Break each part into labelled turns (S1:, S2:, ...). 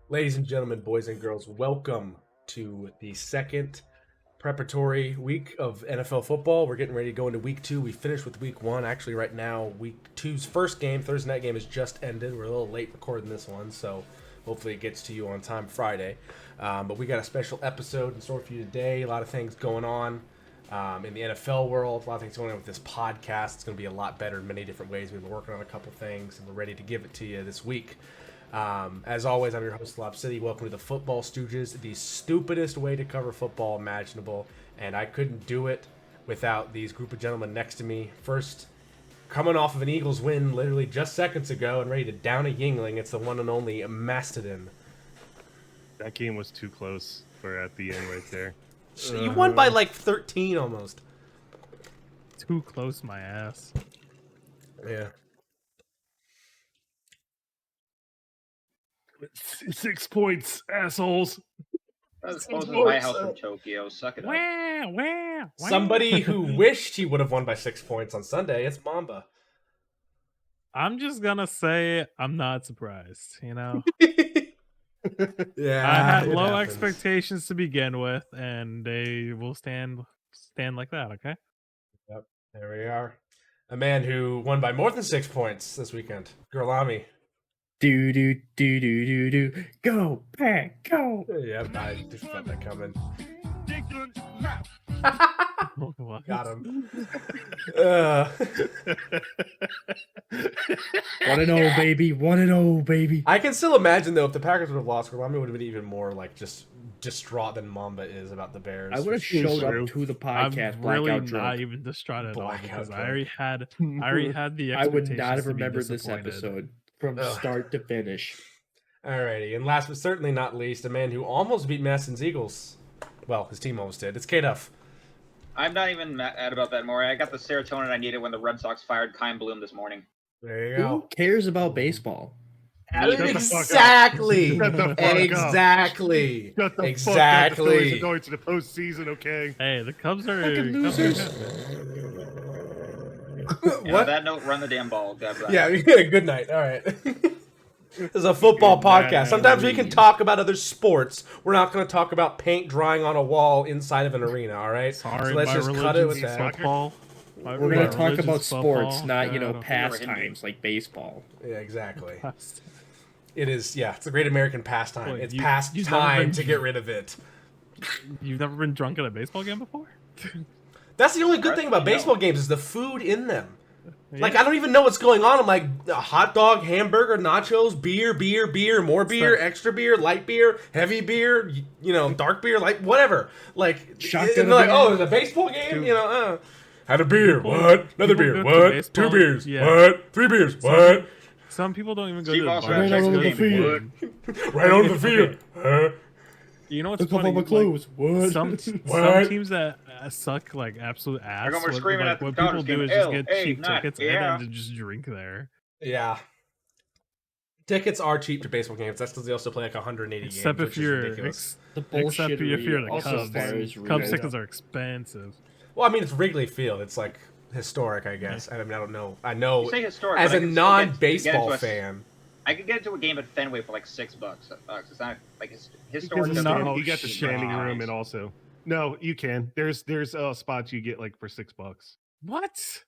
S1: Ladies and gentlemen, boys and girls, welcome to the second preparatory week of NFL football. We're getting ready to go into week two. We finished with week one. Actually, right now, week two's first game, Thursday night game, has just ended. We're a little late recording this one, so hopefully it gets to you on time Friday. But we got a special episode in store for you today. A lot of things going on in the NFL world. A lot of things going on with this podcast. It's going to be a lot better in many different ways. We've been working on a couple things, and we're ready to give it to you this week. As always, I'm your host, Lob City. Welcome to the Football Stooges, the stupidest way to cover football imaginable. And I couldn't do it without these group of gentlemen next to me. First, coming off of an Eagles win literally just seconds ago and ready to down a Yingling, it's the one and only Mastodon.
S2: That game was too close for at the end right there.
S1: You won by like 13 almost.
S3: Too close, my ass.
S1: Yeah.
S2: 6 points, assholes.
S4: That's close as my house from Tokyo. Suck it up.
S3: Wah.
S1: Somebody who wished he would have won by 6 points on Sunday, it's Mamba.
S3: I'm just gonna say I'm not surprised.
S1: Yeah,
S3: I had
S1: it
S3: low
S1: happens.
S3: expectations to begin with, and they will stand like that. Okay.
S1: Yep, there we are. A man who won by more than 6 points this weekend, Girlami.
S5: Do, go, Pack, go.
S1: Yep, I just felt that coming.
S3: What?
S1: Got him.
S5: 1-0, baby. 1-0, baby.
S1: I can still imagine, though, if the Packers would have lost, Girlami would have been even more, like, just distraught than Mamba is about the Bears.
S5: I would have
S2: True.
S5: showed up to the podcast
S3: I'm
S5: blackout
S3: really
S5: drunk.
S3: not even distraught at all
S1: Blackout
S3: because
S1: drunk.
S3: I already had the expectations.
S5: I would not have
S3: to be
S5: remembered this
S3: disappointed.
S5: episode from
S1: Ugh.
S5: start to finish.
S1: Alrighty, and last but certainly not least, a man who almost beat Maston's Eagles. Well, his team almost did. It's K-Duff.
S4: I'm not even mad about that more. I got the serotonin I needed when the Red Sox fired Kyle Bloom this morning.
S1: There you
S5: Who
S1: go.
S5: cares about baseball?
S2: Shut the fuck up.
S1: Exactly.
S2: Shut the fuck up.
S1: Exactly.
S2: Shut the fuck up. The Phillies
S1: Exactly.
S2: are going to the postseason, okay?
S3: Hey, the Cubs are
S5: Fucking
S3: Cubs are
S5: losers.
S3: good.
S4: And on
S1: What?
S4: that note, run the damn ball. God bless.
S1: Yeah, good night. All right. This is a football
S3: Good
S1: podcast.
S3: night.
S1: Sometimes we can talk about other sports. We're not going to talk about paint drying on a wall inside of an arena, all right?
S3: Sorry,
S1: so let's
S3: my
S1: just cut it with
S3: religion's
S1: that.
S3: football.
S5: We're
S3: My
S5: going to talk
S3: religion's
S5: about sports,
S3: football.
S5: not,
S3: God, I don't-
S5: pastimes like baseball.
S1: Yeah, exactly. It is, yeah, it's a great American pastime.
S3: Wait,
S1: It's
S3: you've
S1: past
S3: never
S1: time
S3: been-
S1: to get rid of it.
S3: You've never been drunk at a baseball game before?
S1: That's the only good thing about
S4: No.
S1: baseball games is the food in them. Like,
S3: Yeah.
S1: I don't even know what's going on. I'm like, a hot dog, hamburger, nachos, beer, more beer, extra beer, light beer, heavy beer, dark beer, like, whatever. Like,
S5: Shotgun
S1: and they're like,
S5: beer.
S1: oh, there's a baseball game? Had a beer,
S3: People-
S1: what? Another
S3: people
S1: beer,
S3: go to
S1: what?
S3: baseball-
S1: 2 beers,
S3: yeah.
S1: what? 3 beers, what?
S3: Some people don't even go
S4: Steve
S3: to the
S4: also
S3: bar.
S4: had
S5: Right
S4: Jackson
S5: on the
S4: game.
S5: field.
S4: What?
S1: Right on the field. Huh?
S3: You know what's
S5: Look up
S3: funny?
S5: all my
S3: Like,
S5: clothes. What?
S3: some
S1: What?
S3: teams that suck like absolute ass.
S4: We're screaming at the
S3: what people
S4: Dodgers
S3: do
S4: game,
S3: is just
S4: "L,
S3: get
S4: A,
S3: cheap
S4: not
S3: tickets
S4: yeah."
S3: and then just drink there.
S1: Yeah. Tickets are cheap to baseball games. That's because they also play like 180
S3: Except
S1: games,
S3: if
S1: which
S3: you're
S1: is ridiculous.
S5: The
S3: except if you're the
S5: also
S3: Cubs.
S5: fires
S3: Cubs
S5: real.
S3: tickets are expensive.
S1: Well, I mean, it's Wrigley Field. It's like historic, I guess. I mean, I don't know. I know
S4: You say historic,
S1: as
S4: but I
S1: a
S4: can still
S1: non-baseball
S4: get into a-
S1: fan.
S4: I could get into a game at Fenway for like $6. It's not like historic.
S2: Because
S4: doesn't
S3: No,
S4: mean-
S2: you got the standing
S4: shit.
S2: room and also no, you can. There's spots you get like for $6
S3: What?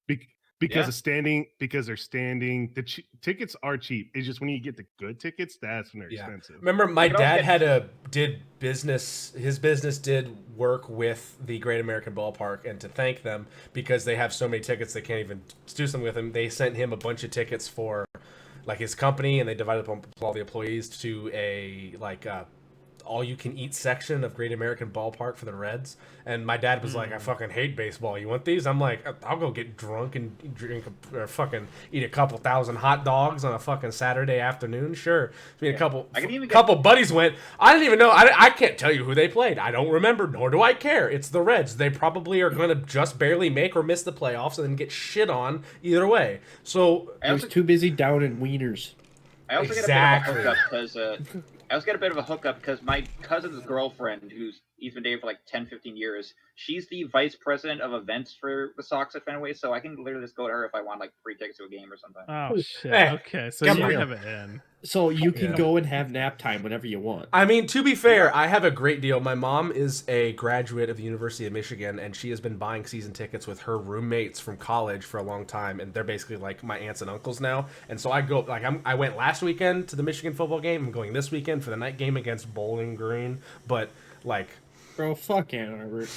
S2: because
S4: Yeah.
S2: of standing because they're standing. The tickets are cheap. It's just when you get the good tickets, that's when they're
S1: Yeah.
S2: expensive.
S1: Remember, my
S4: You can also
S1: dad did business. His business did work with the Great American Ballpark, and to thank them because they have so many tickets, they can't even do something with them. They sent him a bunch of tickets for like his company, and they divided up all the employees to a all-you-can-eat section of Great American Ballpark for the Reds. And my dad was like, I fucking hate baseball. You want these? I'm like, I'll go get drunk and drink or fucking eat a couple thousand hot dogs on a fucking Saturday afternoon. Sure. I mean,
S4: I can even get-
S1: couple buddies went. I didn't even know. I can't tell you who they played. I don't remember, nor do I care. It's the Reds. They probably are going to just barely make or miss the playoffs and then get shit on either way. So,
S4: I
S5: I was
S4: also,
S5: too busy down in wieners.
S4: I also
S1: Exactly.
S4: get a bit of a hookup because I also get a bit of a hookup because my cousin's girlfriend, he's been dating for like 10, 15 years, she's the vice president of events for the Sox at Fenway, so I can literally just go to her if I want like free tickets to a game or something.
S3: Oh shit.
S1: Hey,
S3: Okay, so
S1: come
S3: you
S1: on.
S3: have it in.
S5: So you can
S1: Yeah.
S5: go and have nap time whenever you want.
S1: I mean, to be fair, I have a great deal. My mom is a graduate of the University of Michigan, and she has been buying season tickets with her roommates from college for a long time, and they're basically like my aunts and uncles now. And so I go, like, I went last weekend to the Michigan football game. I'm going this weekend for the night game against Bowling Green. But, like...
S5: Bro, fuck Ann Arbor.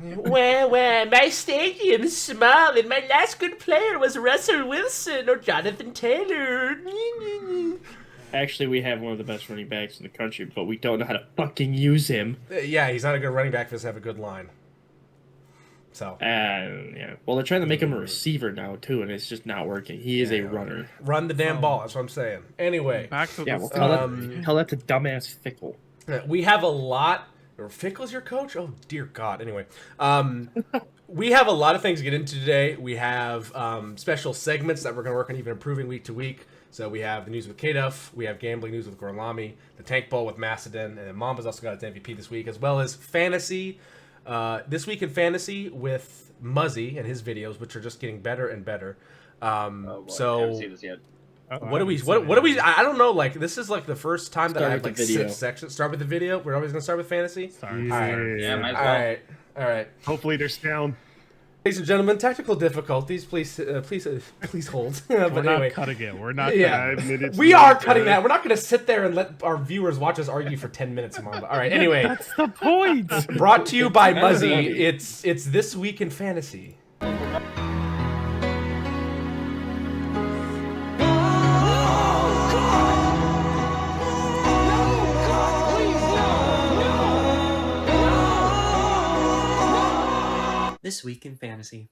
S1: Well, my stadium is small, and my last good player was Russell Wilson or Jonathan Taylor.
S5: Actually, we have one of the best running backs in the country, but we don't know how to fucking use him.
S1: Yeah, he's not a good running back. He doesn't have a good line. So
S5: Yeah. Well, they're trying to make him a receiver now too, and it's just not working. He is a runner.
S1: run the damn ball. That's what I'm saying. Anyway,
S3: Back to
S5: Yeah,
S3: the
S5: well, tell that to dumbass Fickle.
S1: we have a lot. Or Fickle's your coach? Oh dear God. Anyway, we have a lot of things to get into today. We have special segments that we're going to work on even improving week to week. So we have the news with K-Duff, we have gambling news with Gorlami, the Tank Bowl with Macedon, and then Mamba's also got its MVP this week, as well as fantasy. This week in fantasy with Muzzy and his videos, which are just getting better and better.
S4: I haven't seen this yet.
S1: What do we? I don't know. Like, this is like the first time that I have
S5: with
S1: like
S5: the video.
S1: 6 sections. Start with the video. We're always gonna start with fantasy.
S3: Sorry.
S1: All right.
S4: Yeah, might as
S1: All
S4: well.
S1: right. All right.
S2: Hopefully they're sound.
S1: Ladies and gentlemen, technical difficulties. Please hold. But
S3: We're
S1: anyway,
S3: not cutting it. We're not.
S1: yeah,
S2: 5 minutes
S1: we are
S2: later.
S1: cutting that. We're not gonna sit there and let our viewers watch us argue for 10 minutes, Mamba. All right. Anyway,
S3: That's the point.
S1: brought to you by Muzzy. It's this week in fantasy.
S6: This week in fantasy.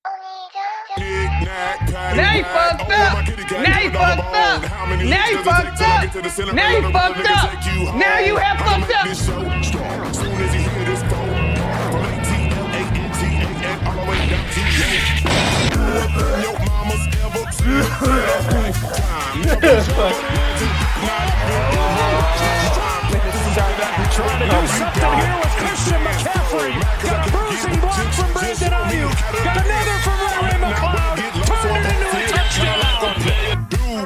S7: Now you fucked up! Now you fucked up! Now you fucked up! Now you fucked up! Now you have fucked up!
S8: Trying to do something here with Christian McCaffrey. Got a bruising block from Brandon Ayuk. Got another from Ray McLeod. Turned it into a touchdown.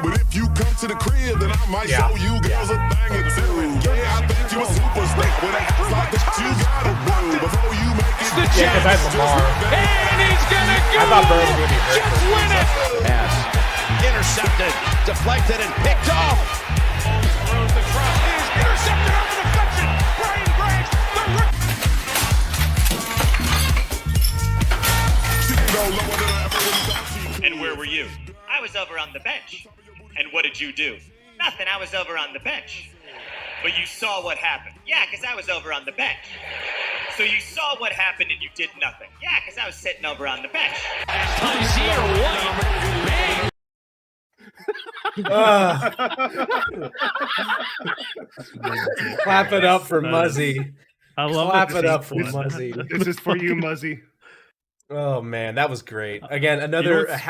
S9: But if you come to the crib, then I might show you girls a thing or two. Yeah, I think you a superstar. But that's like what you gotta do before you make it.
S1: Yeah, because I have Lamar.
S8: And he's gonna go.
S1: I thought Burrow was gonna be hurt.
S8: Just win it.
S7: Pass. Intercepted. Deflected and picked off.
S8: Throws the cross. It is intercepted on the deflection. Brian Branch, the rookie.
S10: And where were you? I was over on the bench. And what did you do? Nothing, I was over on the bench. But you saw what happened. Yeah, because I was over on the bench. So you saw what happened and you did nothing. Yeah, because I was sitting over on the bench.
S1: Clap it up for Muzzy.
S3: I love
S1: Clap
S3: that
S1: it
S3: this
S1: up
S3: is
S1: for
S3: fun.
S1: Muzzy.
S2: This is for you, Muzzy.
S1: Oh man, that was great. Again, another.
S3: what's-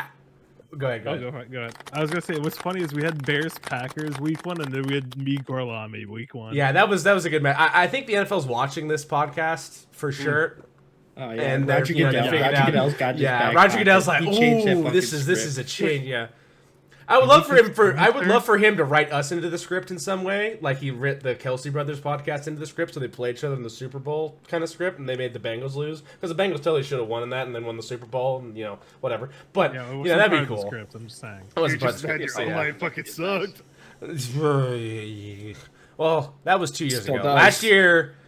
S1: Go ahead. Go
S3: Oh,
S1: ahead.
S3: go ahead. I was gonna say what's funny is we had Bears Packers week 1, and then we had me Gorlami week 1.
S1: Yeah, that was a good match. I think the NFL's watching this podcast for sure.
S5: Oh yeah,
S1: And
S5: Roger
S1: they're,
S5: Goodell.
S1: figured
S5: Roger
S1: out-
S5: Goodell's got his back
S1: Roger
S5: pocket.
S1: Goodell's like,
S5: He changed that
S1: ooh,
S5: fucking
S1: this is a
S5: script."
S1: change. Yeah, I would love for him to write us into the script in some way, like he writ the Kelsey brothers podcast into the script, so they played each other in the Super Bowl kind of script, and they made the Bengals lose because the Bengals totally should have won in that, and then won the Super Bowl, and whatever. But
S3: Yeah, it
S1: that'd be
S3: wasn't part of the
S1: cool.
S3: Script, I'm just saying.
S1: I wasn't
S2: You
S1: part
S2: just
S1: of the
S2: had your
S1: script,
S2: own
S1: so yeah.
S2: line fucking sucked.
S1: Well, that was 2 years
S5: Still
S1: ago.
S5: does.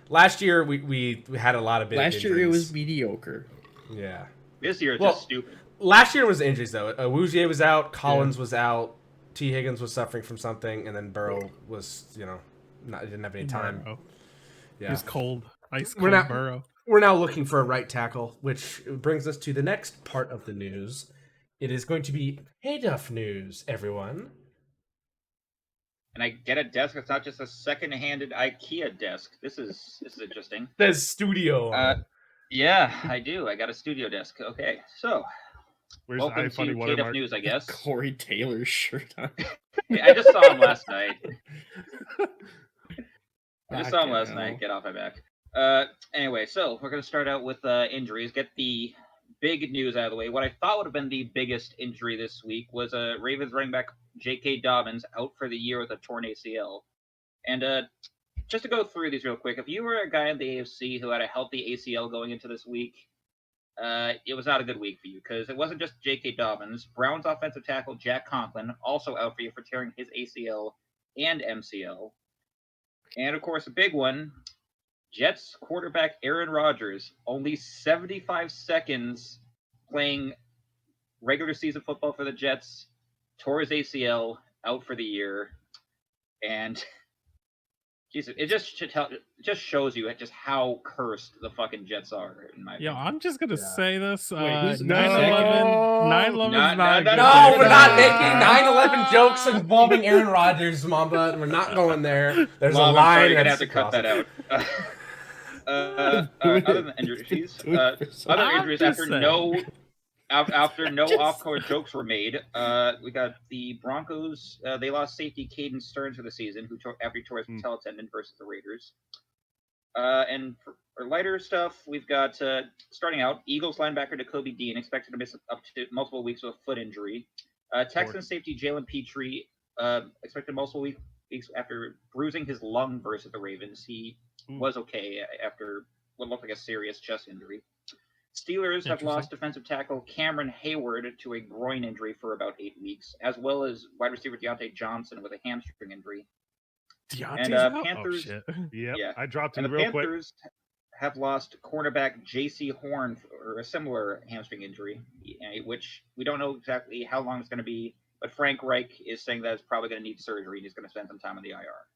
S1: Last year we had a lot of big
S5: Last year it
S1: injuries.
S5: was mediocre.
S1: Yeah.
S4: This year it's
S1: Well,
S4: just stupid.
S1: Last year was injuries though. Awuzie was out, Collins was out, T. Higgins was suffering from something, and then Burrow was, didn't have any time.
S3: Burrow.
S1: Yeah.
S3: It was cold. Ice
S1: We're
S3: cold
S1: not-
S3: Burrow.
S1: We're now looking for a right tackle, which brings us to the next part of the news. It is going to be Hey Duff news, everyone.
S4: And I get a desk. It's not just a second-handed IKEA desk. This is interesting.
S1: There's studio.
S4: Yeah, I do. I got a studio desk. Okay, so
S2: Where's
S4: welcome
S2: the
S4: to
S2: funny
S4: KDF
S2: watermark?
S4: News, I guess.
S5: Corey Taylor's shirt on.
S4: I just saw him last night. I just saw him
S5: Fucking
S4: last
S5: hell.
S4: night. Get off my back. Anyway, so we're going to start out with injuries. Get the big news out of the way. What I thought would have been the biggest injury this week was Ravens running back J.K. Dobbins out for the year with a torn ACL. And just to go through these real quick, if you were a guy in the AFC who had a healthy ACL going into this week, it was not a good week for you because it wasn't just J.K. Dobbins. Browns offensive tackle Jack Conklin also out for you for tearing his ACL and MCL. And, of course, a big one, Jets quarterback Aaron Rodgers, only 75 seconds playing regular season football for the Jets, tore his ACL, out for the year. And, Jesus, it just shows you just how cursed the fucking Jets are, in my opinion.
S3: I'm just going to say this.
S2: Wait,
S3: 9/11 is not good.
S1: No, we're not making 9/11 jokes involving Aaron Rodgers, Mamba. We're not going there. There's a line.
S4: I'm sorry, you're gonna have to cut that out. Other than injuries, other injuries after no off-court jokes were made, we got the Broncos. They lost safety Caden Stearns for the season, after he tore his patella tendon versus the Raiders. And for lighter stuff, we've got starting out Eagles linebacker Jacoby Dean expected to miss up to multiple weeks with a foot injury. Texans safety Jalen Petrie expected multiple weeks after bruising his lung versus the Ravens. He was okay after what looked like a serious chest injury. Steelers have lost defensive tackle Cameron Hayward to a groin injury for about 8 weeks, as well as wide receiver Deontay Johnson with a hamstring injury. Panthers,
S2: I dropped him
S4: and the
S2: real
S4: Panthers have lost cornerback J.C. Horn for a similar hamstring injury, which we don't know exactly how long it's going to be, but Frank Reich is saying that it's probably going to need surgery and he's going to spend some time in the IR.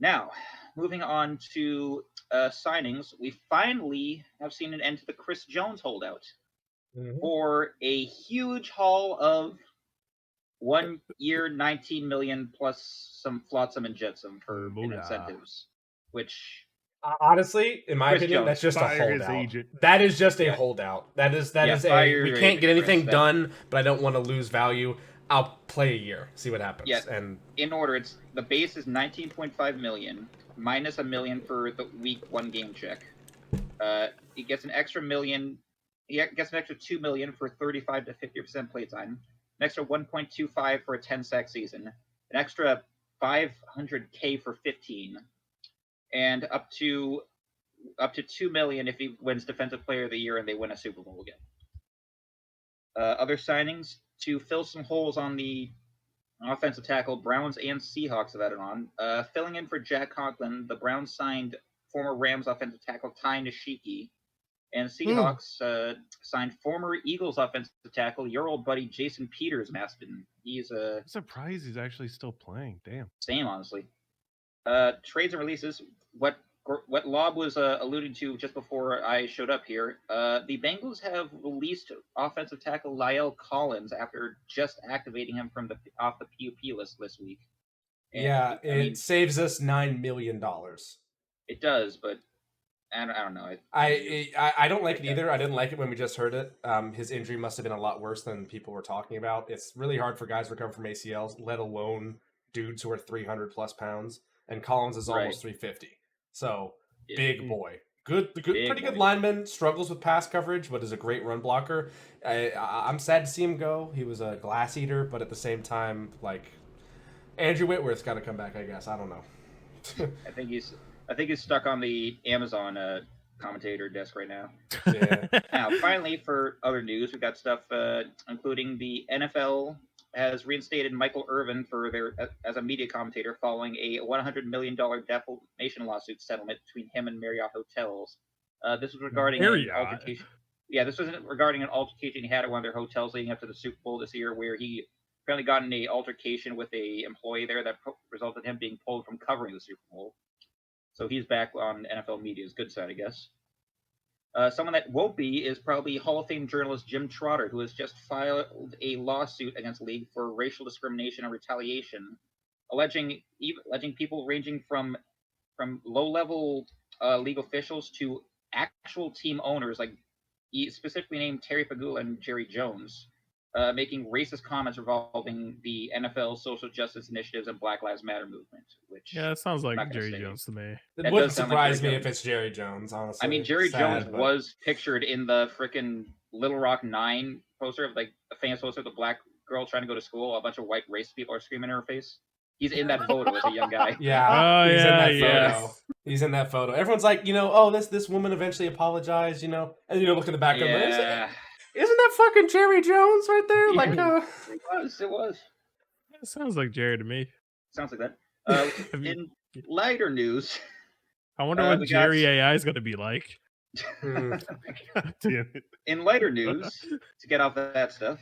S4: Now, moving on to signings, we finally have seen an end to the Chris Jones holdout for a huge haul of 1 year, $19 million plus some flotsam and jetsam for incentives, which
S1: honestly, in my
S4: Chris
S1: opinion,
S4: Jones,
S1: that's just a
S2: fire his
S1: holdout.
S2: agent.
S1: That is just a holdout. That is we can't get anything done, but I don't want to lose value. I'll play a year, see what happens.
S4: Yeah,
S1: and
S4: in order, the base is $19.5 million minus $1 million for the week 1 game check. He gets an extra $1 million. He gets an extra $2 million for 35 to 50% play time. An extra 1.25 for a 10-sack season. An extra $500K for 15, and up to $2 million if he wins Defensive Player of the Year and they win a Super Bowl again. Other signings to fill some holes on the offensive tackle, Browns and Seahawks have added on. Filling in for Jack Conklin, the Browns signed former Rams offensive tackle Ty Nashiki, and Seahawks signed former Eagles offensive tackle, your old buddy Jason Peters-Maston. He's
S2: I'm surprised he's actually still playing. Damn.
S4: Same, honestly. Trades and releases. What Lob was alluding to just before I showed up here, the Bengals have released offensive tackle La'el Collins after just activating him from off the PUP list this week. And,
S1: it saves us $9 million.
S4: It does, but I don't know.
S1: I don't like it either. I didn't like it when we just heard it. His injury must have been a lot worse than people were talking about. It's really hard for guys to recover from ACLs, let alone dudes who are 300 plus pounds. And Collins is almost 350. So, big boy. Pretty good lineman. Struggles with pass coverage, but is a great run blocker. I'm sad to see him go. He was a glass eater, but at the same time, like, Andrew Whitworth's got to come back, I guess. I don't know.
S4: I think he's stuck on the Amazon commentator desk right now.
S1: Yeah.
S4: Now, finally, for other news, we've got stuff including the NFL has reinstated Michael Irvin as a media commentator following a $100 million defamation lawsuit settlement between him and Marriott Hotels. This was regarding an altercation. Yeah, this was regarding an altercation he had at one of their hotels leading up to the Super Bowl this year, where he apparently got in an altercation with a employee there that resulted in him being pulled from covering the Super Bowl. So he's back on NFL media's good side, I guess. Someone that won't be is probably Hall of Fame journalist Jim Trotter, who has just filed a lawsuit against the league for racial discrimination and retaliation, alleging people ranging from low-level league officials to actual team owners, like he specifically named Terry Pagula and Jerry Jones, making racist comments revolving the NFL social justice initiatives and Black Lives Matter movement. Which
S3: it sounds like Jerry Jones to me.
S1: It wouldn't surprise me if it's Jerry Jones, honestly.
S4: I mean, Jerry Jones was pictured in the frickin' Little Rock 9 poster of like a famous poster of the black girl trying to go to school. A bunch of white racist people are screaming in her face. He's in that photo as a young guy.
S1: Yeah,
S3: Oh,
S1: he's in
S3: yeah,
S1: that
S3: yeah.
S1: photo. He's in that photo. Everyone's like, oh, this woman eventually apologized, and look in the background.
S4: Yeah.
S1: Isn't that fucking Jerry Jones right there?
S4: Yeah.
S1: Like,
S4: It was.
S3: That sounds like Jerry to me.
S4: Sounds like that. In lighter news,
S3: I wonder
S4: we
S3: what
S4: got-
S3: Jerry AI is going to be like.
S2: God damn it.
S4: in lighter news, to get off that stuff,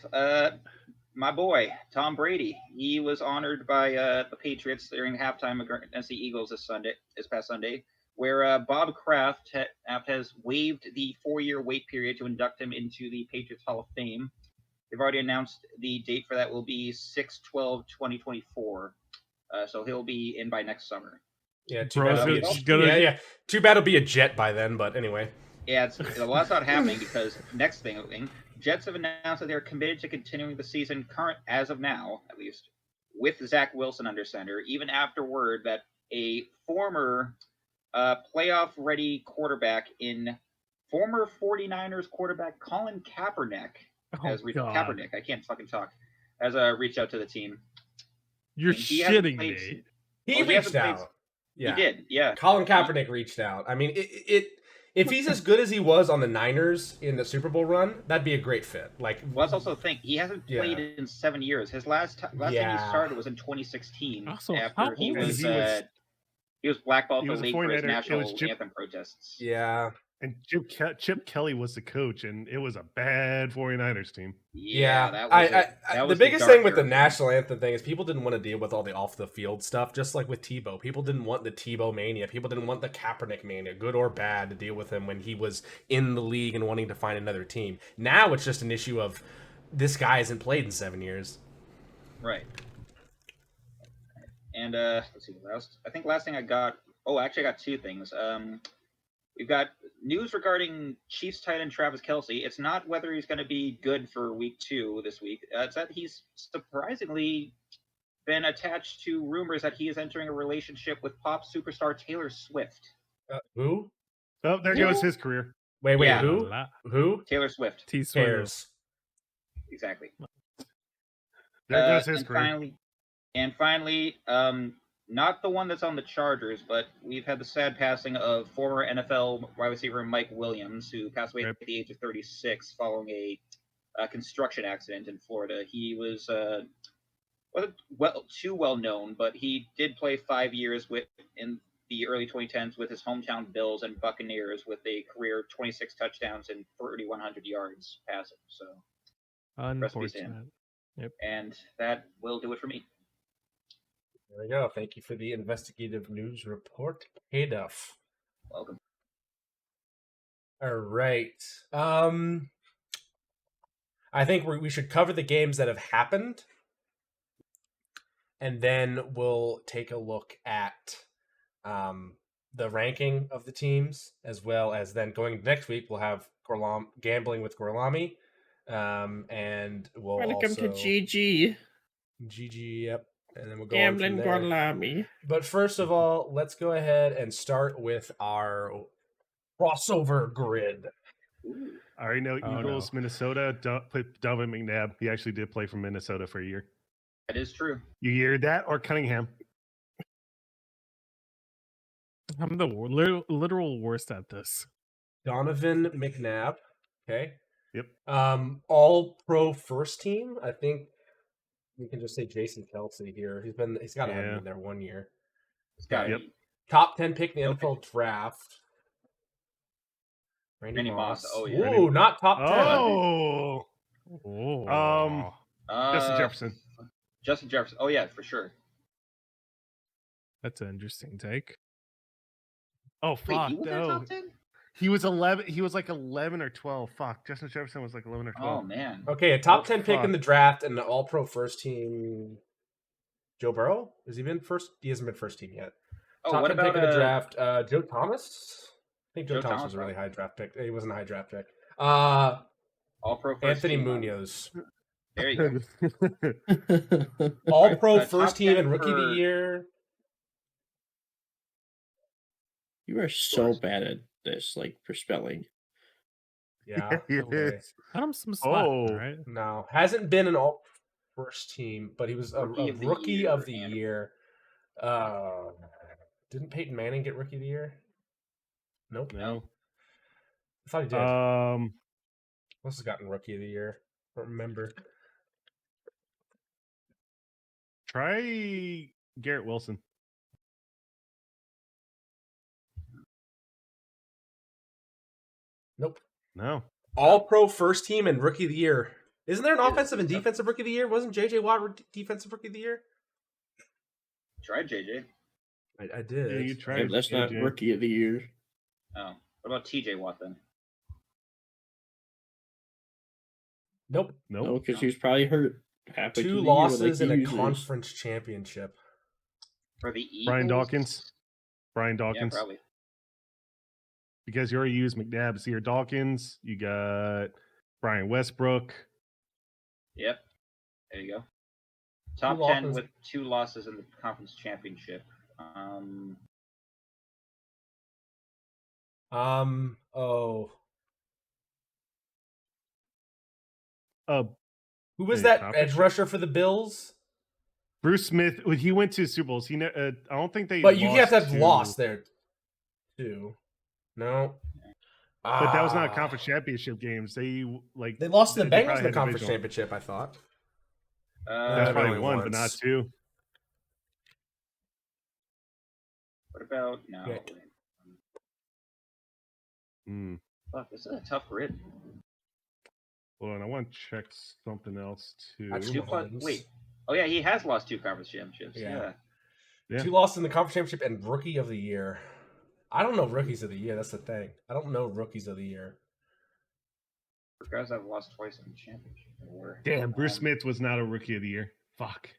S4: my boy Tom Brady, he was honored by the Patriots during halftime against the Eagles this past Sunday, where Bob Kraft has waived the 4-year wait period to induct him into the Patriots Hall of Fame. They've already announced the date for that will be 6/12/2024. So he'll be in by next summer.
S1: yeah, too
S3: Bro,
S1: bad.
S3: it's gonna-
S1: Yeah. Too bad it'll be a Jet by then. But anyway.
S4: Yeah, a lot's not happening because next thing, Jets have announced that they're committed to continuing the season current as of now, at least, with Zach Wilson under center, even after word that a former playoff-ready quarterback in former 49ers quarterback Colin Kaepernick has reached Kaepernick. I can't fucking talk. Has reached out to the team.
S3: You're
S4: And he hasn't
S3: shitting
S4: played-
S3: me.
S1: He
S4: he hasn't
S1: reached
S4: played-
S1: out. Yeah.
S4: He did, yeah.
S1: Colin Kaepernick reached out. I mean, if he's as good as he was on the Niners in the Super Bowl run, that'd be a great fit. Like,
S4: Well, that's also the thing. He hasn't played in 7 years. His last time he started was in 2016.
S3: Also,
S4: after
S3: how
S4: he
S3: old
S4: was,
S3: is
S4: he was blackballed
S2: He
S4: from
S2: was
S4: the
S2: a
S4: league for his
S2: 49er.
S4: national
S2: It was Chip-
S4: anthem protests.
S1: yeah,
S2: And Chip Kelly was the coach, and it was a bad 49ers team.
S1: yeah.
S4: That was that
S1: the
S4: was
S1: biggest
S4: dark
S1: thing with the
S4: era.
S1: national anthem thing is people didn't want to deal with all the off the field stuff. Just like with Tebow, people didn't want the Tebow mania. People didn't want the Kaepernick mania, good or bad, to deal with him when he was in the league and wanting to find another team. Now it's just an issue of this guy hasn't played in 7 years.
S4: Right. And let's see. Last thing I got. Oh, actually, I got two things. We've got news regarding Chiefs tight end Travis Kelce. It's not whether he's going to be good for week 2 this week. It's that he's surprisingly been attached to rumors that he is entering a relationship with pop superstar Taylor Swift.
S1: Who?
S2: Oh, there goes his career.
S1: Wait,
S4: Yeah.
S1: who? Who?
S4: Taylor Swift.
S3: T Swift.
S1: Cares.
S4: Exactly.
S2: There goes his
S4: and
S2: career.
S4: finally, not the one that's on the Chargers, but we've had the sad passing of former NFL wide receiver Mike Williams, who passed away at the age of 36 following a construction accident in Florida. He wasn't too well known, but he did play 5 years in the early 2010s with his hometown Bills and Buccaneers, with a career 26 touchdowns and 3,100 yards passing. So, rest in peace to him.
S3: Unfortunate. Yep.
S4: And that will do it for me.
S1: There we go. Thank you for the investigative news report, Duff.
S4: Welcome.
S1: All right. I think we should cover the games that have happened, and then we'll take a look at the ranking of the teams, as well as then going next week we'll have gambling with Gorlami, and we'll
S5: Welcome
S1: also
S5: to GG.
S1: Yep. And then we'll go
S5: Gambling
S1: on from there.
S5: Gorlami.
S1: But first of all, let's go ahead and start with our crossover grid.
S2: I already know
S3: Oh,
S2: Eagles, Minnesota. Donovan McNabb. He actually did play for Minnesota for a year.
S4: That is true.
S2: You hear that? Or Cunningham?
S3: I'm the literal worst at this.
S1: Donovan McNabb. Okay.
S2: Yep.
S1: All pro first team. I think we can just say Jason Kelce here. He's got to have been there 1 year.
S4: It's got
S2: Yep.
S1: Top 10 pick in the
S4: Okay.
S1: NFL draft. Randy Moss.
S4: Oh, yeah.
S1: Ooh, not top 10.
S2: Oh,
S3: Oh.
S2: Justin Jefferson.
S4: Justin Jefferson. Oh, yeah, for sure.
S3: That's an interesting take.
S2: Oh,
S4: Wait,
S2: fuck.
S4: he was in
S2: No.
S4: top 10?
S2: He was 11. He was like 11 or 12. Fuck. Justin Jefferson was like 11 or 12.
S4: Oh, man.
S1: Okay, a top
S2: Oh,
S1: 10 pick in
S2: fuck.
S1: the draft and the all pro first team. Joe Burrow? Has he been first? He hasn't been first team yet.
S4: Oh,
S1: Top
S4: what
S1: 10
S4: about
S1: pick in the draft. Joe Thomas? I think Joe
S4: Joe
S1: Thomas
S4: Thomas,
S1: was a really
S4: probably.
S1: high draft pick. He wasn't a high draft pick.
S4: All-Pro first
S1: Anthony
S4: team?
S1: Munoz.
S4: There you go.
S1: All pro
S4: top
S1: first team
S4: 10
S1: and rookie of
S4: for-
S1: the year.
S5: You are so bad at this, like, for spelling.
S1: Yeah.
S2: Yes.
S1: Okay.
S3: Cut him some slack,
S2: Oh.
S3: right?
S1: No, hasn't been an all first team, but he was a rookie of the year. Didn't Peyton Manning get rookie of the year? Nope.
S2: No.
S1: I thought he did. Who else has gotten rookie of the year? I don't remember.
S2: Try Garrett Wilson.
S1: Nope.
S2: No.
S1: All pro first team and rookie of the year. Isn't there an offensive and defensive rookie of the year? Wasn't JJ Watt defensive rookie of the year?
S4: Tried JJ.
S1: I did.
S2: Yeah, you tried.
S5: Yeah, that's not
S2: JJ.
S5: rookie of the year.
S4: Oh, what about TJ Watt then?
S1: Nope.
S5: No, because he was probably hurt. Halfway
S1: 2
S5: through the year,
S1: losses
S5: like
S1: in
S5: he
S1: a
S5: usually is.
S1: conference championship.
S4: For the Eagles?
S2: Brian Dawkins. Brian
S4: Yeah,
S2: Dawkins.
S4: probably.
S2: Because you already used McNabb. So you're Dawkins. You got Brian Westbrook.
S4: Yep. There you go. Top 10 with 2 losses in the conference championship.
S1: Oh. Who was
S2: Hey,
S1: that
S2: conference?
S1: edge rusher for the Bills?
S2: Bruce Smith. He went to Super Bowls. He. I don't think they.
S1: But you have to have
S2: to-
S1: lost there too. No.
S2: But that was not conference championship games. They
S1: lost to the
S2: they
S1: Bengals
S2: probably
S1: in the
S2: had
S1: conference
S2: divisional.
S1: championship, I thought.
S2: That's probably
S1: only
S2: one, but not
S1: once.
S2: 2.
S4: What about no?
S1: Yeah.
S4: Fuck, this is a tough grid.
S2: Hold on, I want to check something else too.
S4: Wait. Oh yeah, he has lost 2 conference championships.
S1: Yeah.
S2: Yeah.
S1: 2 losses in the conference championship and rookie of the year. I don't know rookies of the year. That's the thing. I don't know rookies of the year.
S4: For guys that have lost twice in the championship.
S2: Damn, Bruce Smith was not a rookie of the year. Fuck.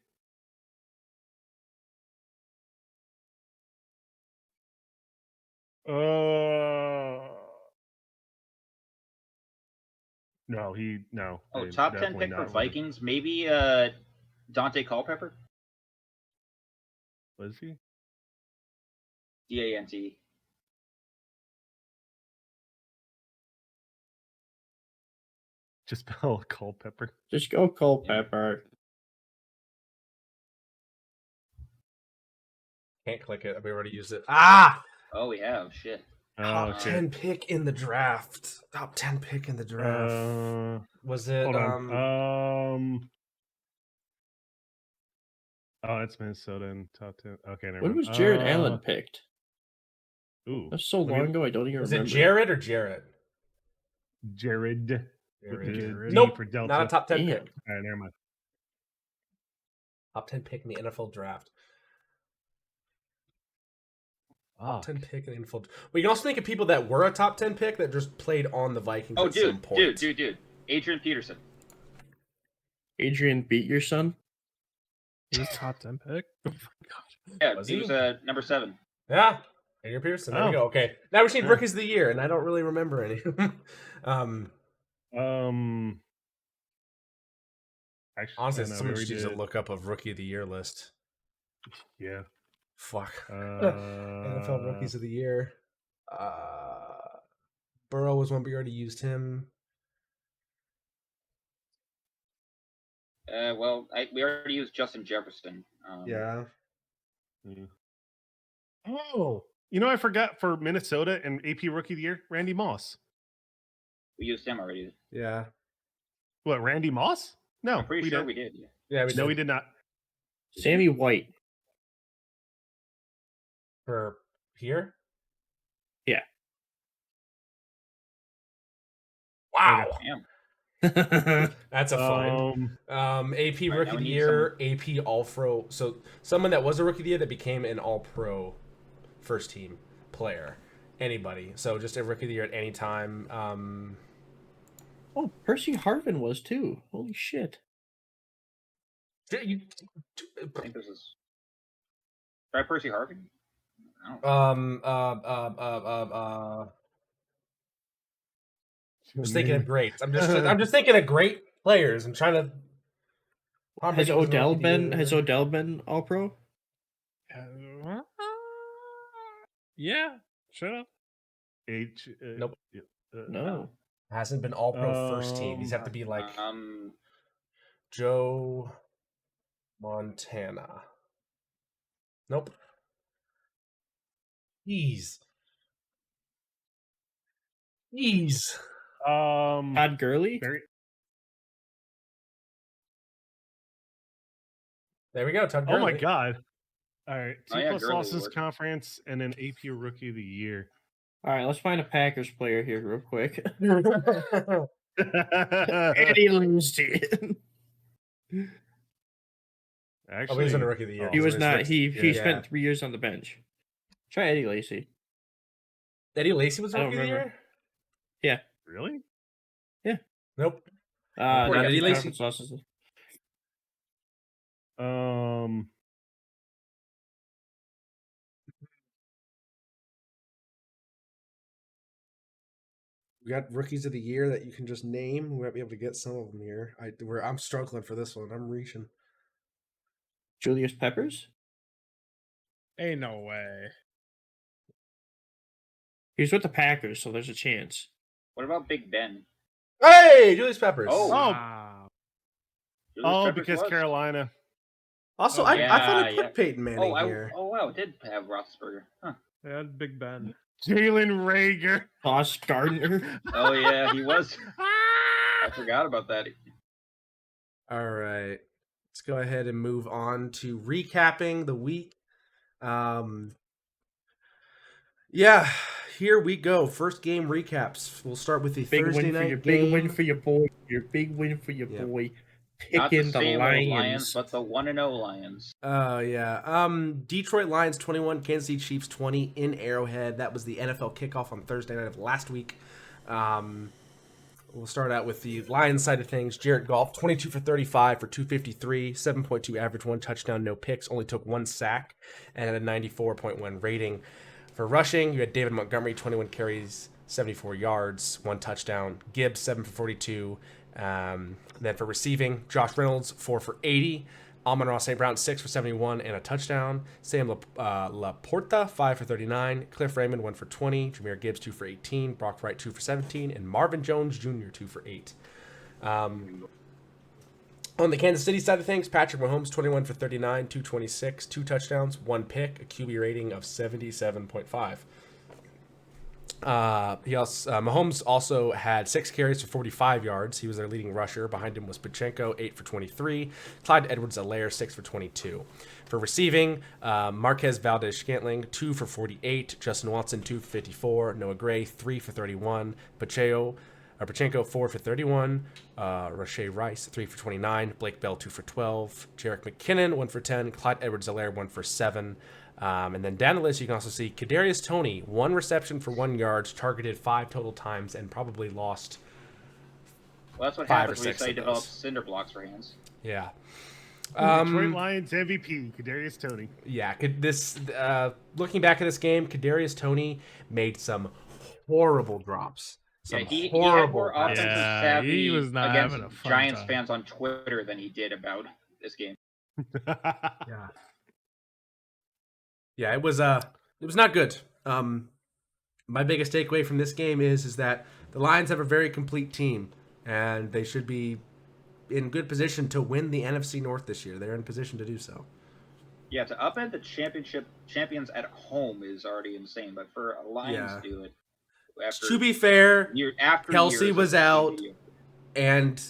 S2: No, no.
S4: Oh,
S2: they
S4: top 10
S2: definitely
S4: pick for
S2: not
S4: Vikings. Maybe Dante Culpepper.
S2: Was he?
S4: DANT.
S2: Just spell Culpepper.
S5: Just go Culpepper.
S1: Can't click it. We already used it. Ah!
S4: Oh, we have. Shit.
S1: Top 10 pick in the draft. Top 10 pick in the draft. Was it?
S2: Hold on. Oh, it's Minnesota in top 10. Okay, never
S5: When
S2: mind.
S5: was Jared Allen picked?
S2: Ooh,
S5: That's so long ago. I don't even
S1: Was
S5: remember.
S1: it Jared or Jared?
S2: Jared.
S1: Jared.
S2: D
S1: Nope.
S2: for Delta.
S1: Not a top 10
S5: Damn.
S1: pick.
S2: All right, never mind.
S1: Top 10 pick in the NFL draft. Top 10 pick in the NFL. We can also think of people that were a top 10 pick that just played on the Vikings
S4: Oh,
S1: at some point.
S4: dude. Adrian Peterson.
S5: Adrian beat your son?
S3: He was top 10 pick. Oh my god.
S4: Yeah,
S1: Was
S4: he
S1: he?
S4: was number 7.
S1: Yeah. Adrian Pearson. There we go. Okay. Now we need rookies of the year, and I don't really remember any.
S2: Actually,
S1: Honestly,
S2: no, we
S1: someone
S2: already
S1: should use a
S2: did.
S1: look up of rookie of the year list.
S2: Yeah.
S1: Fuck. NFL rookies of the year. Burrow was one, but we already used him.
S4: We already used Justin Jefferson.
S1: Yeah.
S2: Oh, I forgot for Minnesota and AP Rookie of the Year, Randy Moss.
S4: We used him already.
S1: Yeah.
S2: What, Randy Moss? No,
S4: I'm pretty sure we did.
S1: Yeah, we
S2: No,
S1: did.
S2: we did not.
S5: Sammy White.
S1: For here?
S5: Yeah.
S1: Wow.
S4: Damn.
S1: That's a fun. AP
S4: Right,
S1: Rookie
S4: now
S1: of
S4: we
S1: the
S4: need
S1: Year, AP All Pro. So someone that was a Rookie of the Year that became an All Pro first team player. Anybody. So just a Rookie of the Year at any time.
S5: Oh, Percy Harvin was too. Holy shit.
S4: I think this is. Try Percy Harvin?
S1: I'm just thinking of greats. I'm just thinking of great players. I'm trying to.
S5: Has Odell been All Pro?
S3: Yeah, shut up.
S2: H.
S1: Nope.
S5: No.
S1: Hasn't been all pro first team. These have to be like Joe Montana. Nope. Jeez.
S5: Todd Gurley.
S1: There we go. Todd
S2: Oh my
S1: Gurley.
S2: God! All right,
S4: Oh,
S2: T
S4: yeah,
S2: plus
S4: Gurley
S2: losses
S4: would.
S2: conference and then AP Rookie of the Year.
S5: All right, let's find a Packers player here real quick.
S2: Actually,
S5: Eddie Lacy.
S1: Oh, he was in the Rookie of the Year.
S5: He was
S1: His
S5: not.
S1: rookie-
S5: He
S1: yeah.
S5: spent 3 years on the bench. Try Eddie Lacy.
S1: Eddie Lacy was
S5: I don't
S1: Rookie of the
S5: remember.
S1: Year?
S2: really?
S1: Nope.
S5: Not
S1: Eddie
S5: Eddie
S1: Lacy.
S5: Lacy.
S1: We got Rookies of the Year that you can just name. We might be able to get some of them here. I'm struggling for this one. I'm reaching.
S5: Julius Peppers.
S3: Ain't no way.
S5: He was with the Packers, so there's a chance.
S4: What about Big Ben?
S1: Hey, Julius Peppers.
S4: Oh.
S3: Wow.
S4: Julius Peppers
S2: Because
S4: was?
S2: Carolina.
S1: Also,
S4: Oh,
S1: I thought I
S4: yeah.
S1: put Peyton Manning here.
S4: Wow, it did have Roethlisberger. Huh.
S3: They had Big Ben.
S2: Jalen Rager.
S5: Sauce Gardner.
S4: Oh yeah, he was. I forgot about that.
S1: All right. Let's go ahead and move on to recapping the week. Yeah, here we go. First game recaps. We'll start with the
S5: Big
S1: Thursday
S5: win for
S1: night
S5: your
S1: game.
S5: big win for your boy. Your big win for your
S1: Yep.
S5: boy.
S4: Not the
S5: Picking the
S4: same old
S5: Lions.
S4: Lions, but the 1-0 Lions.
S1: Oh, yeah. Detroit Lions 21, Kansas City Chiefs 20 in Arrowhead. That was the NFL kickoff on Thursday night of last week. We'll start out with the Lions side of things. Jared Goff, 22 for 35 for 253, 7.2 average, 1 touchdown, no picks, only took 1 sack, and had a 94.1 rating. For rushing, you had David Montgomery, 21 carries, 74 yards, 1 touchdown. Gibbs, 7 for 42. Then for receiving, Josh Reynolds, 4 for 80. Amon-Ra St. Brown, 6 for 71 and a touchdown. Sam Laporta, 5 for 39. Cliff Raymond, 1 for 20. Jahmyr Gibbs, 2 for 18. Brock Wright, 2 for 17. And Marvin Jones Jr., 2 for 8. On the Kansas City side of things, Patrick Mahomes, 21 for 39, 226, 2 touchdowns, 1 pick, a QB rating of 77.5. Mahomes also had 6 carries for 45 yards. He was their leading rusher. Behind him was Pacheco, 8 for 23. Clyde Edwards-Helaire, 6 for 22. For receiving, Marquez Valdez-Scantling, 2 for 48. Justin Watson, 2 for 54. Noah Gray, 3 for 31. Pacheco, 4 for 31. Rashae Rice, 3 for 29. Blake Bell, 2 for 12. Jerick McKinnon, 1 for 10. Clyde Edwards-Helaire, 1 for 7. And then down the list, you can also see Kadarius Toney, 1 reception for 1 yard, targeted 5 total times, and probably lost.
S4: Well, that's what
S1: 5
S4: happens
S1: or
S4: when you
S1: 6
S4: say
S1: of
S4: develop
S1: those.
S4: cinder blocks for hands.
S1: Yeah.
S2: Detroit Lions MVP, Kadarius Toney.
S1: Yeah. Looking back at this game, Kadarius Toney made some horrible drops.
S4: Yeah,
S1: Some
S4: he had
S1: horrible
S4: more offensive
S3: Yeah,
S4: savvy
S3: he was not
S4: against
S3: having a fun
S4: Giants
S3: time.
S4: fans on Twitter than he did about this game.
S1: Yeah. Yeah, it was not good. My biggest takeaway from this game is that the Lions have a very complete team, and they should be in good position to win the NFC North this year. They're in position to do so.
S4: Yeah, to upend the champions at home is already insane, but for a Lions to do it after
S1: To be fair, Kelsey
S4: years
S1: was
S4: of
S1: out,
S4: TV.
S1: and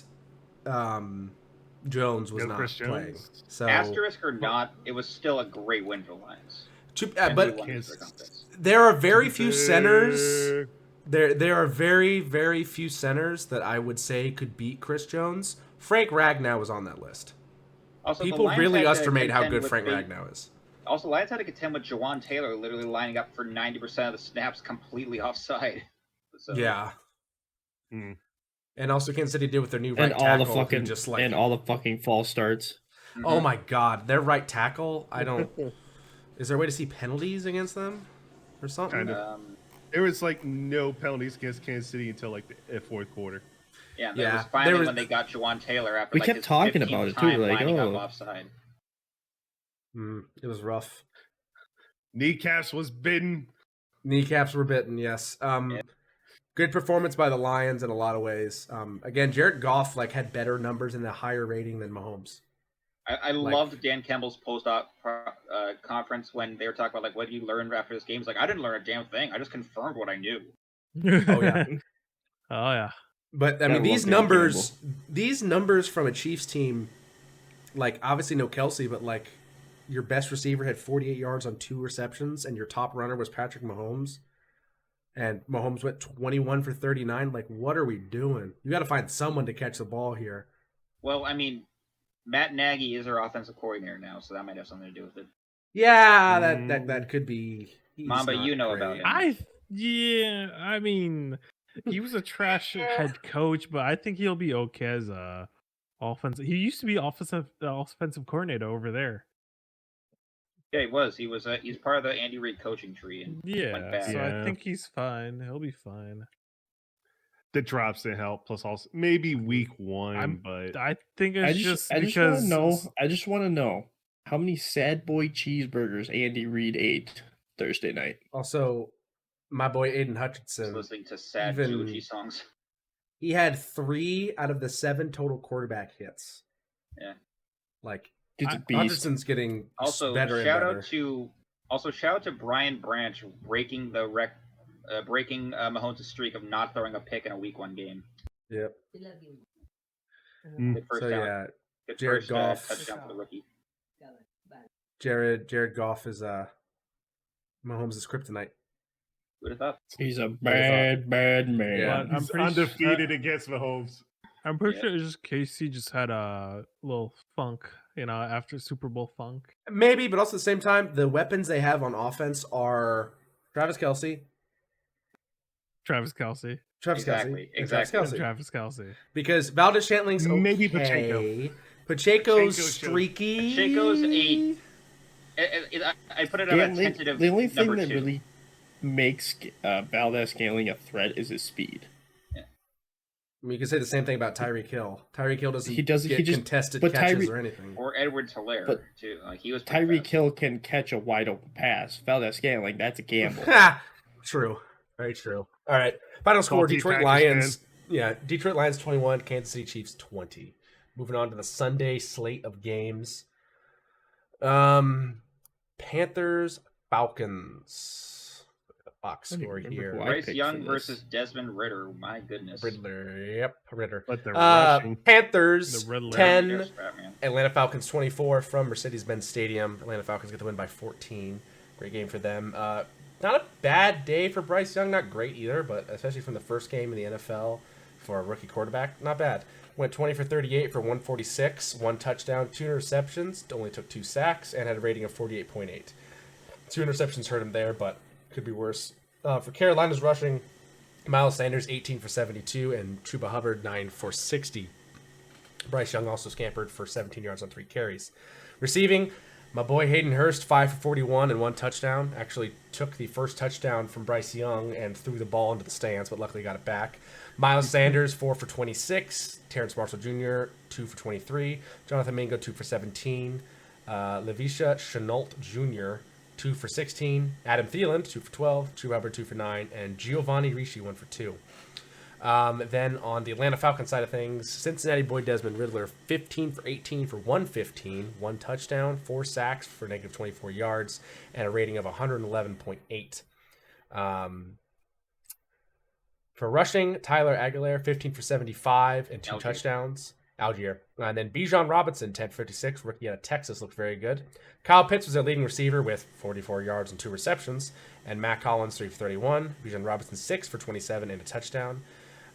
S1: Jones was
S2: No
S1: not
S2: Chris
S1: playing.
S2: Jones.
S1: So
S4: Asterisk or not, it was still a great win for the Lions.
S1: but
S4: won this conference.
S1: there are very few centers. There are very, very few centers that I would say could beat Chris Jones. Frank Ragnow was on that list.
S4: Also, the
S1: People
S4: Lions
S1: really
S4: had to
S1: underestimate how
S4: contend
S1: good
S4: with
S1: Frank Ragnow is.
S4: Also, Lions had to contend with Jawan Taylor literally lining up for 90% of the snaps completely offside. So,
S1: Yeah.
S2: Hmm.
S1: And also Kansas City did with their new right
S5: And all
S1: tackle.
S5: the
S1: who
S5: fucking
S1: just like,
S5: and all the fucking false starts.
S1: oh my God, their right tackle. I don't. Is there a way to see penalties against them or something?
S2: Kind of. There was like no penalties against Kansas City until like the fourth quarter.
S4: Yeah,
S1: Yeah,
S4: that was finally
S1: there
S4: when they got Jawan Taylor after
S5: We
S4: like
S5: kept
S4: his
S5: talking
S4: 15th
S5: about it, too,
S4: time
S5: like,
S4: lining up
S5: oh.
S4: offside.
S1: It was rough.
S2: Kneecaps was bitten.
S1: Kneecaps were bitten. Yes. Good performance by the Lions in a lot of ways. Again, Jared Goff had better numbers and a higher rating than Mahomes.
S4: I loved Dan Campbell's post-op conference when they were talking about what you learned after this game. He's like, I didn't learn a damn thing. I just confirmed what I knew.
S1: Oh yeah.
S3: Oh yeah.
S1: But I mean, these numbers from a Chiefs team, obviously no Kelsey, but your best receiver had 48 yards on 2 receptions, and your top runner was Patrick Mahomes, and Mahomes went 21 for 39. What are we doing? You got to find someone to catch the ball here.
S4: Well, I mean, Matt Nagy is our offensive coordinator now, so that might have something to do with it.
S1: Yeah, that could be.
S4: Mamba, you know about him.
S3: I mean, he was a trash head coach, but I think he'll be okay as a offensive. He used to be offensive coordinator over there.
S4: Yeah, he was. He's part of the Andy Reid coaching tree, and went back.
S3: So I think he's fine. He'll be fine.
S2: The drops didn't help. Plus, also maybe week 1, but
S3: I think it's
S5: I just want to know how many sad boy cheeseburgers Andy Reid ate Thursday night.
S1: Also, my boy Aiden Hutchinson,
S4: listening to sad Gucci songs.
S1: He had 3 out of the 7 total quarterback hits.
S4: Yeah,
S1: Hutchinson's getting better and better.
S4: Shout out to Brian Branch breaking the breaking Mahomes' streak of not throwing a pick in a Week 1 game. Yep. Good first down. Good
S1: Jared
S4: first,
S1: Goff.
S4: Touchdown for the rookie.
S1: Jared Goff is Mahomes' kryptonite.
S4: Who'd have thought?
S5: He's a bad man.
S2: Yeah, he's undefeated against Mahomes.
S3: I'm pretty sure it's just Casey just had a little funk, after Super Bowl funk.
S1: Maybe, but also at the same time, the weapons they have on offense are Travis Kelce.
S4: Exactly.
S1: Travis Kelce. Because Valdez-Scantling's okay.
S2: Maybe Pacheco.
S1: Pacheco's streaky.
S4: Pacheco's 8. I put it on a tentative.
S5: The only thing
S4: number
S5: that
S4: 2.
S5: really makes Valdez-Scantling a threat is his speed.
S1: I mean, you can say the same thing about Tyreek Hill. Tyreek Hill doesn't get contested
S5: but
S1: catches or anything.
S4: Or Edwards Hilaire, too. He was
S5: Tyreek Hill can catch a wide open pass. Valdez-Scantling, that's a gamble.
S1: True. Very true. All right. Final score, Detroit Lions. Yeah, Detroit Lions 21, Kansas City Chiefs 20. Moving on to the Sunday slate of games. Panthers, Falcons. Box score here.
S4: Bryce Young versus Desmond Ritter. My goodness.
S1: Ritter.
S2: But they're rushing.
S1: Panthers
S3: The
S1: 10, Atlanta Falcons 24 from Mercedes-Benz Stadium. Atlanta Falcons get the win by 14. Great game for them. Not a bad day for Bryce Young. Not great either, but especially from the first game in the NFL for a rookie quarterback, not bad. Went 20 for 38 for 146, 1 touchdown, 2 interceptions, only took 2 sacks, and had a rating of 48.8. 2 interceptions hurt him there, but could be worse. For Carolina's rushing, Miles Sanders 18 for 72 and Chuba Hubbard 9 for 60. Bryce Young also scampered for 17 yards on 3 carries. Receiving, my boy Hayden Hurst 5 for 41 and 1 touchdown. Actually took the first touchdown from Bryce Young and threw the ball into the stands, but luckily got it back. Miles Sanders 4 for 26. Terrence Marshall Jr. 2 for 23. Jonathan Mingo 2 for 17. Lavisha Chenault Jr. 2 for 16. Adam Thielen, 2 for 12. Drew Hubbard, 2 for 9. And Giovanni Ricci, 1 for 2. Then on the Atlanta Falcons side of things, Cincinnati boy Desmond Riddler, 15 for 18 for 115. 1 touchdown, 4 sacks for negative 24 yards, and a rating of 111.8. For rushing, Tyler Aguilar, 15 for 75 and 2 touchdowns. Algier. And then Bijan Robinson, 10 for 56, rookie out of Texas, looked very good. Kyle Pitts was their leading receiver with 44 yards and 2 receptions. And Matt Collins, 3 for 31. Bijan Robinson, 6 for 27 and a touchdown.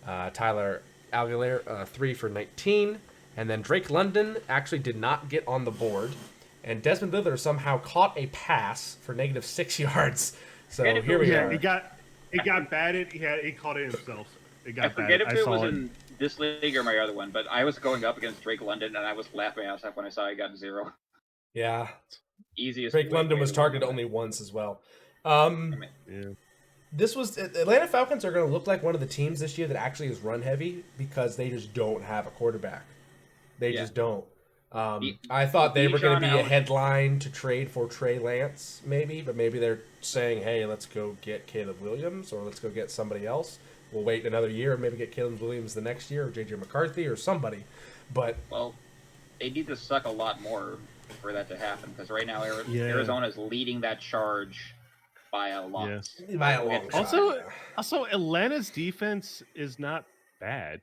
S1: Tyler Aguilar, 3 for 19. And then Drake London actually did not get on the board. And Desmond Riddler somehow caught a pass for negative 6 yards. So here we are.
S2: It got batted. He caught it himself.
S4: I forget if it was in this league or my other one, but I was going up against Drake London, and I was laughing my ass off when I saw he got 0.
S1: Yeah.
S4: Easiest.
S1: Drake London was targeted only once as well. This was Atlanta Falcons are going to look like one of the teams this year that actually is run heavy because they just don't have a quarterback. They just don't. I thought they were going to be a headline to trade for Trey Lance, maybe, but maybe they're saying, hey, let's go get Caleb Williams or let's go get somebody else. we'll wait another year and maybe get Caleb Williams the next year or J.J. McCarthy or somebody. But
S4: well, they need to suck a lot more for that to happen because right now
S2: Yeah.
S4: Arizona is leading that charge by a lot.
S2: Yes.
S1: by a long shot.
S2: Also, Atlanta's defense is not bad.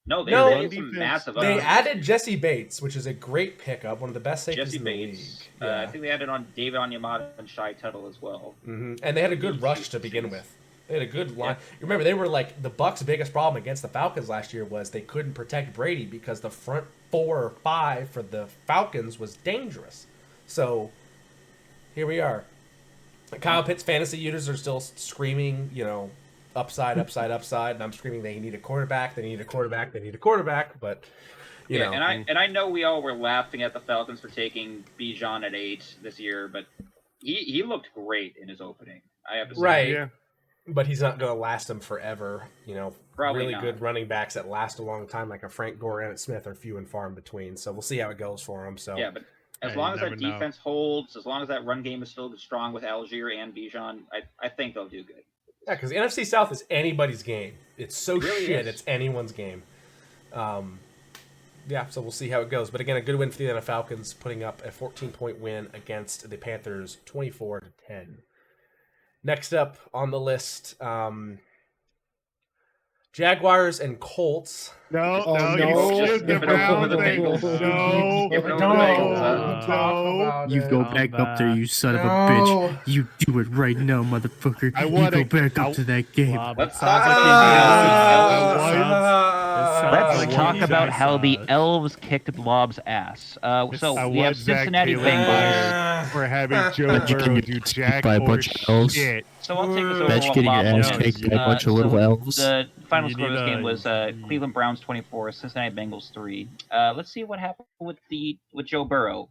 S4: No, they
S1: No,
S4: did some massive.
S1: They added Jesse Bates, which is a great pickup, one of the best safeties
S4: Jesse
S1: in the
S4: Bates.
S1: league.
S4: I think they added on David Onyemata and Shai Tuttle as well.
S1: Mm-hmm. And they had a good rush to begin with. They had a good line. You remember, they were like the Bucs' biggest problem against the Falcons last year was they couldn't protect Brady because the front 4 or 5 for the Falcons was dangerous. So here we are. Kyle Pitts fantasy users are still screaming, upside, upside, upside, and I'm screaming they need a quarterback, they need a quarterback, they need a quarterback, but you know.
S4: And I know we all were laughing at the Falcons for taking Bijan at 8 this year, but he looked great in his opening. I have to say.
S1: Right. Yeah. But he's not going to last them forever.
S4: Probably
S1: really
S4: not.
S1: good running backs that last a long time, like a Frank Gore and Smith, are few and far in between. So we'll see how it goes for him. So
S4: yeah, but as long as that defense holds, as long as that run game is still strong with Algier and Bijan, I think they'll do good.
S1: Yeah, because the NFC South is anybody's game. It's so
S4: really
S1: shit.
S4: is.
S1: It's anyone's game. Yeah, so we'll see how it goes. But again, a good win for the Atlanta Falcons, putting up a 14-point win against the Panthers, 24-10. Next up on the list, Jaguars and Colts.
S2: No,
S5: no.
S2: you skipped the Browns. No.
S5: You go back up there, you son of a bitch. You do it right now, motherfucker. You go back up to that game.
S4: Let's
S6: talk about how the Elves kicked Lob's ass. So we have Cincinnati Bengals.
S2: For having Joe Burrow do jack
S5: by a bunch of elves.
S2: shit.
S6: So I'll take this over.
S5: Bet you getting your ass kicked by a bunch of little elves.
S6: The final score of this game was Cleveland Browns 24, Cincinnati Bengals 3. Let's see what happened with Joe Burrow.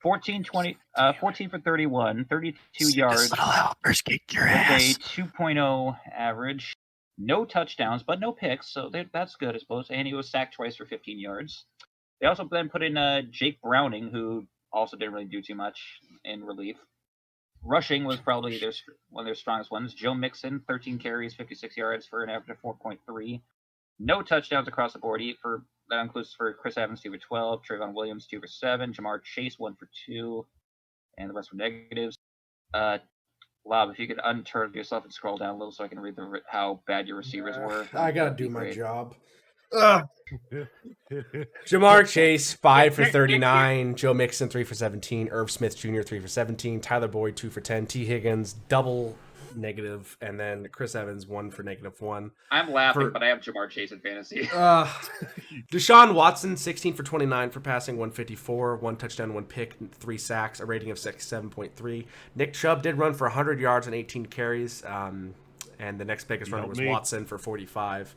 S6: 14 for 31, 32 yards.
S5: Little elves kicked your
S6: with
S5: ass.
S6: a 2.0 average. No touchdowns, but no picks, so that's good, I suppose. And he was sacked twice for 15 yards. They also then put in Jake Browning, who also didn't really do too much in relief. Rushing was probably one of their strongest ones. Joe Mixon, 13 carries, 56 yards for an average of 4.3. No touchdowns across the board. That includes for Chris Evans, 2 for 12. Trayvon Williams, 2 for 7. Jamar Chase, 1 for 2. And the rest were negatives. Lob, if you could unturn yourself and scroll down a little so I can read how bad your receivers were.
S1: I got to do my job. Jamar Chase, 5 for 39. Joe Mixon, 3 for 17. Irv Smith Jr., 3 for 17. Tyler Boyd, 2 for 10. T. Higgins, double negative. And then Chris Evans, 1 for -1.
S4: I'm laughing, but I have Jamar Chase in fantasy.
S1: Deshaun Watson, 16 for 29 for passing, 154. 1 touchdown, 1 pick, 3 sacks, a rating of 7.3. Nick Chubb did run for 100 yards and 18 carries. And the next biggest runner was Watson for 45.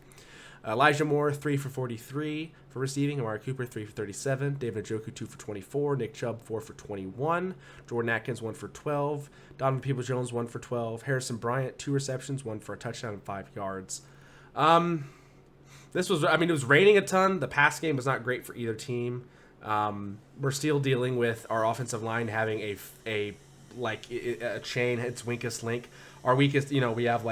S1: Elijah Moore, 3 for 43 for receiving. Amari Cooper, 3 for 37. David Njoku, 2 for 24. Nick Chubb, 4 for 21. Jordan Atkins, 1 for 12. Donovan Peoples-Jones, 1 for 12. Harrison Bryant, 2 receptions, 1 for a touchdown and 5 yards. It was raining a ton. The pass game was not great for either team. We're still dealing with our offensive line having a chain, its weakest link. Our weakest, we have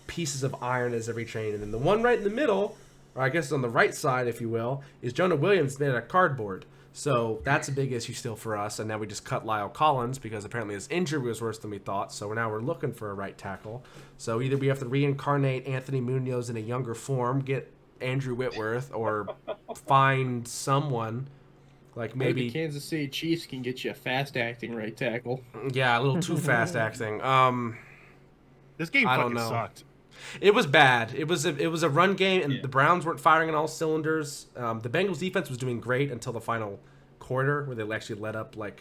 S1: pieces of iron as every chain, and then the one right in the middle, or I guess on the right side, if you will, is Jonah Williams made out of cardboard. So that's a big issue still for us. And now we just cut Lyle Collins because apparently his injury was worse than we thought. So now we're looking for a right tackle. So either we have to reincarnate Anthony Munoz in a younger form, get Andrew Whitworth, or find someone like maybe
S5: the Kansas City Chiefs can get you a fast acting right tackle.
S1: Yeah, a little too fast acting.
S2: This game fucking sucked.
S1: It was bad. It was a run game, and the Browns weren't firing on all cylinders. The Bengals defense was doing great until the final quarter, where they actually let up a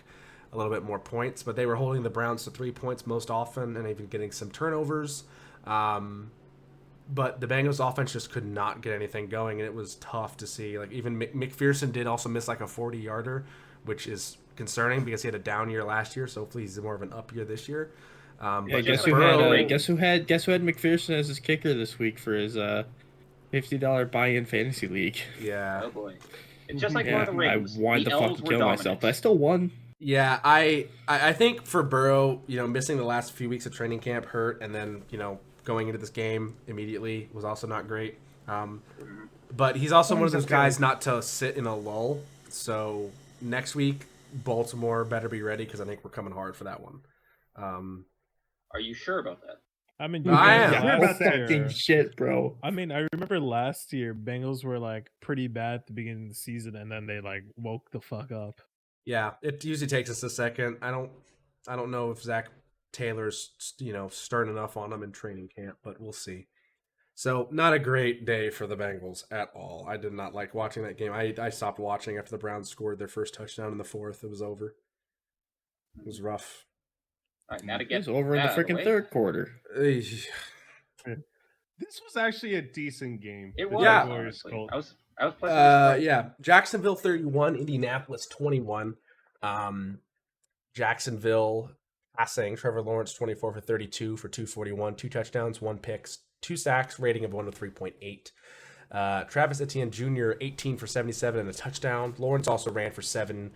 S1: little bit more points. But they were holding the Browns to 3 points most often, and even getting some turnovers. But the Bengals offense just could not get anything going, and it was tough to see. Even McPherson did also miss a 40-yarder, which is concerning because he had a down year last year. So hopefully he's more of an up year this year.
S5: Guess who had McPherson as his kicker this week for his $50 buy-in fantasy league?
S1: Yeah.
S4: Oh boy. It's just like Lord of the Rings.
S5: I wanted to fucking kill myself, but I still won.
S1: Yeah, I think for Burrow, missing the last few weeks of training camp hurt, and then going into this game immediately was also not great. But he's also one of those guys not to sit in a lull. So next week, Baltimore better be ready because I think we're coming hard for that one.
S4: Are you sure about that?
S3: I mean,
S1: I am.
S3: last
S2: About that
S3: year-
S5: shit, bro.
S3: I mean, I remember last year Bengals were like pretty bad at the beginning of the season, and then they like woke the fuck up.
S1: Yeah, it usually takes us a second. I don't know if Zach Taylor's stern enough on him in training camp, but we'll see. So not a great day for the Bengals at all. I did not like watching that game. I stopped watching after the Browns scored their first touchdown in the fourth. It was over. It was rough.
S4: All right, now to
S5: It
S4: get
S5: was over in the
S4: that out of
S5: freaking
S4: way.
S5: third quarter.
S2: This was actually a decent game.
S4: It
S2: The
S4: was.
S1: Yeah.
S2: Jaguars
S4: Honestly.
S2: Colts.
S4: I was pleasantly surprised.
S1: Yeah, Jacksonville 31, Indianapolis 21. Jacksonville passing, Trevor Lawrence 24 for 32 for 241, 2 touchdowns, 1 pick, 2 sacks, rating of 103.8. Travis Etienne Jr. 18 for 77 and a touchdown. Lawrence also ran for 7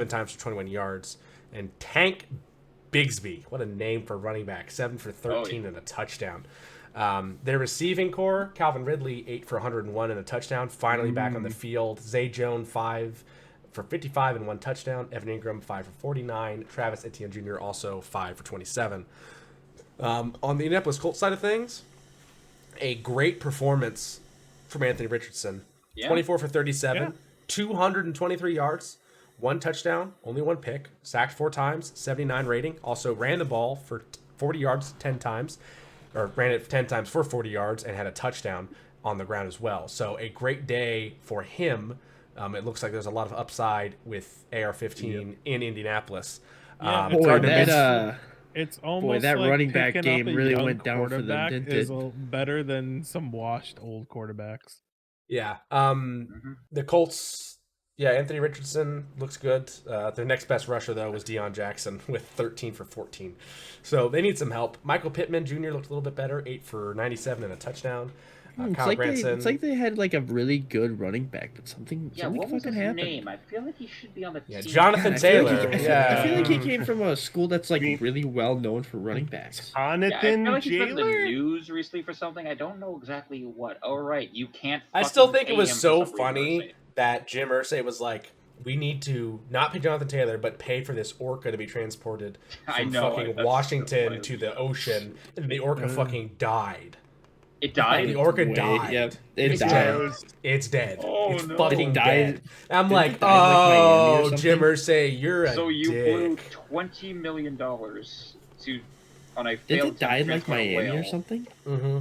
S1: times for 21 yards. And Tank Bigsby, what a name for running back, 7 for 13 and a touchdown. Their receiving core, Calvin Ridley, 8 for 101 and a touchdown, finally back on the field. Zay Jones, 5 for 55 and 1 touchdown. Evan Ingram, 5 for 49. Travis Etienne Jr. also 5 for 27. On the Indianapolis Colts side of things, a great performance from Anthony Richardson.
S4: Yeah.
S1: 24 for 37,
S3: Yeah.
S1: 223 yards, 1 touchdown, only 1 pick, sacked 4 times, 79 rating. Also ran the ball for 40 yards 10 times, or ran it 10 times for 40 yards and had a touchdown on the ground as well. So a great day for him. It looks like there's a lot of upside with AR-15 in Indianapolis.
S3: Yeah,
S5: Boy,
S1: Gardner
S5: that
S1: Minshew-
S3: It's almost
S5: that
S3: like
S5: running back
S3: picking up
S5: game
S3: a
S5: really
S3: young
S5: went down for them,
S3: quarterback
S5: didn't
S3: is
S5: it?
S3: better than some washed old quarterbacks.
S1: Yeah. The Colts, Anthony Richardson looks good. Their next best rusher, though, was Deion Jackson with 13 for 14. So they need some help. Michael Pittman Jr. looked a little bit better, 8 for 97 and a touchdown.
S5: It's
S1: Kyle
S5: like,
S1: Branson.
S5: it's like they had like a really good running back, but something
S4: Yeah, what was
S5: fucking
S4: his
S5: happened.
S4: name? I feel like he should be on the team.
S1: Jonathan
S5: I feel
S1: Taylor.
S5: like I feel like he came from a school that's like really well known for running backs.
S4: Yeah, I
S2: Jonathan
S4: feel like he's been in the
S2: Jailer?
S4: news recently for something. I don't know exactly what. Oh, right. You can't.
S1: I still
S4: fucking
S1: think it
S4: pay
S1: was
S4: him for
S1: so
S4: some reason,
S1: funny
S4: Irsay.
S1: that Jim Irsay was like, we need to not pay Jonathan Taylor, but pay for this orca to be transported
S4: I
S1: from
S4: know,
S1: fucking
S4: that's
S1: Washington
S4: so
S1: to the ocean. And the orca fucking died.
S4: It died.
S1: The orca
S5: Wait,
S1: died.
S5: yeah,
S1: It's
S5: it
S1: dead.
S5: died.
S1: It's dead.
S4: Oh,
S1: it's
S4: no.
S1: fucking
S5: It died-
S1: dead. I'm
S5: didn't
S1: like,
S5: it die in, like, Miami or
S1: oh,
S5: something?
S1: Jim Irsay, you're a
S4: So you
S1: dick.
S4: blew $20 million to on a
S5: Did
S4: failed
S5: it die in like
S4: transport
S5: Miami or
S4: whale.
S5: something?
S1: Mm-hmm.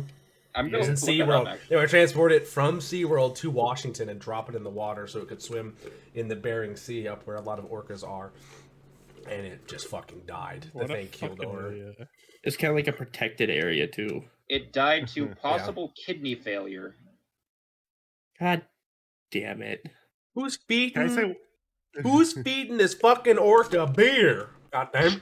S4: I'm
S1: It
S4: gonna
S1: was in
S4: look that up,
S1: SeaWorld.
S4: actually.
S1: They were transported from SeaWorld to Washington and drop it in the water so it could swim in the Bering Sea up where a lot of orcas are. And it just fucking died. The
S3: What a
S1: thing killed
S3: fucking
S1: over.
S3: idiot.
S5: It's kind of like a protected area too.
S4: It died to possible kidney failure.
S5: God damn it!
S1: Who's
S2: Can I
S1: feeding?
S2: say
S1: Who's feeding this fucking orca beer? Goddamn!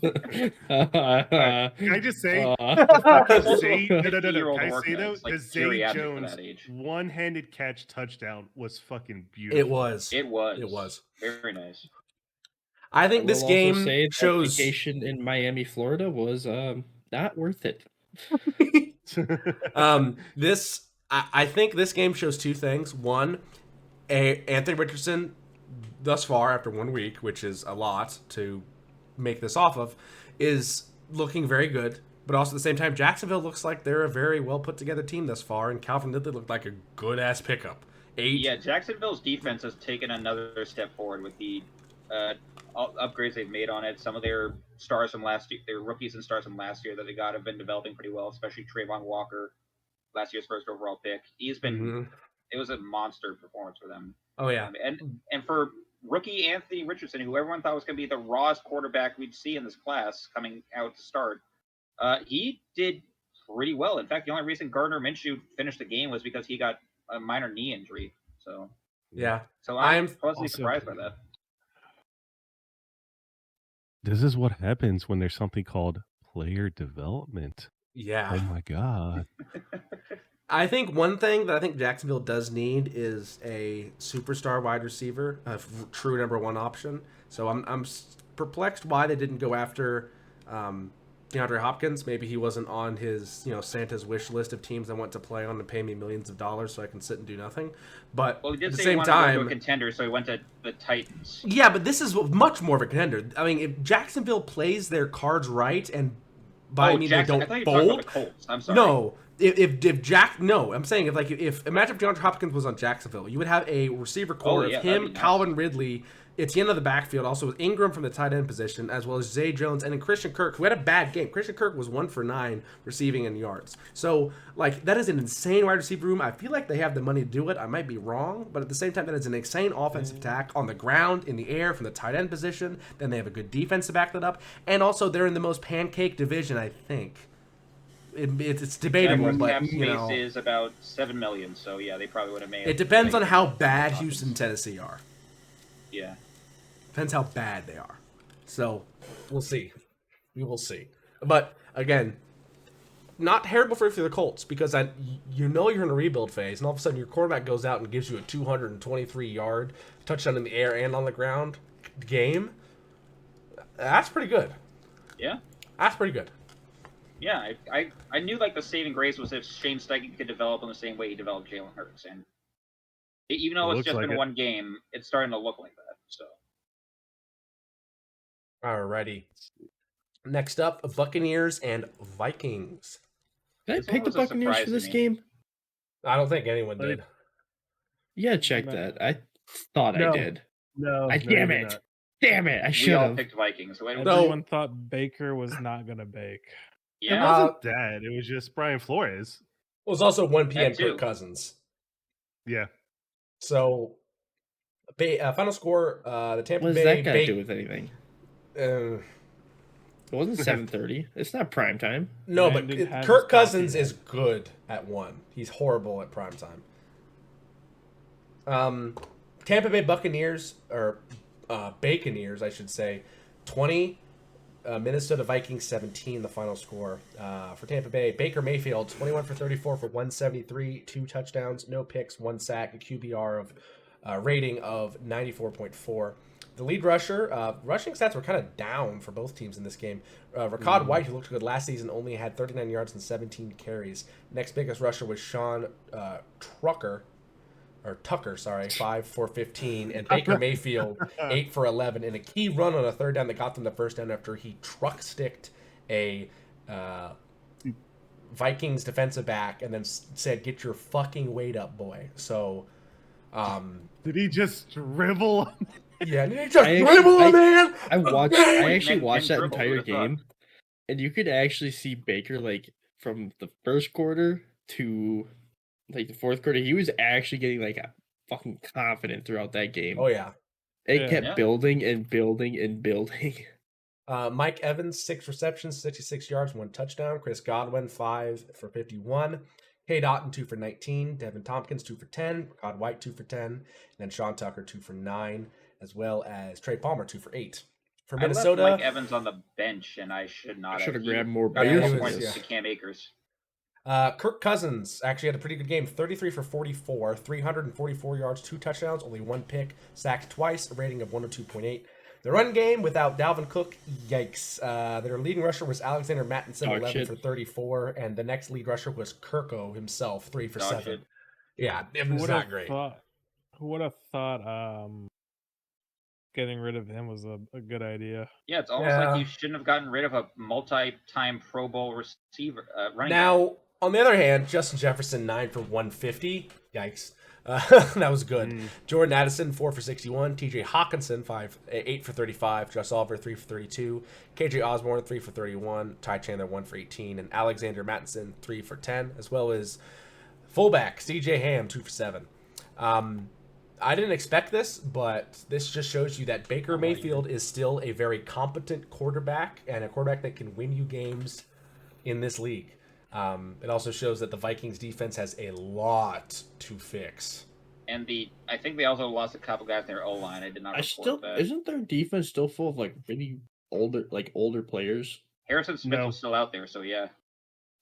S2: Can I just say
S4: Also,
S2: Zay,
S4: a
S2: no,
S4: 50-year-old
S2: Can I
S4: orca,
S2: say though,
S4: it's, like,
S2: the Zay
S4: geriatric for
S2: Jones
S4: that age.
S2: one-handed catch touchdown was fucking beautiful.
S1: It was.
S4: It was.
S1: It was.
S4: Very nice.
S1: I think
S5: I
S1: this
S5: will also
S1: game
S5: say that
S1: shows.
S5: vacation in Miami, Florida was not worth it.
S1: I think this game shows 2 things. One, Anthony Richardson, thus far after 1 week, which is a lot to make this off of, is looking very good. But also at the same time, Jacksonville looks like they're a very well put together team thus far, and Calvin Ridley looked like a good ass pickup. 8.
S4: Yeah, Jacksonville's defense has taken another step forward with the upgrades they've made on it. Some of their stars from last year, their rookies and stars from last year that they got have been developing pretty well, especially Trayvon Walker, last year's first overall pick. He's been, it was a monster performance for them.
S1: Oh yeah.
S4: And for rookie Anthony Richardson, who everyone thought was going to be the rawest quarterback we'd see in this class coming out to start, he did pretty well. In fact, the only reason Gardner Minshew finished the game was because he got a minor knee injury. So
S1: Yeah.
S4: I'm pleasantly
S3: also-
S4: surprised by that.
S2: This is what happens when there's something called player development.
S1: Yeah.
S2: Oh my god.
S1: I think one thing that I think Jacksonville does need is a superstar wide receiver, a true number 1 option. So I'm perplexed why they didn't go after DeAndre Hopkins. Maybe he wasn't on his, Santa's wish list of teams I want to play on to pay me millions of dollars so I can sit and do nothing. But
S4: Well, he did
S1: at the
S4: say
S1: same
S4: he wanted to go to a
S1: time,
S4: contender, so he went to the Titans.
S1: yeah, but this is much more of a contender. I mean, if Jacksonville plays their cards right, and by me they don't
S4: I thought you were talking about
S1: fold.
S4: the Colts. I'm sorry.
S1: No, I'm saying if imagine if DeAndre Hopkins was on Jacksonville, you would have a receiver core of him, Calvin Ridley, Etienne of the backfield, also with Ingram from the tight end position, as well as Zay Jones, and then Christian Kirk, who had a bad game. Christian Kirk was 1 for 9 receiving in yards. So, that is an insane wide receiver room. I feel like they have the money to do it. I might be wrong, but at the same time, that is an insane offensive attack on the ground, in the air, from the tight end position. Then they have a good defense to back that up. And also, they're in the most pancake division, I think. It's debatable, but,
S4: cap space is about $7 million, so yeah, they probably would have made it.
S1: It depends on how bad Houston and Tennessee are.
S4: Yeah.
S1: Depends how bad they are. So, we'll see. We will see. But, again, not terrible for the Colts, because you're in a rebuild phase, and all of a sudden your quarterback goes out and gives you a 223-yard touchdown in the air and on the ground game. That's pretty good.
S4: Yeah.
S1: That's pretty good.
S4: Yeah, I knew the saving grace was if Shane Steichen could develop in the same way he developed Jalen Hurts, and even though it's just been one game, it's starting to look like that. So.
S1: Alrighty. Next up, Buccaneers and Vikings.
S5: Did I pick the Buccaneers for this game?
S1: I don't think anyone did.
S5: Yeah, check that. I thought I did.
S2: No.
S5: Damn it! Damn it! I should have.
S4: We all picked Vikings.
S3: Everyone thought Baker was not going to bake.
S4: Yeah.
S2: It wasn't that. It was just Brian Flores.
S1: It was also 1 p.m. Kirk Cousins.
S2: Yeah.
S1: So, final score, the Tampa Bay...
S5: What does that got to do with anything?
S1: It
S5: wasn't 7:30. It's not prime time.
S1: No, but Kirk Cousins is good at 1. He's horrible at prime time. Tampa Bay Buccaneers, or Baconeers, I should say, 20. Minnesota Vikings 17, the final score for Tampa Bay. Baker Mayfield 21 for 34 for 173, 2 touchdowns, no picks, 1 sack, a QBR of rating of 94.4. The lead rusher, rushing stats were kind of down for both teams in this game. Rachaad White, who looked good last season, only had 39 yards and 17 carries. Next biggest rusher was Sean Tucker, 5 for 15, and Baker Mayfield 8 for 11 in a key run on a third down that got them the first down after he truck sticked a Vikings defensive back and then said, "Get your fucking weight up, boy." So,
S2: did he just dribble?
S1: Yeah, did he just dribble, man?
S5: I actually watched that entire game, and you could actually see Baker from the first quarter to the fourth quarter, he was actually getting fucking confident throughout that game.
S1: Oh yeah,
S5: it kept building and building and building.
S1: Mike Evans 6 receptions, 66 yards, 1 touchdown. Chris Godwin 5 for 51. K. Dotton 2 for 19. Devin Tompkins 2 for 10. Rachaad White 2 for 10. And then Sean Tucker 2 for 9, as well as Trey Palmer 2 for 8. For Minnesota,
S4: I left Mike Evans on the bench, and I should not.
S5: I should have grabbed more
S4: points to Cam Akers.
S1: Kirk Cousins actually had a pretty good game. 33 for 44, 344 yards, 2 touchdowns, only 1 pick, sacked twice, a rating of 102.8. The run game without Dalvin Cook, yikes. Their leading rusher was Alexander Mattinson, 11 for 34, and the next lead rusher was Kirko himself, 3 for 7.
S4: Shit.
S1: Yeah, it was not great.
S3: Who would have thought getting rid of him was a good idea?
S4: Yeah, it's almost like you shouldn't have gotten rid of a multi-time Pro Bowl receiver running
S1: Now,
S4: back.
S1: On the other hand, Justin Jefferson 9 for 150. Yikes. That was good. Jordan Addison 4 for 61. TJ Hawkinson 8 for 35. Josh Oliver 3 for 32. KJ Osborne 3 for 31. Ty Chandler 1 for 18. And Alexander Mattinson 3 for 10, as well as fullback CJ Ham 2 for 7. I didn't expect this, but this just shows you that Baker Mayfield is still a very competent quarterback and a quarterback that can win you games in this league. It also shows that the Vikings defense has a lot to fix.
S4: And I think they also lost a couple guys in their O-line. I did not report that.
S5: Isn't their defense still full of really older players?
S4: Harrison Smith was still out there, so yeah.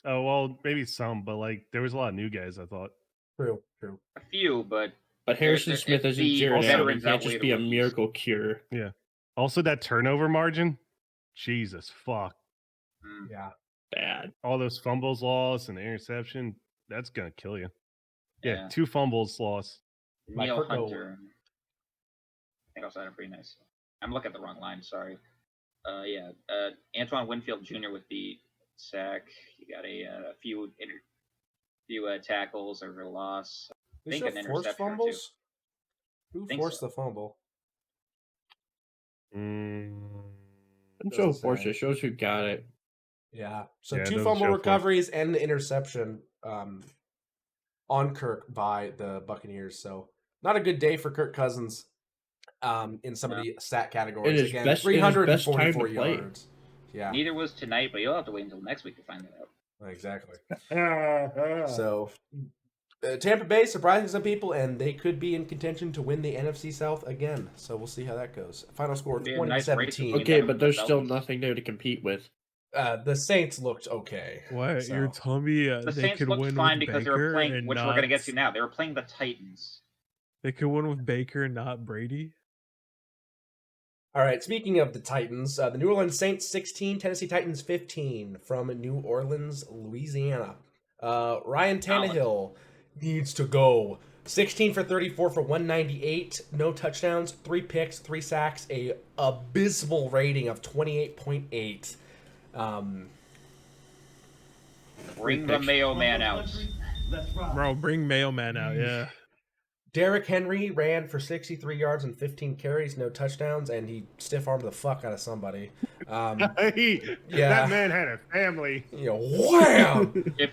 S2: Oh, well, maybe some, but there was a lot of new guys, I thought.
S1: True.
S4: A few, but
S5: Harrison Smith isn't Jared Allen. He can't just be a miracle cure.
S2: Yeah. Also, that turnover margin, Jesus fuck.
S1: Yeah.
S5: Bad.
S2: All those fumbles lost and the interception, that's gonna kill you. Yeah,
S4: Yeah.
S2: 2 fumbles lost.
S4: Neil
S1: Kurt Go-
S4: Hunter. I think also had a pretty nice. I'm looking at the wrong line. Sorry. Antoine Winfield Jr. with the sack. You got a few tackles over loss.
S1: They
S4: I think
S1: show
S4: an
S1: forced
S4: interception or two.
S1: fumbles? Who
S4: Think
S1: forced
S4: so.
S1: the fumble?
S5: I'm so
S1: Doesn't
S5: fortunate.
S1: say.
S5: Shows who got it.
S1: Yeah. So
S2: Yeah, it
S1: 2
S2: doesn't
S1: fumble
S2: show
S1: recoveries and the interception on Kirk by the Buccaneers. So not a good day for Kirk Cousins in some of the stat categories.
S5: In his
S1: Again,
S5: best- in his best time
S1: 344
S5: to play.
S1: yards. Yeah,
S4: Neither was tonight, but you'll have to wait until next week to find that out.
S1: exactly. So Tampa Bay surprising some people, and they could be in contention to win the NFC South again. So we'll see how that goes. Final score
S4: It'd be a nice race
S1: 2017.
S4: between
S5: Okay,
S4: them
S5: but
S4: and the
S5: there's still
S4: Falcons.
S5: nothing there to compete with.
S1: The Saints looked okay.
S3: What?
S1: So-
S3: You're telling me
S4: The
S3: they
S4: Saints
S3: could
S4: looked
S3: win
S4: fine
S3: with
S4: because they were
S3: Baker
S4: playing,
S3: and
S4: which
S3: not...
S4: we're going to get to now. They were playing the Titans.
S3: They could win with Baker and not Brady?
S1: All right, speaking of the Titans, the New Orleans Saints 16, Tennessee Titans 15 from New Orleans, Louisiana. Ryan Tannehill needs to go. 16 for 34 for 198, no touchdowns, 3 picks, 3 sacks, a abysmal rating of 28.8.
S4: Bring the Mayo Man out.
S3: Bro, bring Mailman out, yeah.
S1: Derrick Henry ran for 63 yards and 15 carries, no touchdowns, and he stiff-armed the fuck out of somebody.
S2: Hey,
S1: Yeah.
S2: that man had a family.
S1: Wham!
S4: If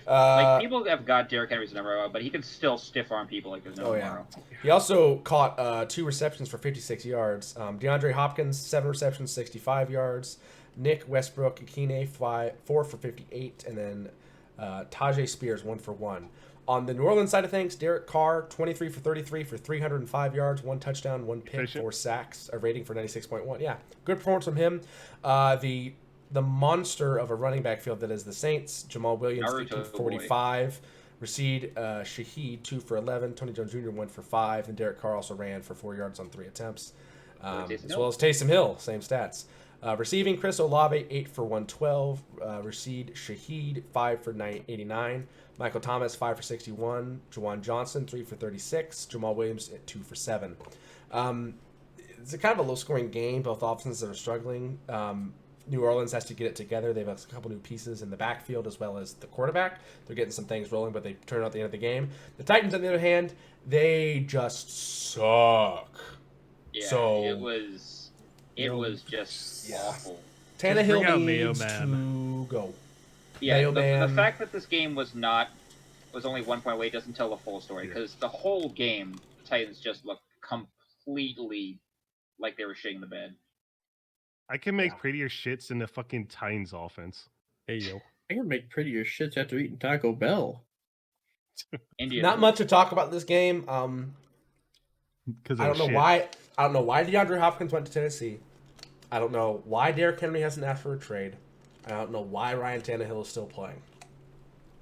S4: people have got Derrick Henry's number, but he can still stiff arm people like there's no tomorrow.
S1: He also caught 2 receptions for 56 yards. DeAndre Hopkins, 7 receptions, 65 yards. Nick Westbrook Akine, 4 for 58, and then Tajay Spears, 1 for 1. On the New Orleans side of things, Derek Carr, 23 for 33 for 305 yards, 1 touchdown, 1 pick, 4 sacks, a rating for 96.1. Yeah, good performance from him. The monster of a running back field that is the Saints, Jamal Williams, 15 for 45. Rashid Shaheed, 2 for 11. Tony Jones Jr., 1 for 5. And Derek Carr also ran for 4 yards on 3 attempts. As well as Taysom Hill, same stats. Receiving, Chris Olave, 8 for 112. Rashid Shaheed, 5 for 89. Michael Thomas, 5 for 61. Juwan Johnson, 3 for 36. Jamal Williams, 2 for 7. It's a kind of a low-scoring game. Both offenses are struggling. New Orleans has to get it together. They've got a couple new pieces in the backfield as well as the quarterback. They're getting some things rolling, but they turn out at the end of the game. The Titans, on the other hand, they just suck.
S4: Yeah,
S1: so
S4: it was just awful.
S1: Tannehill needs to go.
S4: Yeah, the fact that this game was only 1 point away doesn't tell the full story, because the whole game, the Titans just looked completely like they were shitting the bed.
S2: I can make prettier shits than the fucking Titans offense.
S3: Hey, yo.
S5: I can make prettier shits after eating Taco Bell.
S1: Not much to talk about this game. I don't know why DeAndre Hopkins went to Tennessee. I don't know why Derrick Henry hasn't asked for a trade. I don't know why Ryan Tannehill is still playing.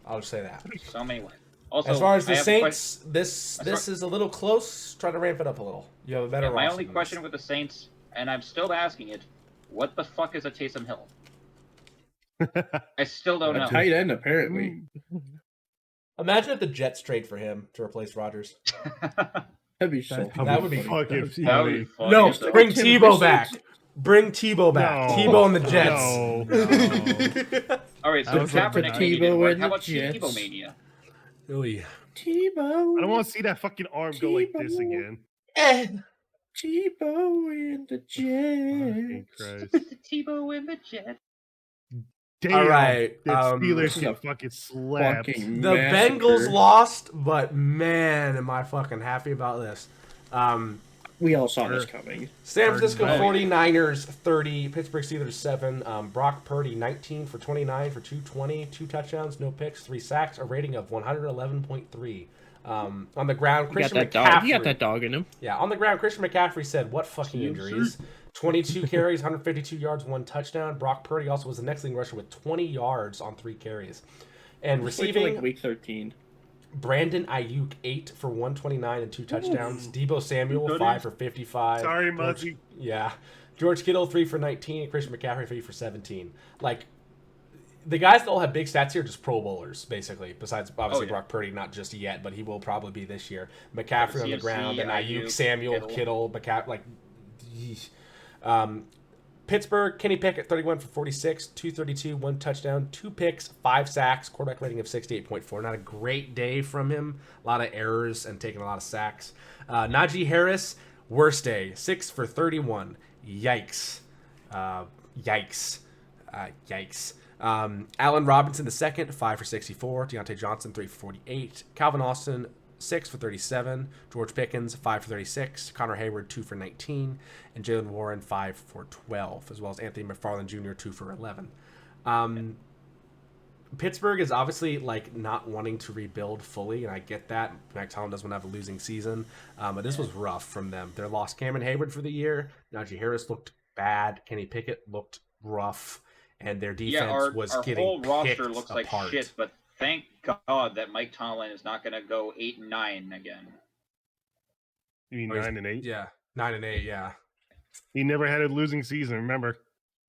S1: I'll just say that.
S4: So many ways. Also,
S1: as far as the Saints, this is a little close. Try to ramp it up a little. You have a better.
S4: My only question with the Saints, and I'm still asking it, what the fuck is a Taysom Hill? I still don't know.
S5: Tight end, apparently.
S1: Imagine if the Jets trade for him to replace Rodgers.
S5: That'd be so.
S1: That would be
S2: fucking
S1: funny. No, bring Tebow back. Bring Tebow back.
S2: No.
S1: Tebow and the Jets.
S2: No.
S4: All right, so Kaepernick mania. How about
S5: Jets.
S4: Tebow mania?
S1: Really?
S5: Tebow.
S2: I don't want to see that fucking arm go like this again.
S5: Tebow and the
S2: Fucking
S5: Jets.
S2: Christ.
S4: Tebow and the Jets.
S2: Damn,
S1: All right,
S2: the Steelers
S5: this is
S2: get
S5: a
S2: fucking slapped.
S5: fucking
S1: The
S5: massacre.
S1: Bengals lost, but man, am I fucking happy about this.
S5: We all saw this coming.
S1: San Francisco 49ers 30, Pittsburgh Steelers 7. Brock Purdy 19 for 29 for 220, 2 touchdowns, no picks, 3 sacks, a rating of 111.3. On the ground, Christian McCaffrey.
S5: He got that dog in him.
S1: Yeah, on the ground, Christian McCaffrey said, "What fucking injuries?" 22 carries, 152 yards, 1 touchdown. Brock Purdy also was the next leading rusher with 20 yards on 3 carries. And receiving,
S5: like week 13.
S1: Brandon Ayuk 8 for 129 and 2 touchdowns. Debo Samuel 5 for 55.
S2: Sorry, Muzzy.
S1: Yeah, George Kittle 3 for 19 and Christian McCaffrey 3 for 17. Like, the guys that all have big stats here are just Pro Bowlers, basically. Besides, obviously,
S4: yeah.
S1: Brock Purdy, not just yet, but he will probably be this year. McCaffrey on the
S4: CMC,
S1: ground, and Ayuk,
S4: Ayuk,
S1: Samuel, Kittle, McCaffrey, Pittsburgh, Kenny Pickett, 31 for 46, 232, 1 touchdown, 2 picks, 5 sacks, quarterback rating of 68.4. Not a great day from him. A lot of errors and taking a lot of sacks. Najee Harris, worst day, 6 for 31. Yikes. Yikes. Allen Robinson the second, 5 for 64. Deontay Johnson, 3 for 48. Calvin Austin, 6 for 37. George Pickens, 5 for 36. Connor Hayward, 2 for 19. And Jalen Warren, 5 for 12, as well as Anthony McFarland Jr., 2 for 11. Pittsburgh is obviously like not wanting to rebuild fully, and I get that. Mac Tomlin doesn't want to have a losing season, but this was rough from them. They lost Cameron Hayward for the year. Najee Harris looked bad. Kenny Pickett looked rough, and their defense was
S4: our
S1: getting
S4: whole roster
S1: picked
S4: looks
S1: apart.
S4: like shit, but thank God that Mike Tomlin is not going to go 8-9 again.
S2: You mean 9-8?
S1: Yeah, 9-8. Yeah.
S2: He never had a losing season. Remember?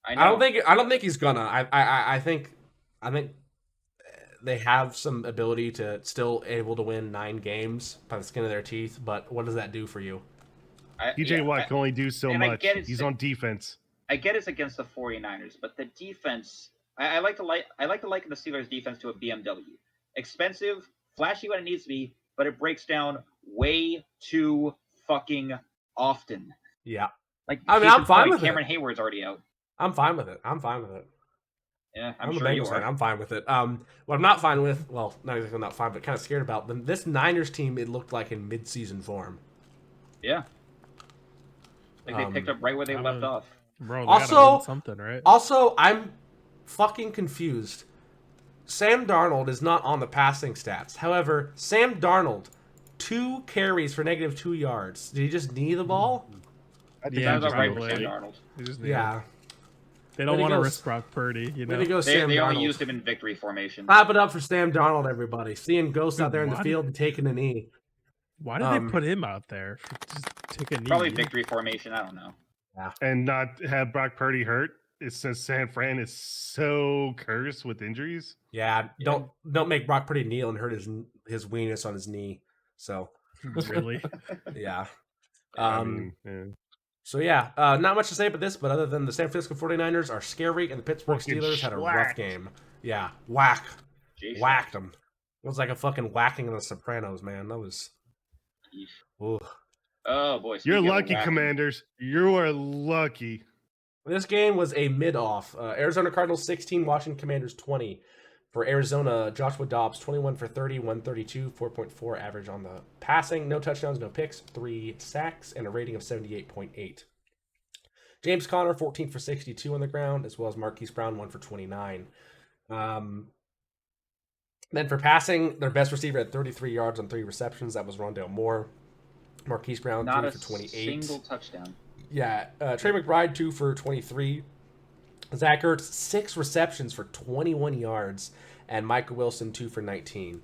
S4: I know.
S1: I don't think he's gonna. I think they have some ability to still able to win 9 games by the skin of their teeth. But what does that do for you?
S2: TJ Watt can only do so much. He's on defense.
S4: I get it's against the 49ers, but the defense. I like to liken the Steelers' defense to a BMW. Expensive, flashy when it needs to be, but it breaks down way too fucking often.
S1: Yeah.
S4: Like,
S1: I mean, I'm fine with
S4: Cameron
S1: it.
S4: Hayward's already out.
S1: I'm fine with it.
S4: Yeah,
S1: I'm
S4: sure
S1: a
S4: you
S1: Bengals
S4: are.
S1: fan. I'm fine with it. What I'm not fine with, well, not exactly not fine, but kind of scared about them. This Niners team, it looked like in mid-season form.
S4: Yeah. Like they picked up right where they left off.
S3: Bro, they
S1: Also,
S3: gotta win something, right?
S1: Also, I'm fucking confused. Sam Darnold is not on the passing stats. However, Sam Darnold, 2 carries for -2 yards. Did he just knee the ball?
S2: I think
S3: Yeah,
S4: Sounds about right for
S3: probably.
S4: Sam Darnold.
S1: Yeah.
S3: They don't
S1: Way to
S3: want to
S1: go,
S3: risk Brock Purdy, you know.
S1: Way to go,
S4: They
S1: Sam
S4: only
S1: Darnold.
S4: used him in victory formation.
S1: Clap it up for Sam Darnold, everybody. Seeing ghosts out there in the
S3: What?
S1: field and taking a knee.
S3: Why did they put him out there? Just take a knee.
S4: Probably victory formation. I don't know.
S2: And not have Brock Purdy hurt. It's since San Fran is so cursed with injuries.
S1: Yeah, don't make Brock Purdy kneel and hurt his weenus on his knee. So
S3: Really?
S1: yeah.
S2: I mean,
S1: So yeah, not much to say about this, but other than the San Francisco 49ers are scary and the Pittsburgh
S2: Fucking
S1: Steelers had a rough
S2: shellacked.
S1: game. Yeah, whacked
S4: Jeez.
S1: them. It was like a fucking whacking in the Sopranos, man. That was. Ooh.
S4: Oh boy.
S2: you're
S4: speaking of
S2: lucky,
S4: whacking,
S2: Commanders. You are lucky.
S1: This game was a mid-off. Arizona Cardinals 16, Washington Commanders 20. For Arizona, Joshua Dobbs 21 for 30, 132, 4.4 average on the passing. No touchdowns, no picks, 3 sacks, and a rating of 78.8. James Conner 14 for 62 on the ground, as well as Marquise Brown 1 for 29. Then for passing, their best receiver had 33 yards on 3 receptions. That was Rondale Moore. Marquise Brown
S4: not
S1: 3
S4: a
S1: for 28.
S4: single touchdown.
S1: Yeah, Trey McBride 2 for 23. Zach Ertz 6 receptions for 21 yards, and Michael Wilson 2 for 19.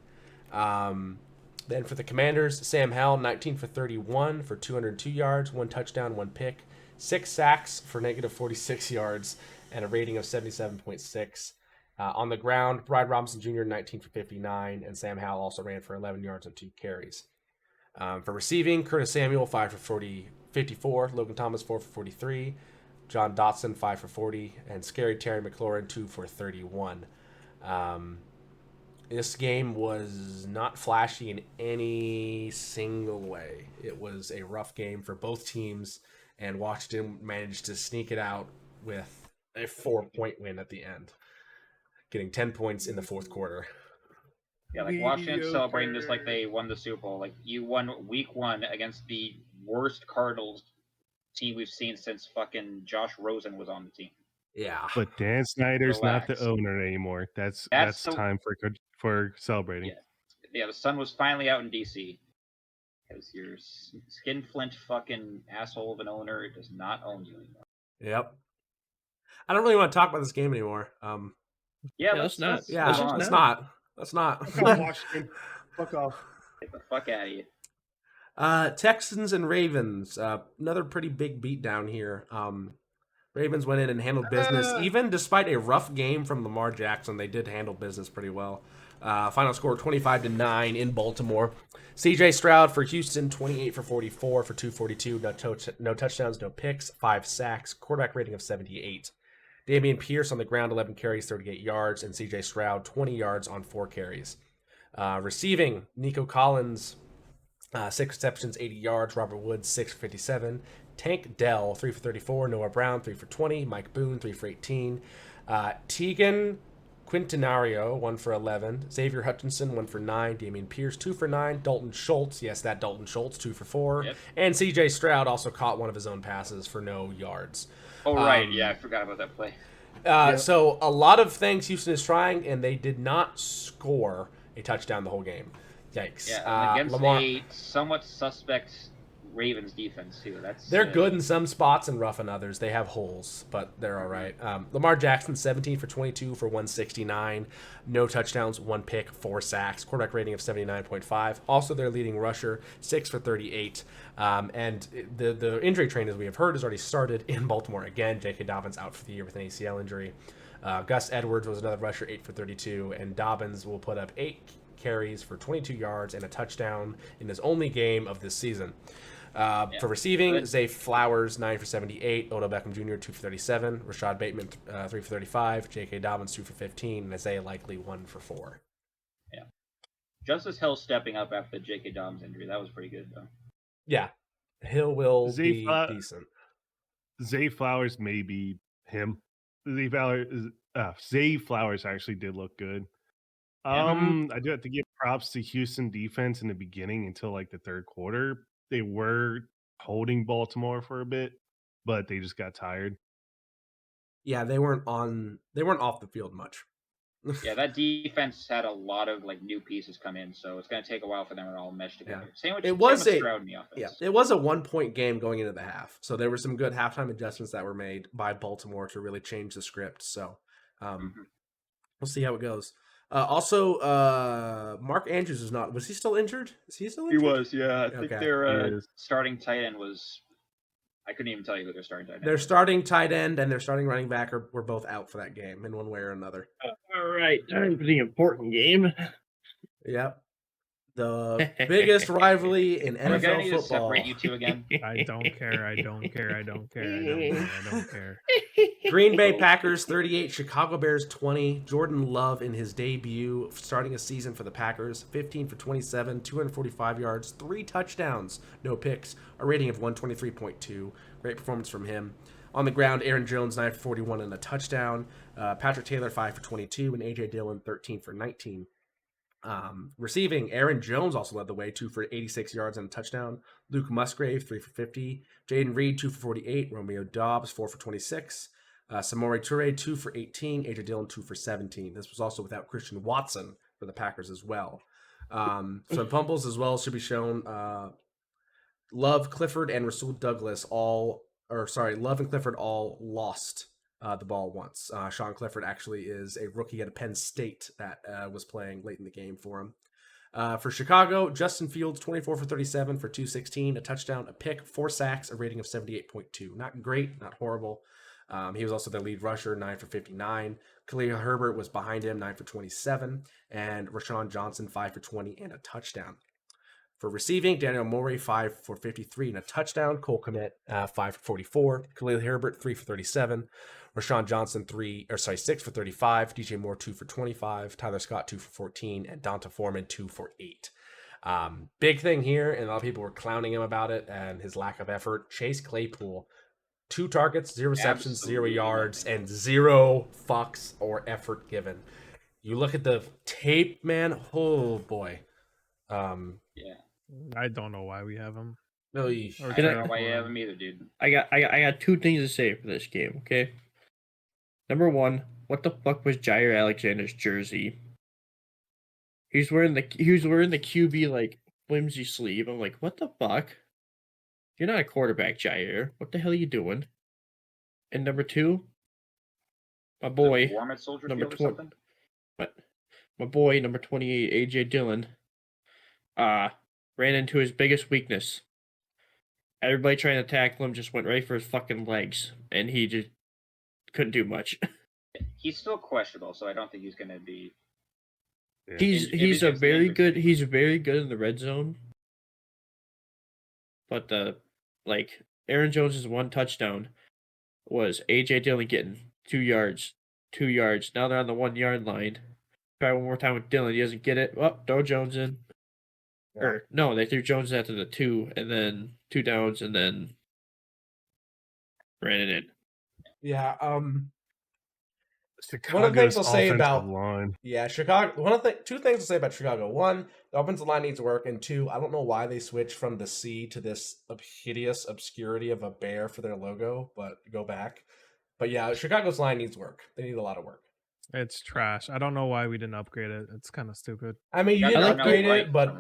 S1: Then for the Commanders, Sam Howell 19 for 31 for 202 yards, 1 touchdown, 1 pick, 6 sacks for -46 yards, and a rating of 77.6. On the ground, Bride Robinson Jr. 19 for 59, and Sam Howell also ran for 11 yards on 2 carries. For receiving, Curtis Samuel 5 for 54, Logan Thomas 4 for 43, John Dotson 5 for 40, and Scary Terry McLaurin 2 for 31. This game was not flashy in any single way. It was a rough game for both teams, and Washington managed to sneak it out with a 4-point win at the end, getting 10 points in the fourth quarter.
S4: Yeah, like Washington celebrating this like they won the Super Bowl. Like you won week 1 against the worst Cardinals team we've seen since fucking Josh Rosen was on the team.
S1: Yeah.
S2: But Dan Snyder's not the
S4: Relax.
S2: owner anymore. That's
S4: That's the-
S2: time for celebrating.
S4: Yeah, the sun was finally out in DC. Because your skinflint fucking asshole of an owner does not own you anymore.
S1: Yep. I don't really want to talk about this game anymore.
S4: Yeah,
S5: let's not.
S1: Yeah,
S4: move
S1: let's
S4: on.
S1: not. Let's not.
S2: Fuck off, Washington. Fuck off.
S4: Get the fuck out of you.
S1: Texans and Ravens. Another pretty big beatdown here. Ravens went in and handled business. Even despite a rough game from Lamar Jackson, they did handle business pretty well. Final score 25-9 in Baltimore. CJ Stroud for Houston, 28 for 44 for 242. No touchdowns, no picks, 5 sacks, quarterback rating of 78. Dameon Pierce on the ground, 11 carries, 38 yards, and CJ Stroud, 20 yards on 4 carries. Receiving, Nico Collins, 6 receptions, 80 yards. Robert Woods, 6 for 57. Tank Dell, 3 for 34. Noah Brown, 3 for 20. Mike Boone, 3 for 18. Tegan Quintanario, 1 for 11. Xavier Hutchinson, 1 for 9. Dameon Pierce, 2 for 9. Dalton Schultz, yes, that Dalton Schultz, 2 for 4.
S4: Yep.
S1: And CJ Stroud also caught one of his own passes for no yards.
S4: Oh, right. Yeah, I forgot about that play.
S1: So a lot of things Houston is trying, and they did not score a touchdown the whole game. Yikes.
S4: Yeah, against
S1: Lamar,
S4: a somewhat suspect Ravens defense, too.
S1: They're good in some spots and rough in others. They have holes, but they're all right. Lamar Jackson, 17 for 22 for 169. No touchdowns, 1 pick, 4 sacks. Quarterback rating of 79.5. Also their leading rusher, 6 for 38. And the injury train, as we have heard, has already started in Baltimore again. J.K. Dobbins out for the year with an ACL injury. Gus Edwards was another rusher, 8 for 32. And Dobbins will put up 8 carries for 22 yards and a touchdown in his only game of this season. For receiving, Zay Flowers, 9 for 78. Odell Beckham Jr., 2 for 37. Rashad Bateman, 3 for 35. J.K. Dobbins, 2 for 15. And Isaiah Likely, 1 for 4.
S4: Yeah. Justice Hill stepping up after the J.K. Dobbins injury. That was pretty good, though.
S1: Yeah. Hill will be decent.
S2: Zay Flowers may be him. Zay Flowers actually did look good. I do have to give props to Houston defense in the beginning until like the third quarter. They were holding Baltimore for a bit, but they just got tired.
S1: Yeah, they weren't off the field much.
S4: Yeah, that defense had a lot of like new pieces come in, so it's going to take a while for them to all mesh together.
S1: Yeah.
S4: Same with Stroud in the offense.
S1: Yeah, it was a 1-point game going into the half, so there were some good halftime adjustments that were made by Baltimore to really change the script. So we'll see how it goes. Also, Mark Andrews was he still injured? Is he still injured?
S4: He was, yeah. I think their starting tight end was, I couldn't even tell you who their starting tight end
S1: Their starting tight end and their starting running back were both out for that game in one way or another.
S5: All right, time for the important game.
S1: Yep. The biggest rivalry in NFL football.
S4: Separate you two again.
S3: I don't care.
S1: Green Bay Packers 38, Chicago Bears 20. Jordan Love in his debut, starting a season for the Packers, 15 for 27, 245 yards, 3 touchdowns, no picks, a rating of 123.2. Great performance from him. On the ground, Aaron Jones 9 for 41 and a touchdown. Patrick Taylor 5 for 22 and A.J. Dillon 13 for 19. Receiving, Aaron Jones also led the way, 2 for 86 yards and a touchdown. Luke Musgrave, 3 for 50. Jaden Reed, 2 for 48. Romeo Dobbs, 4 for 26. Samori Toure, 2 for 18. A.J. Dillon, 2 for 17. This was also without Christian Watson for the Packers as well. Some fumbles as well should be shown. Love, Clifford, and Rasul Douglas Love and Clifford all lost the ball once. Sean Clifford actually is a rookie at Penn State that was playing late in the game for him. For Chicago, Justin Fields, 24 for 37 for 216, a touchdown, a pick, 4 sacks, a rating of 78.2. Not great, not horrible. He was also their lead rusher, 9 for 59. Khalil Herbert was behind him, 9 for 27. And Rashawn Johnson, 5 for 20 and a touchdown. For receiving, Daniel Morey, 5 for 53 and a touchdown. Cole Kmet, 5 for 44. Khalil Herbert, 3 for 37. Rashawn Johnson, 6 for 35. DJ Moore, 2 for 25. Tyler Scott, 2 for 14. And Donta Foreman, 2 for 8. Big thing here, and a lot of people were clowning him about it and his lack of effort. Chase Claypool, 2 targets, 0 receptions, 0 yards, and 0 fucks or effort given. You look at the tape, man. Oh boy.
S4: Yeah.
S3: I don't know why we have him.
S1: No,
S4: I don't know why you have him either, dude.
S5: I got 2 things to say for this game, okay? Number 1, what the fuck was Jair Alexander's jersey? He was wearing the QB like flimsy sleeve. I'm like, what the fuck? You're not a quarterback, Jair. What the hell are you doing? And number 2, my boy, number 20, my boy, number 28, A.J. Dillon, ran into his biggest weakness. Everybody trying to tackle him just went right for his fucking legs, and he just couldn't do much.
S4: He's still questionable, so I don't think he's going to be.
S2: Yeah.
S5: He's very good in the red zone. But Aaron Jones' one touchdown was AJ Dillon getting 2 yards. Now they're on the 1 yard line. Try one more time with Dillon. He doesn't get it. Well, throw Jones in.
S1: Yeah.
S5: Or no, they threw Jones after the 2, and then 2 downs, and then ran it in.
S1: Yeah.
S2: Chicago's
S1: one of the things I'll say
S2: offensive
S1: about
S2: line.
S1: Chicago. Two things to say about Chicago. One, the offensive line needs work, and two, I don't know why they switched from the C to this hideous obscurity of a bear for their logo. But go back. But yeah, Chicago's line needs work. They need a lot of work.
S3: It's trash. I don't know why we didn't upgrade it. It's kind of stupid.
S1: I mean, you didn't upgrade it, but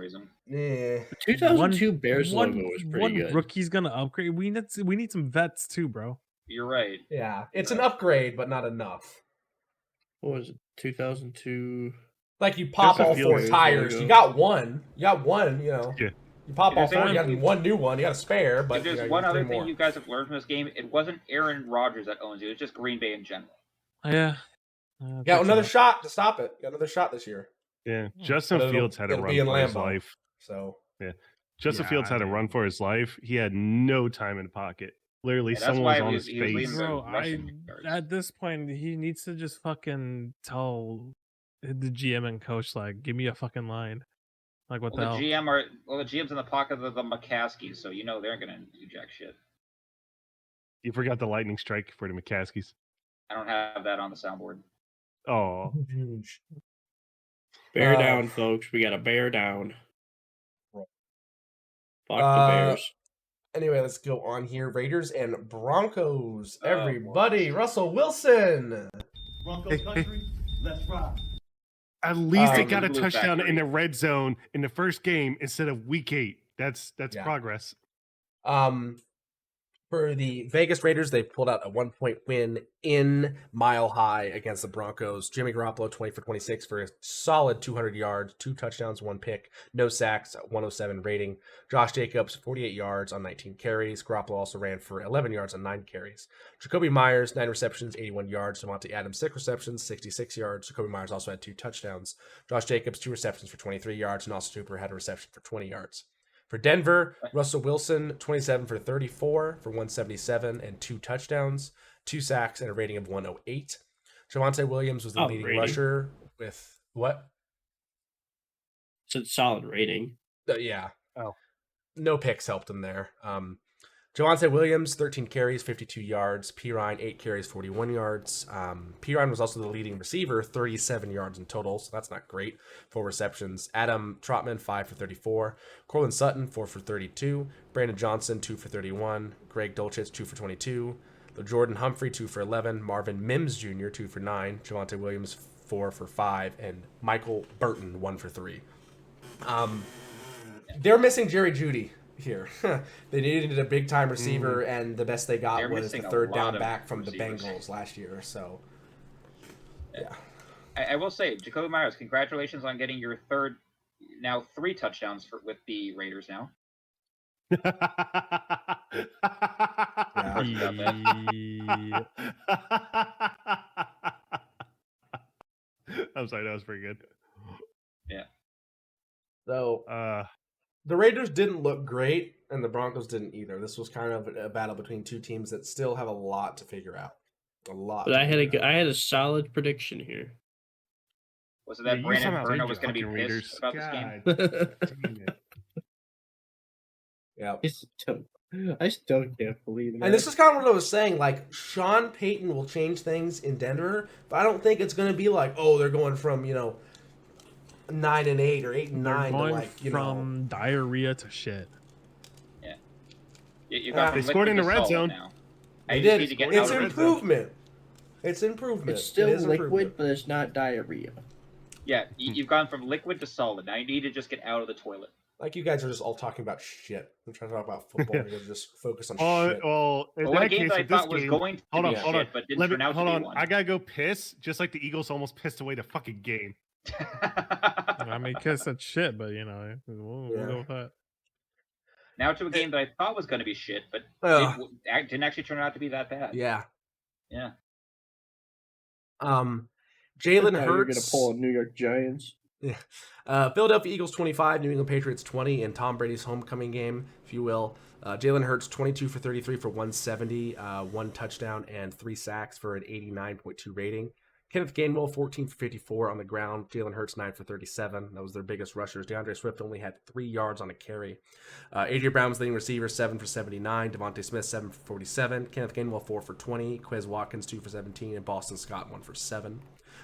S5: The 2002 Bears logo was pretty good.
S3: Rookie's gonna upgrade. We need some vets too, bro.
S4: You're right.
S1: Yeah, it's an upgrade, but not enough.
S5: What was it? 2002.
S1: Like you pop all 4 tires. You got one. You know.
S2: Yeah.
S1: You pop all 4. You got one new one. You got a spare. But
S4: if there's one other thing you guys have learned from this game, it wasn't Aaron Rodgers that owns you. It's just Green Bay in general.
S3: Yeah.
S1: Got another shot to stop it. Got another shot this year.
S2: Yeah. Justin Fields had a run for his life.
S1: So
S2: yeah. Justin Fields had a run for his life. He had no time in the pocket. Literally, someone was on his face.
S3: Bro, at this point, he needs to just fucking tell the GM and coach, like, give me a fucking line. Like, what the hell?
S4: The GM's in the pocket of the McCaskies, so you know they're gonna do jack shit.
S2: You forgot the lightning strike for the McCaskies.
S4: I don't have that on the soundboard.
S2: Oh.
S5: Bear down, folks. We got a bear down. Fuck the Bears.
S1: Anyway, let's go on here. Raiders and Broncos. Everybody. Russell Wilson.
S11: Broncos country, let's rock.
S2: At least they got a touchdown in the red zone in the first game instead of week 8. That's progress.
S1: For the Vegas Raiders, they pulled out a 1-point win in Mile High against the Broncos. Jimmy Garoppolo, 20 for 26 for a solid 200 yards, 2 touchdowns, 1 pick, no sacks, 107 rating. Josh Jacobs, 48 yards on 19 carries. Garoppolo also ran for 11 yards on 9 carries. Jacoby Myers, 9 receptions, 81 yards. Devontae Adams, 6 receptions, 66 yards. Jacoby Myers also had 2 touchdowns. Josh Jacobs, 2 receptions for 23 yards, and Austin Hooper had a reception for 20 yards. For Denver, Russell Wilson, 27 for 34 for 177 and 2 touchdowns, 2 sacks, and a rating of 108. Javonte Williams was the leading rusher with what?
S5: It's a solid rating.
S1: Yeah. Oh. No picks helped him there. Javonte Williams, 13 carries, 52 yards. Pirine, 8 carries, 41 yards. Pirine was also the leading receiver, 37 yards in total, so that's not great. 4 receptions. Adam Trotman, 5 for 34. Cortland Sutton, 4 for 32. Brandon Johnson, 2 for 31. Greg Dulcich, 2 for 22. Jordan Humphrey, 2 for 11. Marvin Mims Jr., 2 for 9. Javonte Williams, 4 for 5. And Michael Burton, 1 for 3. They're missing Jerry Jeudy here. They needed a big time receiver, and the best they got was the third down back from the Bengals last year. So, yeah.
S4: I will say, Jacoby Myers, congratulations on getting your now 3 touchdowns with the Raiders now.
S2: I'm sorry, that was pretty good.
S4: Yeah.
S1: So, the Raiders didn't look great, and the Broncos didn't either. This was kind of a battle between 2 teams that still have a lot to figure out. A lot.
S5: But I had a solid prediction here.
S4: Was it that Brandon Burno was going to be pissed about this game?
S1: Yeah.
S5: I still can't believe that.
S1: And this is kind of what I was saying. Like, Sean Payton will change things in Denver, but I don't think it's going to be like, oh, they're going from, 9-8 or 8-9 to like,
S3: from diarrhea to shit.
S4: Yeah. They
S2: scored in the red zone.
S4: Now.
S1: They did. It's improvement. It's improvement.
S5: It's still liquid, but it's not diarrhea.
S4: Yeah, you've gone from liquid to solid. Now you need to just get out of the toilet.
S1: Like, you guys are just all talking about shit. I'm trying to talk about football. You're just focus on shit.
S2: Well, in
S4: that
S2: case
S4: I thought was going to be shit, but didn't turn out to be one.
S2: I gotta go piss, just like the Eagles almost pissed away the fucking game.
S3: I mean, Kiss said shit, but we'll go with that.
S4: Now to a game that I thought was going to be shit, but didn't actually turn out to be that bad.
S1: Yeah.
S4: Yeah.
S1: Jalen
S5: You're gonna
S1: Hurts.
S5: pull a New York Giants.
S1: Yeah. Philadelphia Eagles 25, New England Patriots 20 in Tom Brady's homecoming game, if you will. Jalen Hurts 22 for 33 for 170, 1 touchdown and 3 sacks for an 89.2 rating. Kenneth Gainwell 14 for 54 on the ground. Jalen Hurts 9 for 37. That was their biggest rushers. DeAndre Swift only had 3 yards on a carry. A.J. Brown was leading receiver, 7 for 79. Devontae Smith 7 for 47. Kenneth Gainwell 4 for 20. Quez Watkins 2 for 17, and Boston Scott 1 for 7.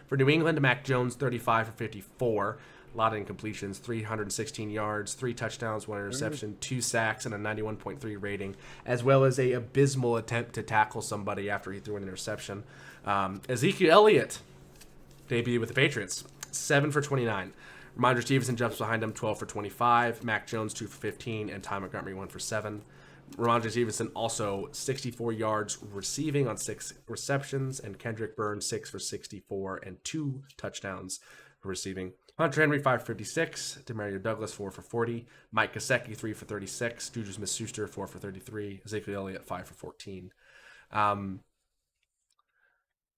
S1: For New England, Mac Jones 35 for 54. A lot of incompletions, 316 yards, 3 touchdowns, 1 interception, 2 sacks, and a 91.3 rating, as well as a abysmal attempt to tackle somebody after he threw an interception. Ezekiel Elliott debuted with the Patriots, 7 for 29. Ramondre Stevenson jumps behind him, 12 for 25. Mac Jones 2 for 15, and Ty Montgomery 1 for 7. Ramondre Stevenson also 64 yards receiving on 6 receptions, and Kendrick Burns 6 for 64 and 2 touchdowns receiving. Hunter Henry 5 for 56, Demario Douglas 4 for 40, Mike Gesicki 3 for 36, Juju Smith-Schuster 4 for 33, Ezekiel Elliott 5 for 14.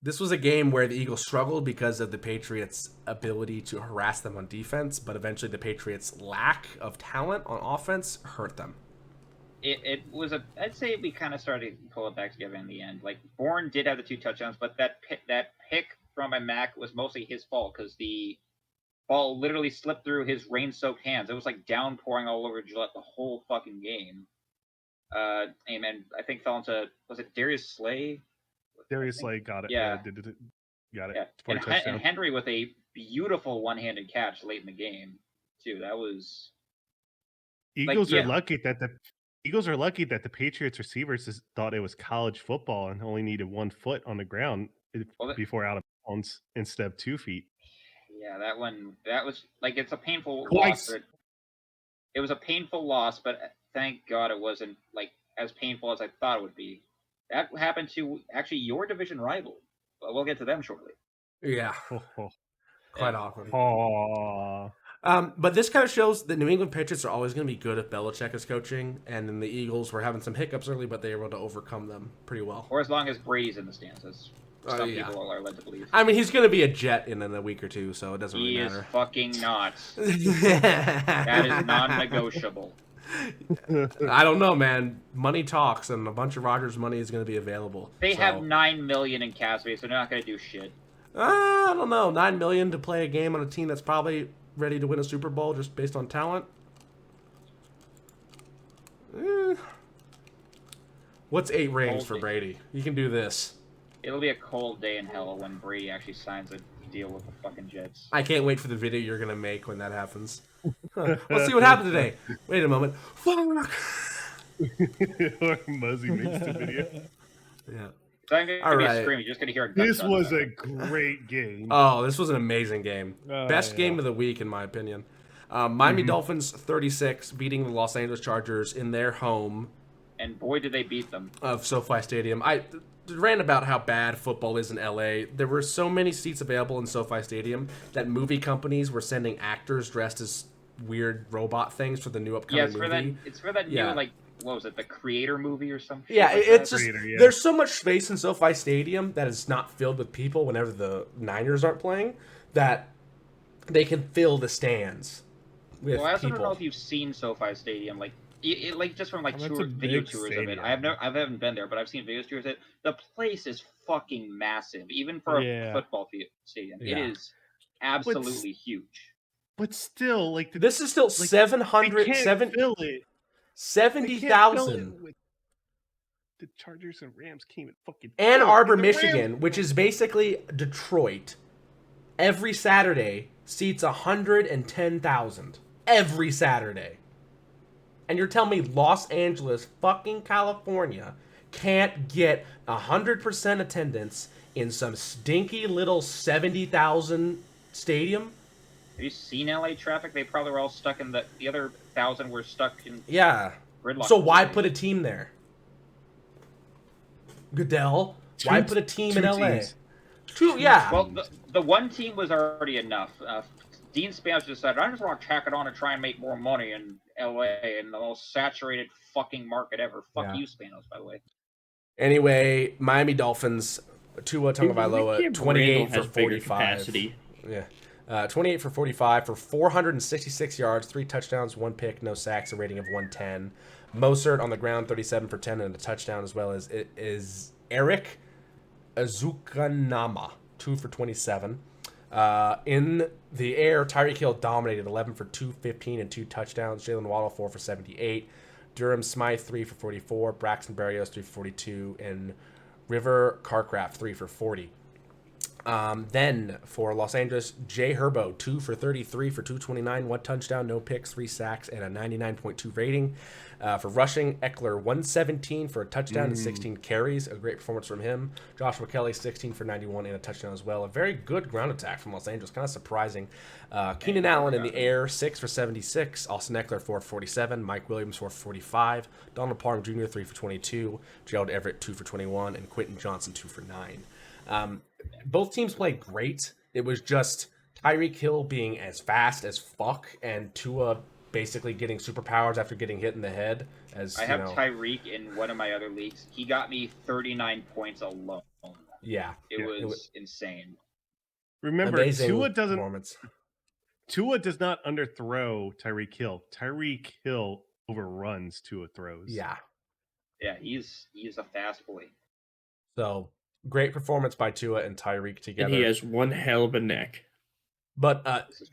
S1: This was a game where the Eagles struggled because of the Patriots' ability to harass them on defense, but eventually the Patriots' lack of talent on offense hurt them.
S4: It was I'd say we kind of started to pull it back together in the end. Like, Bourne did have the 2 touchdowns, but that pick from a Mac was mostly his fault because the ball literally slipped through his rain-soaked hands. It was like downpouring all over Gillette the whole fucking game. And then I think fell into, was it Darius Slay?
S2: Darius Slay got it.
S4: Yeah.
S2: Got it.
S4: Yeah. And Henry with a beautiful one-handed catch late in the game, too. That was...
S2: Eagles are lucky that the Patriots receivers thought it was college football and only needed 1 foot on the ground before out of bounds instead of 2 feet.
S4: Yeah, that was like, it's a painful loss. It was a painful loss, but thank God it wasn't like as painful as I thought it would be. That happened to actually your division rival. But we'll get to them shortly.
S1: Yeah. Quite often.
S2: Aww.
S1: But this kind of shows that New England Patriots are always going to be good if Belichick is coaching, and then the Eagles were having some hiccups early, but they were able to overcome them pretty well.
S4: Or as long as Brady's in the stands, as some people are led to believe.
S1: I mean, he's going to be a Jet in a week or 2, so it doesn't really matter.
S4: He is fucking not. That is non-negotiable.
S1: I don't know, man. Money talks, and a bunch of Rodgers money is going to be available.
S4: They have $9 million in cap space, so they're not going to do shit.
S1: I don't know. $9 million to play a game on a team that's probably ready to win a Super Bowl just based on talent. What's 8 rings for Brady? You can do this.
S4: It'll be a cold day in hell when Brady actually signs a deal with the fucking Jets.
S1: I can't wait for the video you're going to make when that happens. Let's see what happened today. Wait a moment.
S2: Or Muzzy makes the video.
S1: Yeah.
S4: So I'm going to be screaming. You're just going to hear a gun.
S2: This was a great game.
S1: Oh, this was an amazing game. Best game of the week, in my opinion. Miami Dolphins 36, beating the Los Angeles Chargers in their home.
S4: And boy, did they beat them.
S1: Of SoFi Stadium. I ran about how bad football is in LA. There were so many seats available in SoFi Stadium that movie companies were sending actors dressed as weird robot things for the new upcoming movie.
S4: It's for that new, like, what was it, the Creator movie or something?
S1: Yeah,
S4: like
S1: it's just, there's so much space in SoFi Stadium that is not filled with people whenever the Niners aren't playing that they can fill the stands with people.
S4: Well, I also don't know if you've seen SoFi Stadium, like just from video tours of it. I haven't been there, but I've seen video tours of it. The place is fucking massive, even for a football stadium. Yeah. It is absolutely huge.
S2: But still, like
S1: this is still like, 70,000.
S2: The Chargers and Rams came at fucking
S1: Ann Arbor, Michigan, which is basically Detroit. Every Saturday seats 110,000 every Saturday. And you're telling me Los Angeles, fucking California, can't get 100% attendance in some stinky little 70,000 stadium?
S4: Have you seen LA traffic? They probably were all stuck in the other 1,000 were stuck in gridlock.
S1: So why put a team there? Goodell, why put a team in LA?
S4: Well, the one team was already enough. Dean Spance decided, I just want to tack it on and try and make more money in LA in the most saturated fucking market ever. Fuck you, Spanos, by the way.
S1: Anyway, Miami Dolphins Tua Tagovailoa, 28 for
S5: has bigger
S1: 45.
S5: capacity.
S1: Yeah. 28 for 45 for 466 yards, 3 touchdowns, 1 pick, no sacks, a rating of 110. Mostert on the ground, 37 for 10 and a touchdown, as well as it is Eric Azukanama, 2 for 27. In the air, Tyreek Hill dominated, 11 for 215 and 2 touchdowns. Jalen Waddle, 4 for 78. Durham Smythe, 3 for 44. Braxton Berrios, 3 for 42. And River Carcraft, 3 for 40. Then for Los Angeles, Jay Herbo, 2 for 33 for 229, 1 touchdown, no picks, 3 sacks, and a 99.2 rating. For rushing, Eckler, 117 for a touchdown and 16 carries. A great performance from him. Joshua Kelly, 16 for 91 and a touchdown as well. A very good ground attack from Los Angeles, kind of surprising. Keenan Allen in the air, 6 for 76. Austin Eckler, 4 for 47. Mike Williams, 4 for 45. Donald Parham Jr., 3 for 22. Gerald Everett, 2 for 21. And Quentin Johnson, 2 for 9. Both teams played great. It was just Tyreek Hill being as fast as fuck and Tua basically getting superpowers after getting hit in the head.
S4: I have Tyreek in one of my other leagues. He got me 39 points alone.
S1: Yeah.
S4: It was insane.
S2: Remember, Tua does not underthrow Tyreek Hill. Tyreek Hill overruns Tua throws.
S1: Yeah.
S4: Yeah, he's a fast boy.
S1: So great performance by Tua and Tyreek together.
S5: And he has one hell of a neck.
S1: But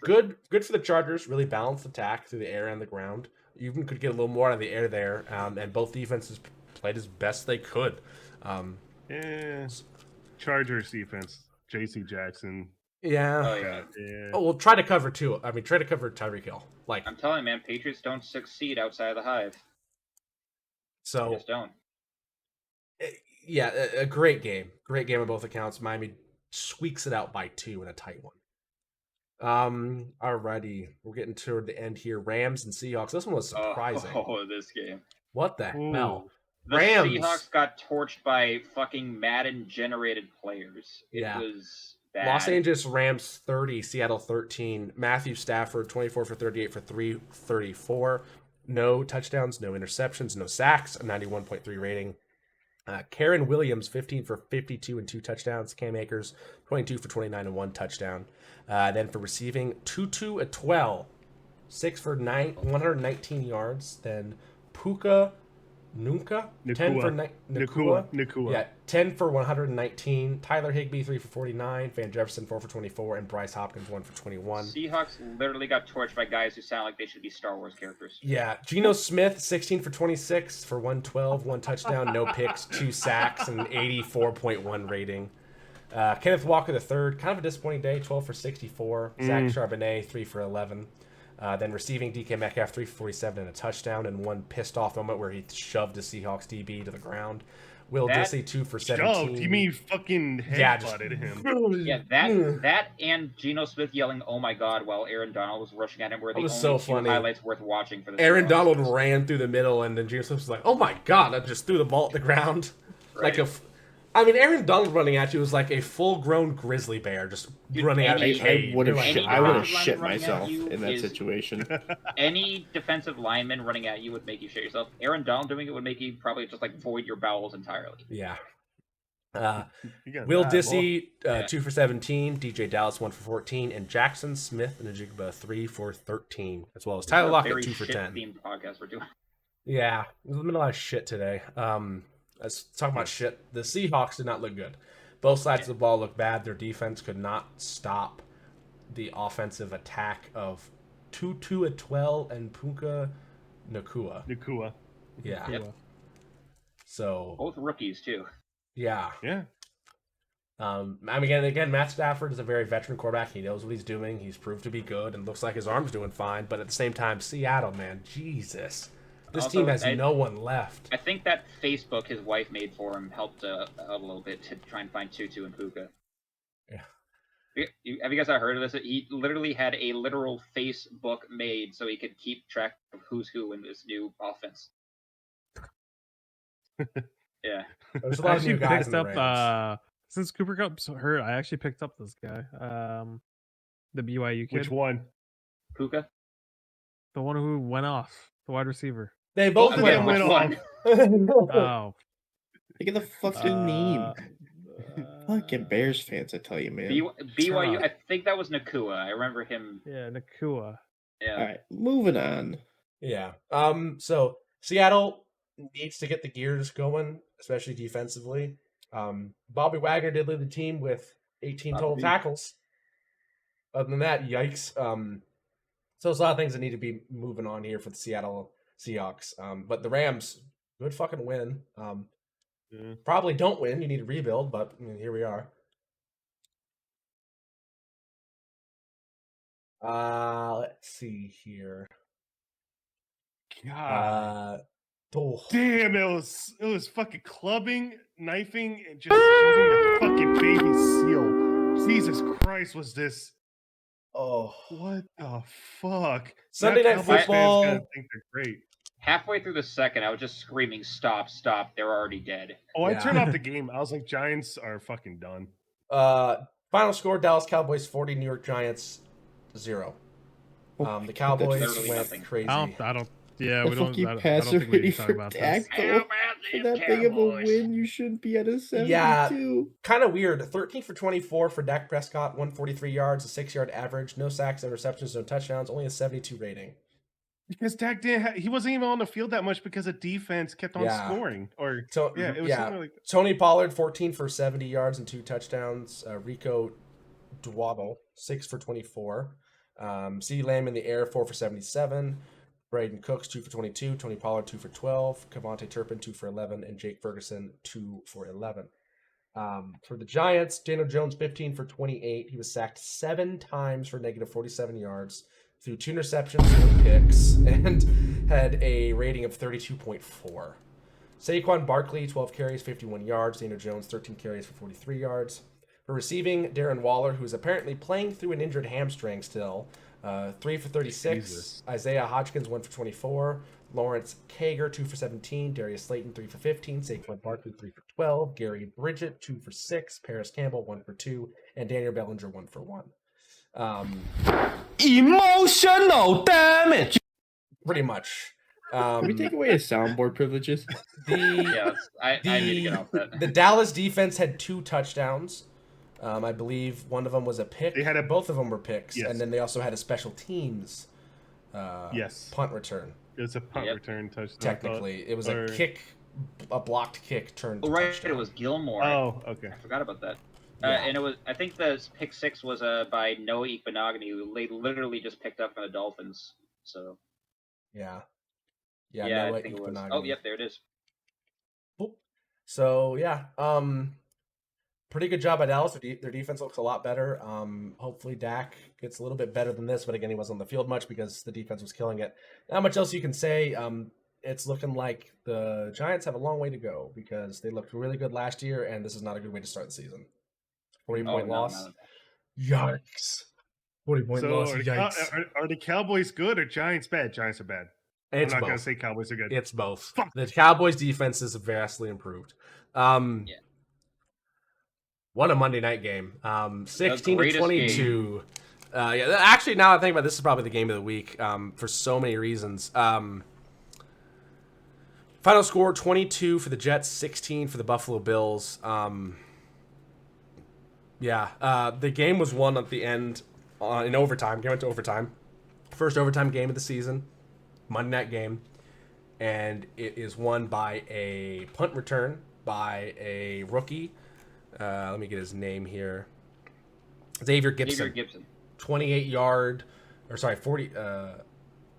S1: good for the Chargers. Really balanced attack through the air and the ground. Even could get a little more out of the air there. And both defenses played as best they could.
S2: Chargers defense, J.C. Jackson.
S1: Yeah.
S4: Oh, yeah.
S1: Oh, well, try to cover Tua. I mean, try to cover Tyreek Hill. Like,
S4: I'm telling you, man, Patriots don't succeed outside of the hive.
S1: So
S4: they just don't.
S1: Yeah, a great game. Great game on both accounts. Miami squeaks it out by 2 in a tight one. Alrighty. We're getting toward the end here. Rams and Seahawks. This one was surprising.
S4: Oh, this game.
S1: What the hell?
S4: The
S1: Rams.
S4: Seahawks got torched by fucking Madden-generated players. It was bad.
S1: Los Angeles Rams 30, Seattle 13. Matthew Stafford, 24 for 38 for 334. No touchdowns, no interceptions, no sacks, a 91.3 rating. Karen Williams, 15 for 52 and 2 touchdowns. Cam Akers, 22 for 29 and 1 touchdown. Then for receiving, Tutu Atwell, 6 for 119 yards. Then Puka Nunca, 10 for
S2: Nakua.
S1: Yeah, 10 for 119. Tyler Higbee, 3 for 49. Van Jefferson, 4 for 24. And Bryce Hopkins, 1 for 21.
S4: Seahawks literally got torched by guys who sound like they should be Star Wars characters.
S1: Yeah, Geno Smith, 16 for 26 for 112, 1 touchdown, no picks, 2 sacks, and an 84.1 rating. Kenneth Walker III, kind of a disappointing day, 12 for 64. Zach Charbonnet, 3 for 11. Then receiving DK Metcalf, 3 for 47 and a touchdown, and 1 pissed off moment where he shoved a Seahawks DB to the ground. Will Disley, 2 for 17.
S2: Shoved? You mean fucking headbutted him?
S4: Yeah, that and Geno Smith yelling, "Oh my God," while Aaron Donald was rushing at him were the only
S1: so
S4: two
S1: funny.
S4: highlights worth watching for the
S1: Aaron
S4: Seahawks.
S1: Donald ran through the middle, and then Geno Smith was like, "Oh my God!" I just threw the ball at the ground,
S4: Right.
S1: Aaron Donald running at you was like a full-grown grizzly bear just running out of a cave.
S5: I would have
S4: Any
S5: shit
S4: running at
S5: myself
S4: you
S5: in that
S4: is-
S5: situation.
S4: Any defensive lineman running at you would make you shit yourself. Aaron Donald doing it would make you probably just like void your bowels entirely.
S1: Yeah. Will Disley, 2 for 17. DJ Dallas, 1 for 14. And Jackson Smith and Najigba, 3 for 13. As well as Tyler Lockett, 2 for 10.
S4: Themed podcast we're doing.
S1: Yeah, there's been a lot of shit today. Let's talk about shit. The Seahawks did not look good. Both sides of the ball looked bad. Their defense could not stop the offensive attack of Tutu Atwell and Puka Nakua. Yeah.
S4: Yep.
S1: So
S4: Both rookies too.
S1: yeah.
S2: Yeah.
S1: Again, Matt Stafford is a very veteran quarterback. He knows what he's doing. He's proved to be good and looks like his arm's doing fine. But at the same time, Seattle, man, Jesus. This
S4: Also,
S1: team has no one left.
S4: I think that Facebook his wife made for him helped a little bit to try and find Tutu and Puka.
S1: Yeah.
S4: Have you guys not heard of this? He literally had a literal Facebook made so he could keep track of who's who in this new offense. Yeah.
S1: There's a
S3: I
S1: lot of
S3: actually
S1: new guys
S3: picked
S1: in the Rams.
S3: up since Cooper Cup's hurt. I actually picked up this guy, the BYU kid.
S2: Which one?
S4: Puka?
S3: The one who went off, the wide receiver.
S1: They both
S4: Okay,
S1: went
S4: which
S1: off.
S4: one?
S3: Oh,
S5: Look at the fucking name. Fucking Bears fans, I tell you, man.
S4: BYU. I think that was Nakua. I remember him.
S3: Yeah, Nakua.
S4: Yeah.
S5: All right, moving on.
S1: Yeah. So Seattle needs to get the gears going, especially defensively. Bobby Wagner did lead the team with 18 total tackles. Other than that, yikes. So there's a lot of things that need to be moving on here for the Seattle Seahawks. But the Rams, good fucking win. Probably don't win. You need to rebuild, but here we are. Let's see here.
S2: God.
S1: Oh.
S2: Damn, it was fucking clubbing, knifing, and just shooting the fucking baby seal. Jesus Christ, was this?
S1: Oh,
S2: what the fuck?
S1: Sunday Night Football.
S2: Fans think they're great.
S4: Halfway through the second, I was just screaming, "Stop! Stop! They're already dead."
S2: Oh, I turned off the game. I was like, Giants are fucking done.
S1: Final score: Dallas Cowboys 40, New York Giants 0. The Cowboys went crazy.
S3: I don't. Yeah,
S5: the
S3: we don't.
S5: fucking
S3: I don't
S5: passer
S3: think we need
S5: rating
S3: to talk
S5: for
S3: about
S5: Dak,
S3: this.
S5: though. For that big of a win, you shouldn't be at a 72.
S1: Yeah, kind of weird. 13 for 24 for Dak Prescott, 143 yards, a 6-yard average, no sacks, no receptions, no touchdowns, only a 72 rating.
S2: Because Dak he wasn't even on the field that much because the defense kept on scoring. Or it was something like that.
S1: Tony Pollard, 14 for 70 yards and 2 touchdowns. Rico Dwaddle, 6 for 24. CeeDee Lamb in the air, 4 for 77. Braden Cooks, 2 for 22. Tony Pollard, 2 for 12. Kevontae Turpin, 2 for 11. And Jake Ferguson, 2 for 11. For the Giants, Daniel Jones, 15 for 28. He was sacked 7 times for negative 47 yards, threw 2 interceptions, 3 picks, and had a rating of 32.4. Saquon Barkley, 12 carries, 51 yards. Daniel Jones, 13 carries for 43 yards. For receiving, Darren Waller, who's apparently playing through an injured hamstring still, 3 for 36.
S2: Jesus.
S1: Isaiah Hodgkins, 1 for 24. Lawrence Kager, 2 for 17. Darius Slayton, 3 for 15. Saquon Barkley, 3 for 12. Gary Bridgett, 2 for 6. Paris Campbell, 1 for 2. And Daniel Bellinger, 1 for 1.
S7: Emotional damage.
S1: Pretty much.
S5: Can we take away his soundboard privileges?
S4: I need to get off that.
S1: The Dallas defense had 2 touchdowns. I believe one of them was a pick. Both of them were picks, and then they also had a special teams punt return.
S2: It was a punt return touchdown.
S1: Technically, it was a blocked kick turned to touchdown.
S4: It was Gilmore.
S2: Oh, okay.
S4: I forgot about that.
S1: Yeah.
S4: And it was, I think the pick 6 was by Noah Ikpenagany, who they literally just picked up from the Dolphins. So.
S1: Yeah,
S4: I think it was. Oh, yep, there it is.
S1: So pretty good job by Dallas. Their defense looks a lot better. Hopefully Dak gets a little bit better than this, but again, he wasn't on the field much because the defense was killing it. Not much else you can say. It's looking like the Giants have a long way to go because they looked really good last year, and this is not a good way to start the season. 40-point loss. Yikes. 40-point loss. Yikes.
S2: Are the Cowboys good or Giants bad? Giants are bad. I'm not going to say Cowboys are good.
S1: It's both. Fuck. The Cowboys defense is vastly improved. What a Monday night game. 16-22. Actually, now I think about it, this is probably the game of the week for so many reasons. Final score, 22 for the Jets, 16 for the Buffalo Bills. The game was won at the end in overtime. Game went to overtime. First overtime game of the season. Monday night game. And it is won by a punt return by a rookie. Let me get his name here. Xavier Gibson. 28-yard, 40.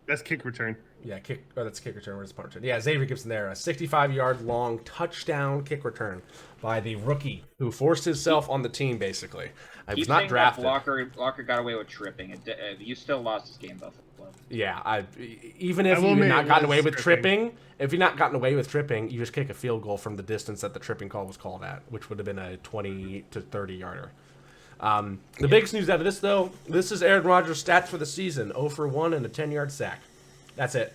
S2: That's kick return.
S1: Yeah, kick. Oh, that's kick return. Where's the punt return? Yeah, Xavier Gibson there. A 65-yard long touchdown kick return by the rookie who forced himself on the team, basically. I was not drafted.
S4: Walker got away with tripping. You still lost this game, Buffalo.
S1: Yeah, even if you had not gotten away with tripping, you just kick a field goal from the distance that the tripping call was called at, which would have been a 20 to 30-yarder. The biggest news out of this, though, this is Aaron Rodgers' stats for the season: 0 for 1 and a 10-yard sack. That's it.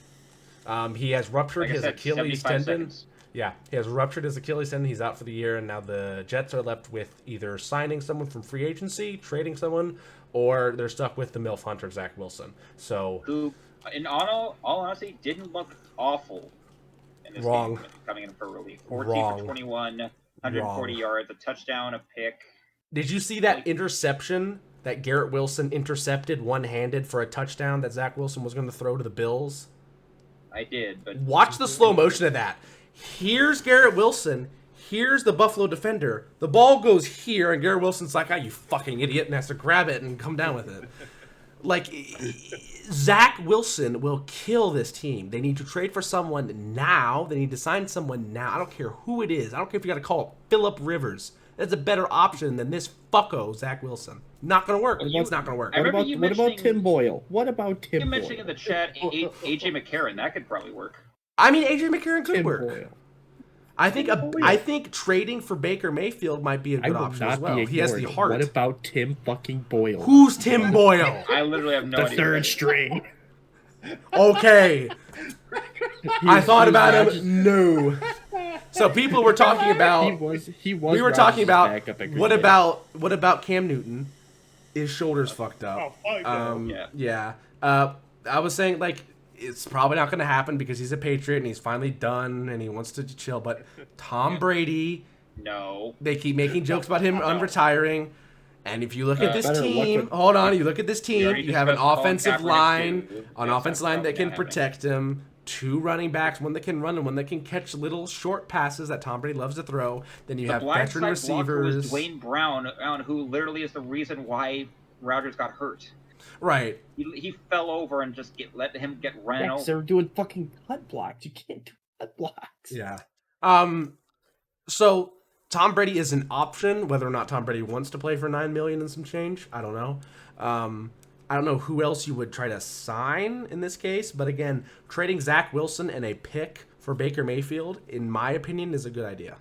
S1: He has ruptured his Achilles tendon.
S4: Seconds.
S1: Yeah, he has ruptured his Achilles tendon. He's out for the year, and now the Jets are left with either signing someone from free agency, trading someone, or they're stuck with the MILF hunter, Zach Wilson. So,
S4: who, in all honesty, didn't look awful in this game coming in for relief. 14 for 21, 140
S1: Wrong.
S4: yards, a touchdown, a pick.
S1: Did you see that interception that Garrett Wilson intercepted one-handed for a touchdown that Zach Wilson was going to throw to the Bills?
S4: I did, but
S1: Watch the slow motion of that. Here's Garrett Wilson. Here's the Buffalo defender. The ball goes here, and Garrett Wilson's like, you fucking idiot, and has to grab it and come down with it. Like, Zach Wilson will kill this team. They need to trade for someone now. They need to sign someone now. I don't care who it is. I don't care if you got to call it Phillip Rivers. That's a better option than this fucko, Zach Wilson. Not going to work. It's not going to work.
S5: What about Tim Boyle? What about Tim Boyle?
S4: You mentioned in the chat AJ McCarron. That could probably work.
S1: I mean, AJ McCarron could work.
S5: Boyle.
S1: I think trading for Baker Mayfield might be a good option as well. He has the heart.
S5: What about Tim fucking Boyle?
S1: Who's Tim Boyle?
S4: I literally have no idea.
S5: The third string.
S1: Okay. I thought about him. No. So people were talking about.
S5: He was.
S1: We were talking about what about Cam Newton? His shoulder's fucked up.
S2: Oh, fuck
S1: yeah. I was saying like it's probably not going to happen because he's a Patriot and he's finally done and he wants to chill. But Tom Brady.
S4: No.
S1: They keep making jokes about him unretiring. And if you look at this team, hold on, you look at this team, you have an offensive line, that can protect him, 2 running backs, one that can run and one that can catch little short passes that Tom Brady loves to throw. Then you have veteran receivers.
S4: Was Dwayne Brown, who literally is the reason why Rodgers got hurt.
S1: Right.
S4: He fell over and just let him get ran over.
S5: They're doing fucking cut blocks. You can't do cut blocks.
S1: Yeah. So Tom Brady is an option. Whether or not Tom Brady wants to play for $9 million and some change, I don't know. I don't know who else you would try to sign in this case, but again, trading Zach Wilson and a pick for Baker Mayfield, in my opinion, is a good idea.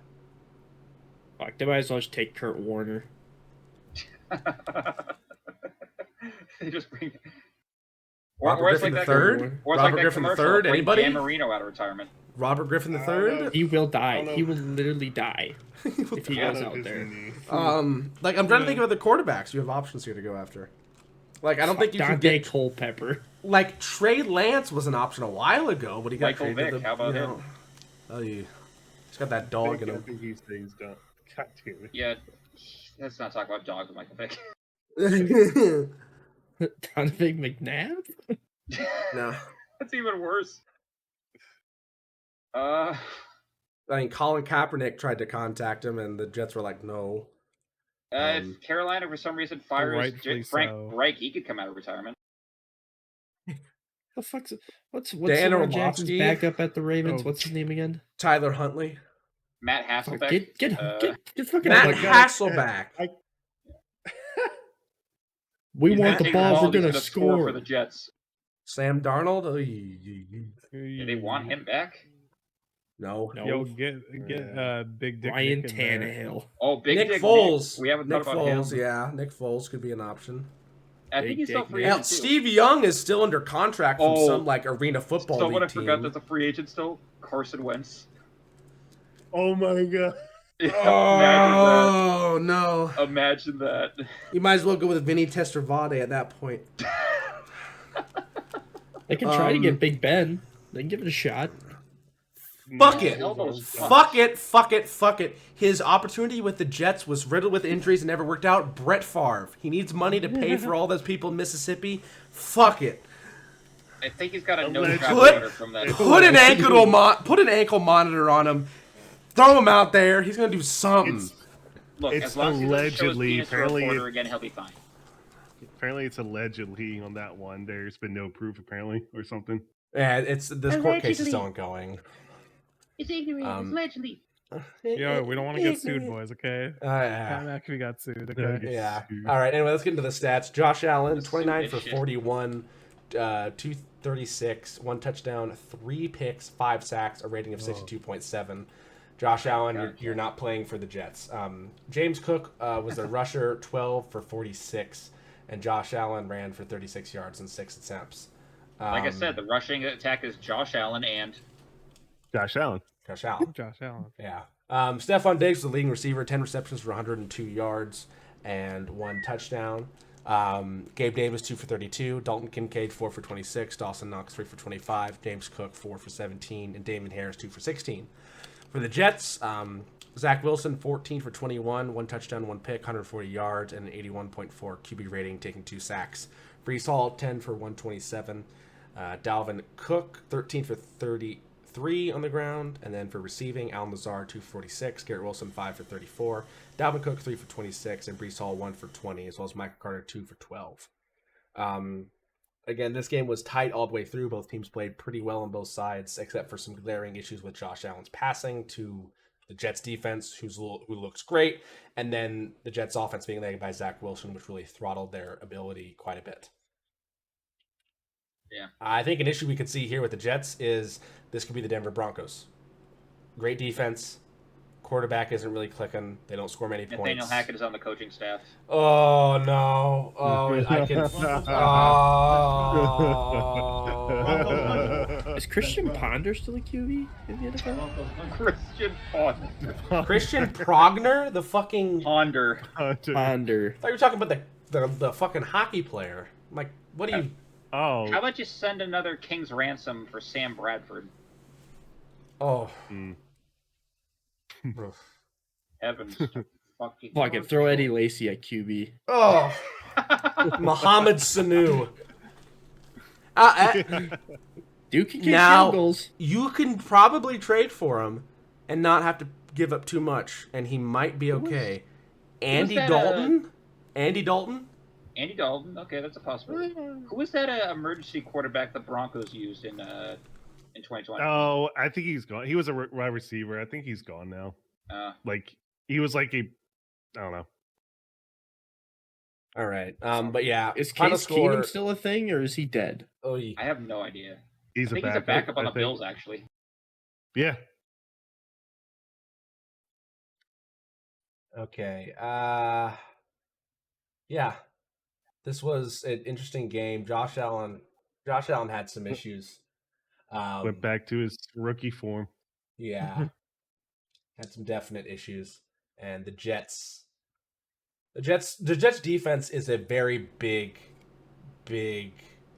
S5: Fuck, they might as well just take Kurt Warner.
S4: They just bring.
S1: Robert Griffin III? Robert Griffin III? Anybody?
S4: Dan Marino out of retirement.
S1: Robert Griffin III?
S5: He will die. He will literally die if he goes out there.
S1: Like I'm trying to think of other quarterbacks. You have options here to go after. Like I don't think you can get
S5: Culpepper.
S1: Like Trey Lance was an option a while ago, but he got
S4: Michael
S1: traded.
S4: Vick, how about him?
S1: Oh, he's got that dog in him.
S2: I think he's things done. God damn it.
S4: Yeah, let's not talk about dogs with Michael Vick.
S5: Donovan McNabb?
S1: No.
S4: That's even worse.
S1: I mean, Colin Kaepernick tried to contact him, and the Jets were like, no.
S4: If Carolina, for some reason, fires Frank Reich, he could come out of retirement.
S5: The fuck's what's
S1: Dan
S5: Lamar Jackson's
S1: Orlovsky?
S5: backup at the Ravens? What's his name again?
S1: Tyler Huntley.
S4: Matt Hasselbeck.
S5: Get fucking
S1: Matt Hasselbeck.
S5: We want the ball. We're gonna score
S4: for the Jets.
S1: Sam Darnold.
S4: Do they want him back?
S1: No.
S3: Yo, get Big Dick
S5: Ryan
S3: Nick in there.
S5: Tannehill.
S4: Oh, Big
S1: Nick
S4: Dick
S1: Foles.
S4: Nick. We haven't
S1: Nick
S4: thought about
S1: Foles.
S4: him.
S1: Yeah, Nick Foles could be an option.
S4: I think he's still free
S1: Hell,
S4: agent too.
S1: Steve Young is still under contract from some like arena football
S4: Someone
S1: league
S4: I forgot
S1: team.
S4: that's a free agent still. Carson Wentz.
S2: Oh my god.
S1: Oh no!
S4: Imagine that.
S1: You might as well go with Vinny Testaverde at that point.
S5: They can try to get Big Ben. They can give it a shot.
S1: Fuck it. His opportunity with the Jets was riddled with injuries and never worked out. Brett Favre. He needs money to pay for all those people in Mississippi. Fuck it.
S4: I think he's got a no travel order from that.
S1: Put an ankle monitor on him. Throw him out there. He's gonna do something.
S4: Look,
S2: It's
S4: as long as he doesn't show his
S2: allegedly,
S4: penis for a
S2: apparently
S4: reporter again, he'll be fine.
S2: Apparently, it's allegedly on that one. There's been no proof, apparently, or something.
S1: Yeah, this court case is still ongoing.
S12: It's ignorant. It's allegedly.
S3: Yo, we don't want to get sued, boys. Okay.
S1: Yeah.
S3: Pat McAfee got sued. Okay.
S1: Yeah. All right. Anyway, let's get into the stats. Josh Allen, 29 for 41, 236, 1 touchdown, 3 picks, 5 sacks, a rating of 62.7. Josh Allen, you're not playing for the Jets. James Cook was a rusher, 12 for 46, and Josh Allen ran for 36 yards and 6 attempts.
S4: Like I said, the rushing attack is Josh Allen and
S2: Josh Allen.
S1: Josh Allen.
S3: Josh Allen.
S1: Yeah. Stephon Diggs was the leading receiver, 10 receptions for 102 yards and 1 touchdown. Gabe Davis, 2 for 32. Dalton Kincaid, 4 for 26. Dawson Knox, 3 for 25. James Cook, 4 for 17. And Damon Harris, 2 for 16. For the Jets, Zach Wilson, 14 for 21, 1 touchdown, 1 pick, 140 yards, and an 81.4 QB rating, taking 2 sacks. Breece Hall, 10 for 127. Dalvin Cook, 13 for 33 on the ground. And then for receiving, Al Mazar, 2 for 46. Garrett Wilson, 5 for 34. Dalvin Cook, 3 for 26. And Breece Hall, 1 for 20, as well as Michael Carter, 2 for 12. Again, this game was tight all the way through. Both teams played pretty well on both sides, except for some glaring issues with Josh Allen's passing to the Jets defense, who looks great, and then the Jets offense being led by Zach Wilson, which really throttled their ability quite a bit.
S4: Yeah.
S1: I think an issue we could see here with the Jets is this could be the Denver Broncos. Great defense. Quarterback isn't really clicking. They don't score many points.
S4: Nathaniel Hackett is on the coaching staff.
S1: Oh, no. Oh, I can...
S5: Oh. Is Christian Ponder still a QB in the NFL?
S4: Christian Ponder.
S1: Christian Progner? The fucking...
S4: Ponder.
S5: Ponder.
S1: I thought you were talking about the fucking hockey player. I'm like, what do you...
S2: Oh.
S4: How about you send another King's ransom for Sam Bradford?
S1: Oh.
S4: Heavens.
S5: Fucking throw Eddie Lacy at QB.
S1: Oh. Mohamed Sanu.
S5: Duke can kick
S1: now,
S5: field goals.
S1: You can probably trade for him and not have to give up too much, and he might be okay. Andy Dalton? Andy Dalton?
S4: Andy Dalton. Okay, that's a possibility. Who was that emergency quarterback the Broncos used in 2020?
S2: Oh, I think he's gone. He was a wide receiver. I think he's gone now. Like he was like I don't know.
S1: All right. But yeah,
S5: is
S1: final
S5: Case
S1: score...
S5: Keenum still a thing, or is he dead?
S1: Oh, yeah.
S4: I have no idea.
S2: He's
S4: I think he's a backup on the Bills, actually.
S2: Yeah.
S1: Okay. Yeah. This was an interesting game. Josh Allen had some issues.
S2: Went back to his rookie form.
S1: Yeah. Had some definite issues. And the Jets defense is a very big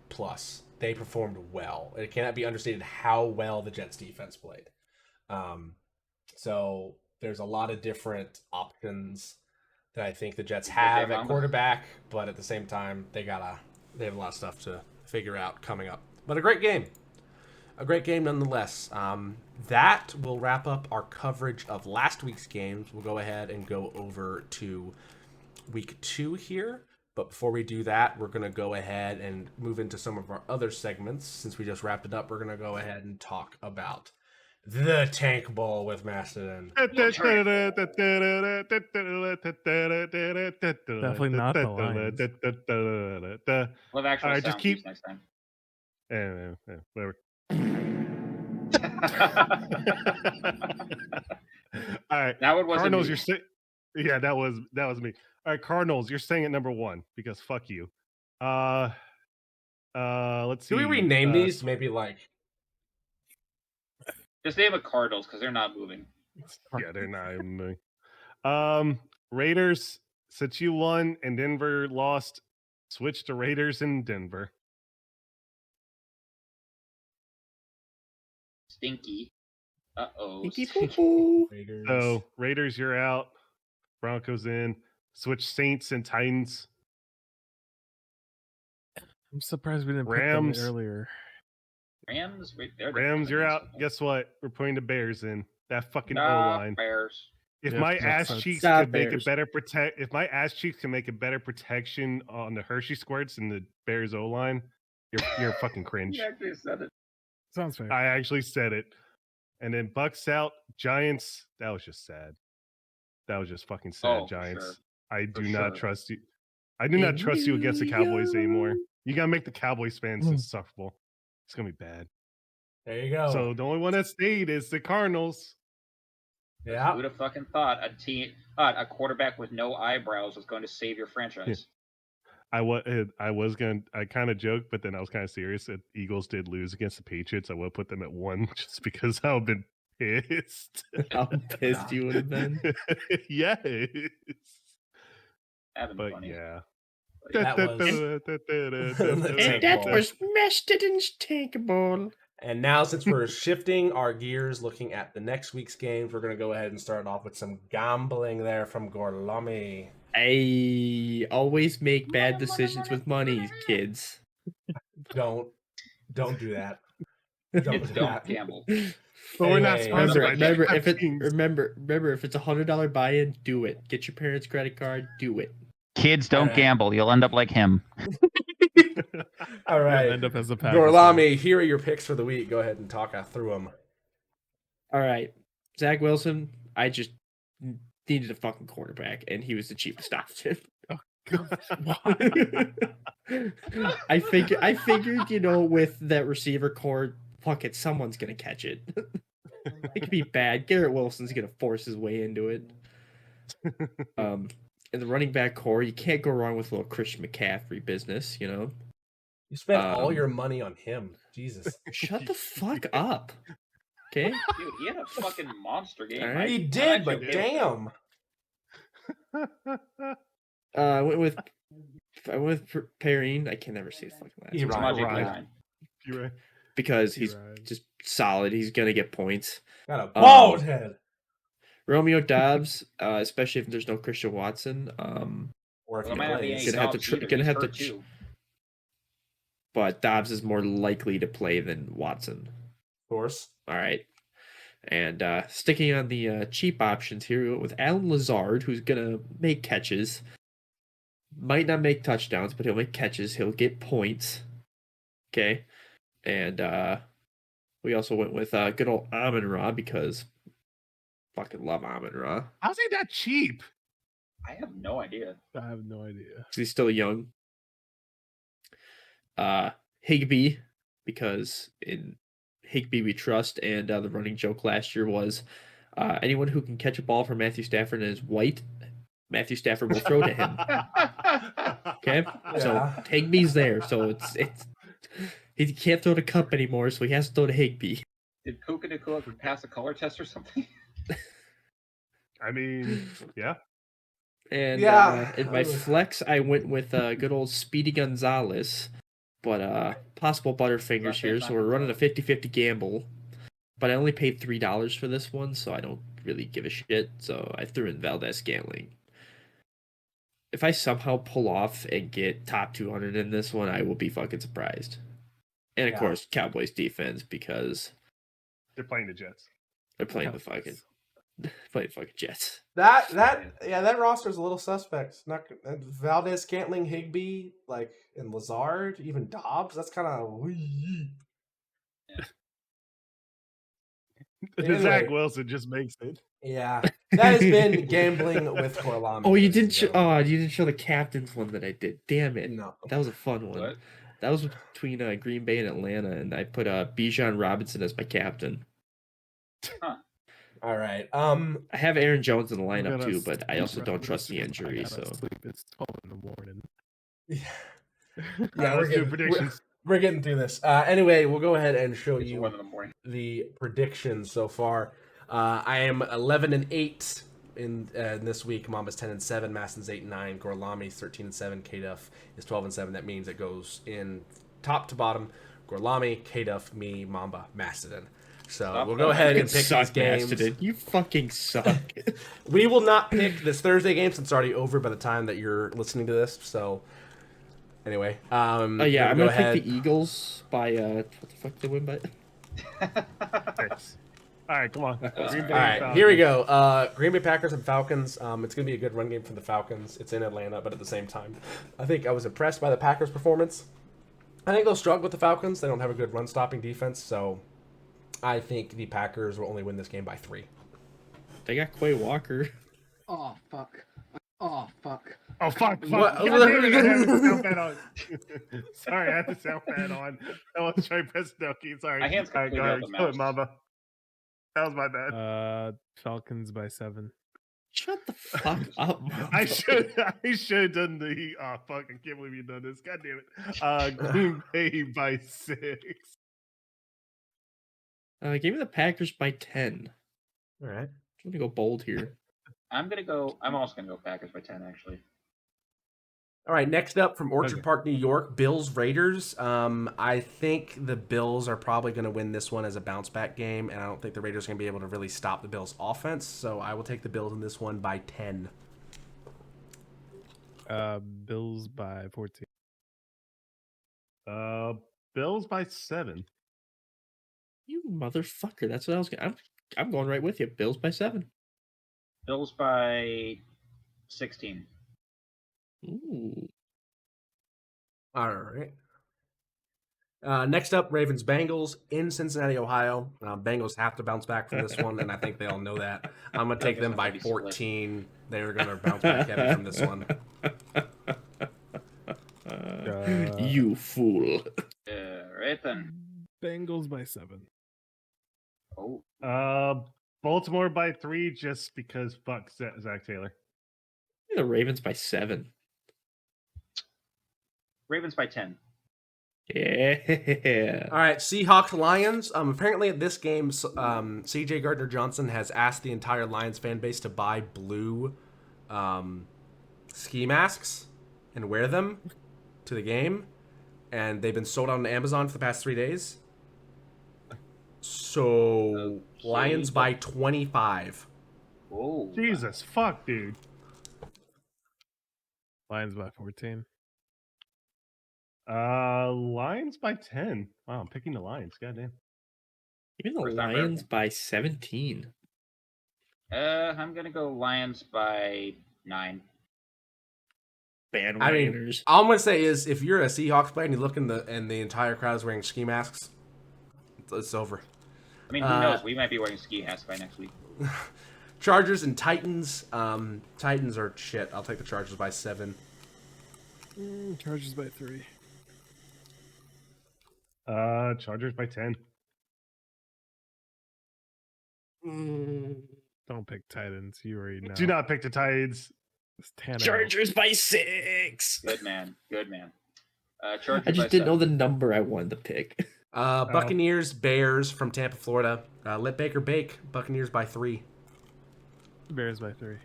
S1: plus. They performed well. It cannot be understated how well the Jets defense played. So there's a lot of different options that I think the Jets have at quarterback, but at the same time, they have a lot of stuff to figure out coming up. But a great game nonetheless. That will wrap up our coverage of last week's games. We'll go ahead and go over to week 2 here. But before we do that, we're going to go ahead and move into some of our other segments. Since we just wrapped it up, we're going to go ahead and talk about the Tank Bowl with Mastodon.
S3: Definitely not the Lions.
S4: We'll have actual
S2: All right, just
S4: sound
S2: keep
S4: use next time.
S2: Whatever. All right,
S4: That one wasn't
S2: Cardinals.
S4: me.
S2: Yeah, that was me. All right, Cardinals. You're staying at number 1 because fuck you. Let's see.
S1: Do we rename these? Maybe like.
S4: Just name it Cardinals because they're not moving.
S2: Yeah, they're not even moving. Raiders. Since you won and Denver lost, switch to Raiders in Denver.
S4: Stinky. Uh-oh.
S1: Raiders.
S2: So Raiders, you're out. Broncos in. Switch Saints and Titans.
S3: I'm surprised we didn't
S2: Rams.
S3: pick them earlier.
S4: Rams? Wait, they're the
S2: Rams, you're
S4: Rams.
S2: out. Guess what? We're putting the Bears in. That fucking
S4: Nah,
S2: O-line.
S4: Bears.
S2: If
S3: Yep,
S2: my
S3: that's
S2: ass
S3: it.
S2: cheeks
S5: Stop
S2: could make a
S5: Bears.
S2: better if my ass cheeks can make a better protection on the Hershey squirts and the Bears O-line, you're fucking cringe.
S4: You actually said it.
S3: Sounds fair.
S2: I actually said it. And then Bucks out, Giants. That was just sad. That was just fucking sad,
S4: Oh, for
S2: Giants.
S4: sure.
S2: I do
S4: For
S2: not
S4: sure.
S2: trust you. I do not trust you against the Cowboys anymore. You gotta make the Cowboys fans insufferable. It's gonna be bad.
S1: There you go.
S2: So the only one that stayed is the Cardinals.
S1: yeah.
S4: Who'd have fucking thought a quarterback with no eyebrows was going to save your franchise?
S2: I kind of joked, but then I was kind of serious. That Eagles did lose against the Patriots. I would put them at 1 just because I would have been pissed.
S5: How pissed you would have been.
S2: Yes.
S4: Having
S2: But
S4: funny.
S2: yeah.
S1: That was-
S5: And that was Mastodon's Tank Bowl.
S1: And now, since we're shifting our gears, looking at the next week's games, we're going to go ahead and start off with some gambling there from Gorlami.
S5: I always make bad decisions with money, kids.
S1: Don't do that.
S4: Kids don't gamble.
S2: But we're not
S1: Anyway,
S2: sponsored by
S5: Remember, if it's $100 buy-in, do it. Get your parents' credit card, do it.
S6: Kids don't gamble. You'll end up like him.
S1: All right.
S3: End up as a Packers
S1: Gorlami, here are your picks for the week. Go ahead and talk through them.
S5: All right. Zach Wilson, I just needed a fucking quarterback, and he was the cheapest option. I figured, with that receiver core, fuck it, someone's gonna catch it. It could be bad. Garrett Wilson's gonna force his way into it. In the running back core, you can't go wrong with a little Christian McCaffrey business,
S1: You spent all your money on him. Jesus.
S5: Shut the fuck up. Okay?
S4: Dude, he had a fucking monster game.
S5: Right.
S1: He did, but damn.
S5: I went with Perrine. I can never say his fucking last name.
S1: Right.
S5: Because he's just solid. He's gonna get points.
S1: Got a bald head.
S5: Romeo Dobbs, especially if there's no Christian Watson.
S1: Or if
S5: gonna have to. But Dobbs is more likely to play than Watson.
S1: Of course.
S5: All right. And sticking on the cheap options here, we went with Alan Lazard, who's gonna make catches. Might not make touchdowns, but he'll make catches. He'll get points. Okay. And we also went with good old Amon-Ra because fucking love Amon-Ra.
S2: How's he that cheap?
S4: I have no idea.
S3: I have no idea.
S5: He's still young. Higbee, because in Higbee we trust, and the running joke last year was anyone who can catch a ball from Matthew Stafford and is white, Matthew Stafford will throw to him. Okay? Yeah. So Higbee's there. So it's he can't throw to Cup anymore, so he has to throw to Higbee.
S4: Did Puka Nacua pass a color test or something?
S2: I mean, yeah.
S5: And in my flex, I went with good old Speedy Gonzalez, but possible Butterfingers here, so we're running a 50-50 gamble. But I only paid $3 for this one, so I don't really give a shit. So I threw in Valdez-Scantling. If I somehow pull off and get top 200 in this one, I will be fucking surprised. And of course, Cowboys defense, because
S2: they're playing the Jets.
S5: They're playing the fucking Jets.
S1: That roster's a little suspect. Not Valdez, Scantling, Higbee, and Lazard, even Dobbs. That's kind of.
S2: Anyway, Zach Wilson just makes it.
S1: Yeah, that has been gambling with Gorlami.
S5: Oh, you didn't show the captain's one that I did. Damn it!
S1: No,
S5: that was a fun one.
S4: What?
S5: That was between Green Bay and Atlanta, and I put Bijan Robinson as my captain.
S4: Huh.
S1: All right.
S5: I have Aaron Jones in the lineup too, but I also don't trust the injury. So
S3: it's 12 in the morning.
S1: Yeah, we're getting through this. Anyway, we'll go ahead and show you the predictions so far. I am 11-8 in this week. Mamba's 10-7, Maston's 8-9, Gorlami's 13-7, K-Duff is 12-7. That means it goes in top to bottom. Gorlami, K-Duff, me, Mamba, Mastodon. So we'll go ahead and pick these games.
S5: Mastodon. You fucking suck.
S1: We will not pick this Thursday game since it's already over by the time that you're listening to this. So anyway,
S5: I'm gonna pick the Eagles by what the fuck did they win by?
S2: All right, come on.
S1: All right, here we go. Green Bay Packers and Falcons. It's going to be a good run game for the Falcons. It's in Atlanta, but at the same time, I think I was impressed by the Packers' performance. I think they'll struggle with the Falcons. They don't have a good run-stopping defense, so I think the Packers will only win this game by 3.
S5: They got Quay Walker.
S12: Oh, fuck. Oh, fuck.
S2: Oh, fuck.
S1: What?
S2: Sorry, I had the sound pad on. I was trying to press no key. Sorry.
S4: My hands completely out the mouse.
S2: Mamba. That was my bad.
S3: Falcons by 7.
S5: Shut the fuck up.
S2: I should have done the fuck, I can't believe you've done this. God damn it. Green Bay by 6.
S5: Give me the Packers by 10.
S1: All right.
S5: I'm gonna go bold here.
S4: I'm also gonna go Packers by 10, actually.
S1: All right, next up from Orchard
S3: Okay.
S1: Park, New York, Bills Raiders. I think the Bills are probably going to win this one as a bounce back game, and I don't think the Raiders are going to be able to really stop the Bills' offense. So I will take the Bills in this one by 10.
S3: Bills by 14.
S2: Bills by 7.
S5: You motherfucker. That's what I was going to... I'm going right with you. Bills by 7.
S6: Bills by 16.
S5: Ooh.
S1: All right. Next up, Ravens Bengals in Cincinnati, Ohio. Bengals have to bounce back from this one, and I think they all know that. I'm going to take them by 14. They're going to bounce back heavy from this one.
S5: You fool.
S6: Right then.
S3: Bengals by 7.
S6: Oh,
S2: Baltimore by 3 just because fuck Zach Taylor.
S5: The Ravens by 7.
S6: Ravens by 10.
S5: Yeah.
S1: All right, Seahawks Lions. Apparently at this game, C.J. Gardner-Johnson has asked the entire Lions fan base to buy blue ski masks and wear them to the game, and they've been sold out on Amazon for the past 3 days. So Lions by 25.
S6: Oh,
S2: Jesus, fuck, dude.
S3: Lions by 14.
S2: Lions by 10. Wow, I'm picking the Lions. Goddamn.
S5: Even the
S6: First time for
S5: Lions by 17.
S6: I'm gonna go Lions by 9.
S5: Bandwagoners.
S1: I mean, all I'm gonna say is if you're a Seahawks player and you look and the entire crowd is wearing ski masks, it's over.
S6: I mean, who knows? We might be wearing ski hats by next week.
S1: Chargers and Titans. Titans are shit. I'll take the Chargers by 7.
S3: Chargers by 3.
S2: Chargers by 10.
S3: Don't pick Titans. You already know.
S2: Do not pick the Titans.
S3: It's Tannehill.
S5: Chargers by 6.
S6: Good man. Good man. Chargers
S5: I just
S6: by
S5: didn't know
S6: 7.
S5: the number I wanted to pick.
S1: Buccaneers, Bears from Tampa, Florida. Let Baker bake. Buccaneers by 3.
S3: Bears by 3.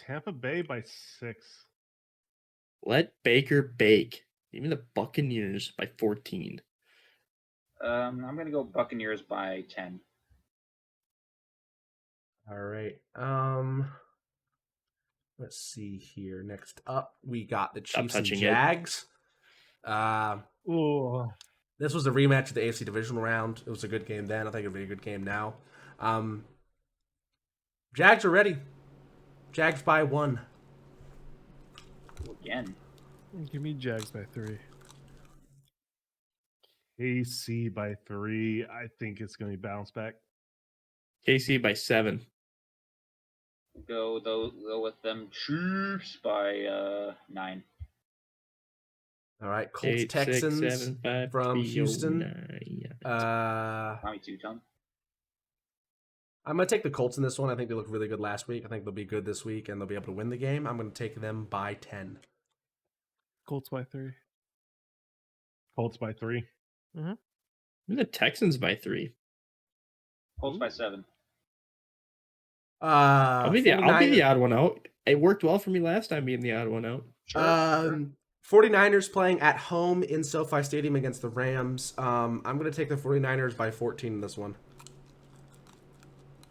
S2: Tampa Bay by 6.
S5: Let Baker bake. Even the Buccaneers by 14.
S6: I'm gonna go Buccaneers by 10.
S1: All right. Let's see here. Next up, we got the Chiefs and
S5: touching it.
S1: Jags.
S2: Oh,
S1: This was a rematch of the AFC divisional round. It was a good game then. I think it'll be a good game now. Jags are ready. Jags by 1.
S6: Again.
S3: Give me Jags by 3.
S2: KC by 3. I think it's going to bounce back.
S5: KC by 7.
S6: Go with them Chiefs by 9.
S1: All right. Colts,
S5: 8, 6,
S1: Texans
S5: 7, 5,
S1: from
S5: 3,
S1: Houston.
S5: 9.
S6: Tommy 2, Tom.
S1: I'm going to take the Colts in this one. I think they looked really good last week. I think they'll be good this week, and they'll be able to win the game. I'm going to take them by 10.
S3: Colts by 3.
S2: Colts by 3.
S5: The Texans by 3.
S6: Colts by 7.
S5: I'll be the odd one out. It worked well for me last time being the odd one out.
S6: Sure.
S1: 49ers playing at home in SoFi Stadium against the Rams. I'm going to take the 49ers by 14 in this one.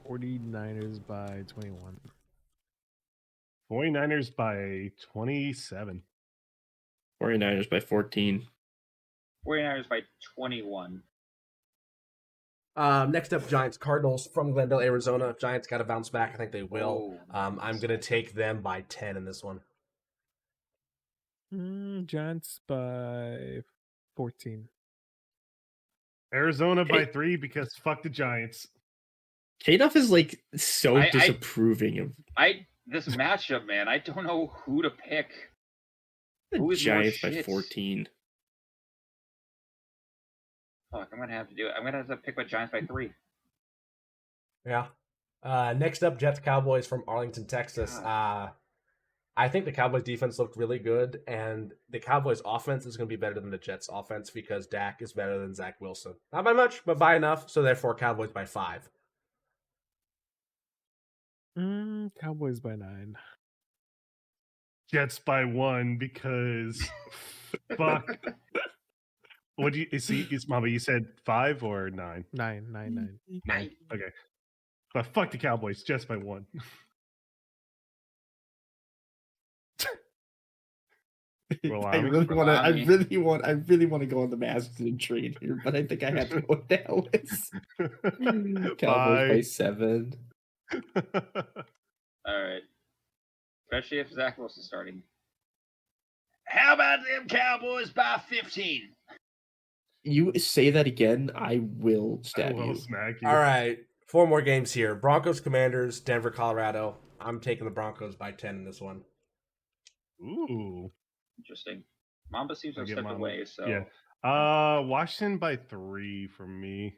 S3: 49ers by 21.
S2: 49ers by 27.
S5: 49ers by 14.
S6: 49ers by 21.
S1: Next up, Giants Cardinals from Glendale, Arizona. Giants got to bounce back. I think they will.
S6: Oh,
S1: I'm going to take them by 10 in this one.
S3: Giants by 14.
S2: Arizona by 3 because fuck the Giants.
S5: K-Duff is like so
S6: I-
S5: disapproving of
S6: This matchup, man, I don't know who to pick.
S5: the
S6: Who is more
S5: Giants by
S6: shit?
S5: 14.
S6: Fuck, I'm gonna have to do it. I'm gonna have to pick my Giants by 3.
S1: Yeah. Next up, Jets Cowboys from Arlington, Texas. I think the Cowboys defense looked really good, and the Cowboys offense is going to be better than the Jets offense because Dak is better than Zach Wilson. Not by much, but by enough. So therefore, Cowboys by 5.
S3: Cowboys by 9.
S2: Jets by 1 because fuck. What do you see? It's Mama. You said 5 or 9?
S3: 9.
S2: Okay, but fuck the Cowboys. Jets by 1. Well,
S5: I really want to go on the Massachusetts train here, but I think I have to go with Dallas. Cowboys by 7.
S4: All right. Especially if Zach Wilson's starting. How about them Cowboys by 15?
S5: You say that again, I will stab you.
S2: Smack you.
S1: All right, 4 more games here. Broncos, Commanders, Denver, Colorado. I'm taking the Broncos by 10 in this one.
S2: Ooh.
S4: Interesting. Mamba seems to have stepped away, so...
S2: Yeah. Washington by 3 for me.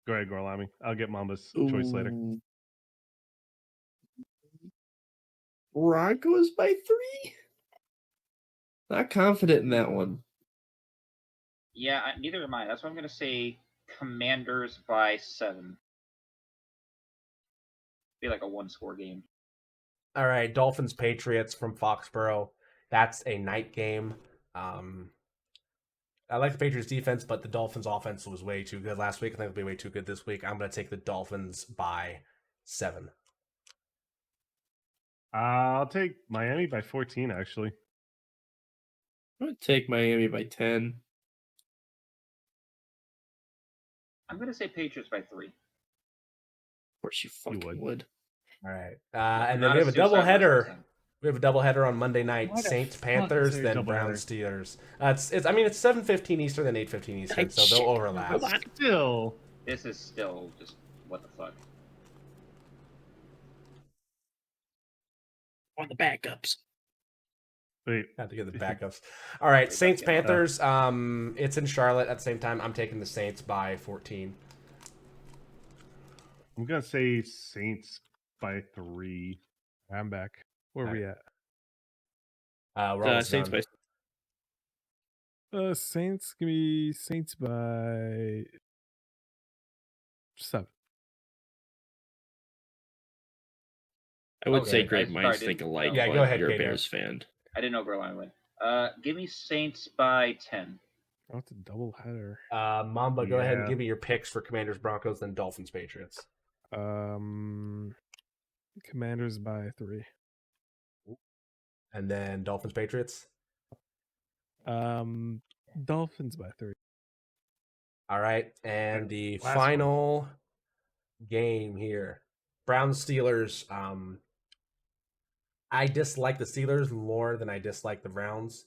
S2: Go ahead, Gorlami. I'll get Mamba's choice later.
S5: Broncos by 3? Not confident in that one.
S4: Yeah, neither am I. That's why I'm going to say Commanders by 7. Be like a 1-score game.
S1: All right, Dolphins, Patriots from Foxborough. That's a night game. I like the Patriots defense, but the Dolphins offense was way too good last week. I think it'll be way too good this week. I'm going to take the Dolphins by 7.
S2: I'll take Miami by 14, actually.
S5: I'm going to take Miami by 10.
S4: I'm going to say Patriots by 3. Of
S5: course you fucking would.
S1: All right. And then we have a doubleheader. We have a doubleheader on Monday night. Saints, Panthers, then Browns, Steelers. It's 7:15 Eastern, then 8:15 Eastern, so they'll overlap.
S2: Still.
S4: This is still just what the fuck.
S5: On the backups.
S2: Wait.
S1: Have to get the backups. All right, Saints, Panthers. It's in Charlotte at the same time. I'm taking the Saints by 14.
S2: I'm going to say Saints by 3.
S3: I'm back. Where are we at?
S1: We're almost
S5: Saints
S1: done.
S3: by... Saints, give me Saints by 7.
S5: I would say great minds think alike.
S1: Yeah,
S5: but
S1: go ahead,
S5: you're a
S1: Kato.
S5: Bears fan.
S4: I didn't know Carolina went. Give me Saints by 10.
S3: Oh, it's a doubleheader.
S1: Mamba, go ahead and give me your picks for Commanders, Broncos, then Dolphins, Patriots.
S3: Commanders by 3.
S1: And then Dolphins, Patriots.
S3: Dolphins by 3.
S1: All right, and the final game here, Browns, Steelers. I dislike the Steelers more than I dislike the Browns,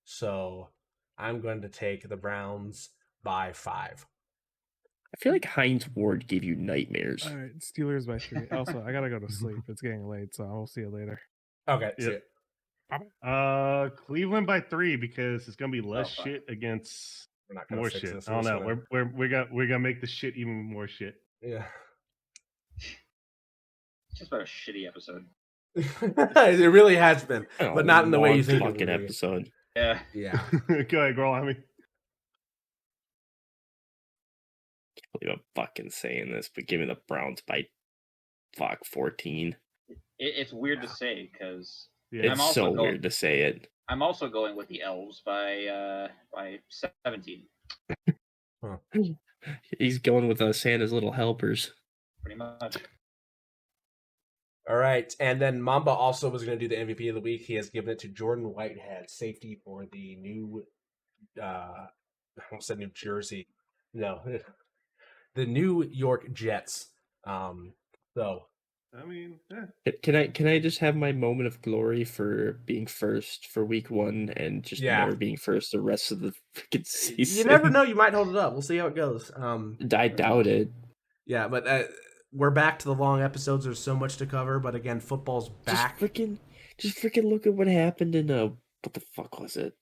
S1: so I'm going to take the Browns by 5.
S5: I feel like Heinz Ward gave you nightmares.
S3: All right, Steelers by 3. Also, I gotta go to sleep. It's getting late, so I'll see you later.
S1: Okay, see you.
S2: Cleveland by 3 because it's gonna be less shit against more shit. I don't know. We're gonna make the shit even more shit.
S1: Yeah.
S4: It's just about a shitty episode.
S1: It really has been, but not in the way you think.
S5: Fucking episode.
S4: Yeah.
S1: Yeah.
S2: Go ahead, girl. I mean,
S5: can't believe I'm fucking saying this, but give me the Browns by 14.
S4: It's weird to say because
S5: it's so weird to say it.
S4: I'm also going with the Elves by 17.
S1: Huh.
S5: He's going with Santa's little helpers.
S4: Pretty much.
S1: All right, and then Mamba also was going to do the MVP of the week. He has given it to Jordan Whitehead, safety for the new, I almost said New Jersey, no, the New York Jets. So,
S2: I mean,
S5: can I just have my moment of glory for being first for week 1 and just never being first the rest of the freaking season?
S1: You never know; you might hold it up. We'll see how it goes.
S5: I doubt it.
S1: Yeah, but. We're back to the long episodes. There's so much to cover, but again, football's back.
S5: Just freaking look at what happened in what the fuck was it?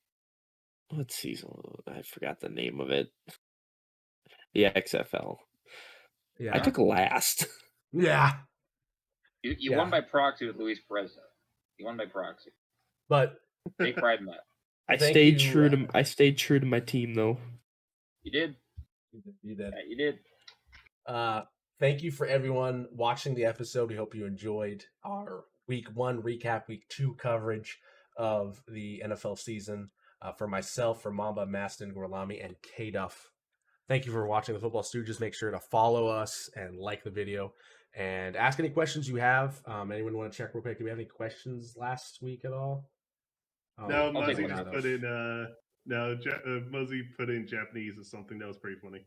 S5: What season? I forgot the name of it. The XFL.
S1: Yeah,
S5: I took last.
S1: Yeah,
S4: you won by proxy with Luis Perez. You won by proxy.
S1: But
S4: take pride in that.
S5: I stayed true to my team though.
S4: You did.
S1: You did.
S4: Yeah, you did.
S1: thank you for everyone watching the episode. We hope you enjoyed our week 1 recap, week 2 coverage of the NFL season. For myself, for Mamba, Maston, Gorlami, and K-Duff. Thank you for watching the Football Stooges. Make sure to follow us and like the video and ask any questions you have. Anyone want to check real quick? Do we have any questions last week at all?
S2: No, Muzzy just put in. Muzzy put in Japanese as something that was pretty funny.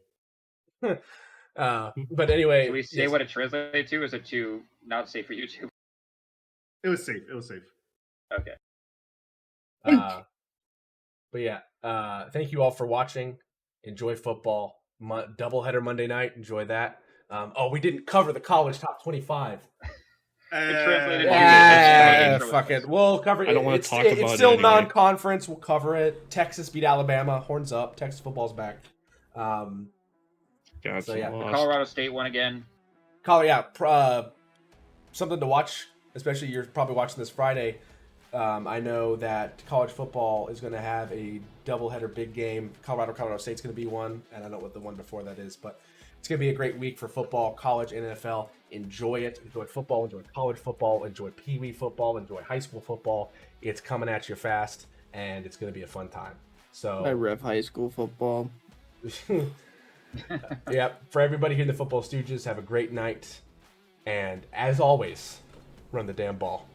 S1: But anyway,
S4: Should we say what it translated to? Or is it too not safe for YouTube?
S2: It was safe.
S4: Okay.
S1: But yeah, thank you all for watching. Enjoy football. Doubleheader Monday night. Enjoy that. We didn't cover the college top 25. Fuck it. We'll cover it.
S5: I don't want to talk about it.
S1: It's still non-conference. We'll cover it. Texas beat Alabama. Horns up. Texas football's back.
S4: So yeah, Colorado State won again.
S1: Something to watch. Especially you're probably watching this Friday. I know that college football is going to have a doubleheader big game. Colorado State's going to be one, and I don't know what the one before that is, but it's going to be a great week for football, college, and NFL. Enjoy it. Enjoy football. Enjoy college football. Enjoy Pee Wee football. Enjoy high school football. It's coming at you fast, and it's going to be a fun time. So
S5: I rev high school football.
S1: Yeah, for everybody here in the Football Stooges, have a great night, and as always, run the damn ball.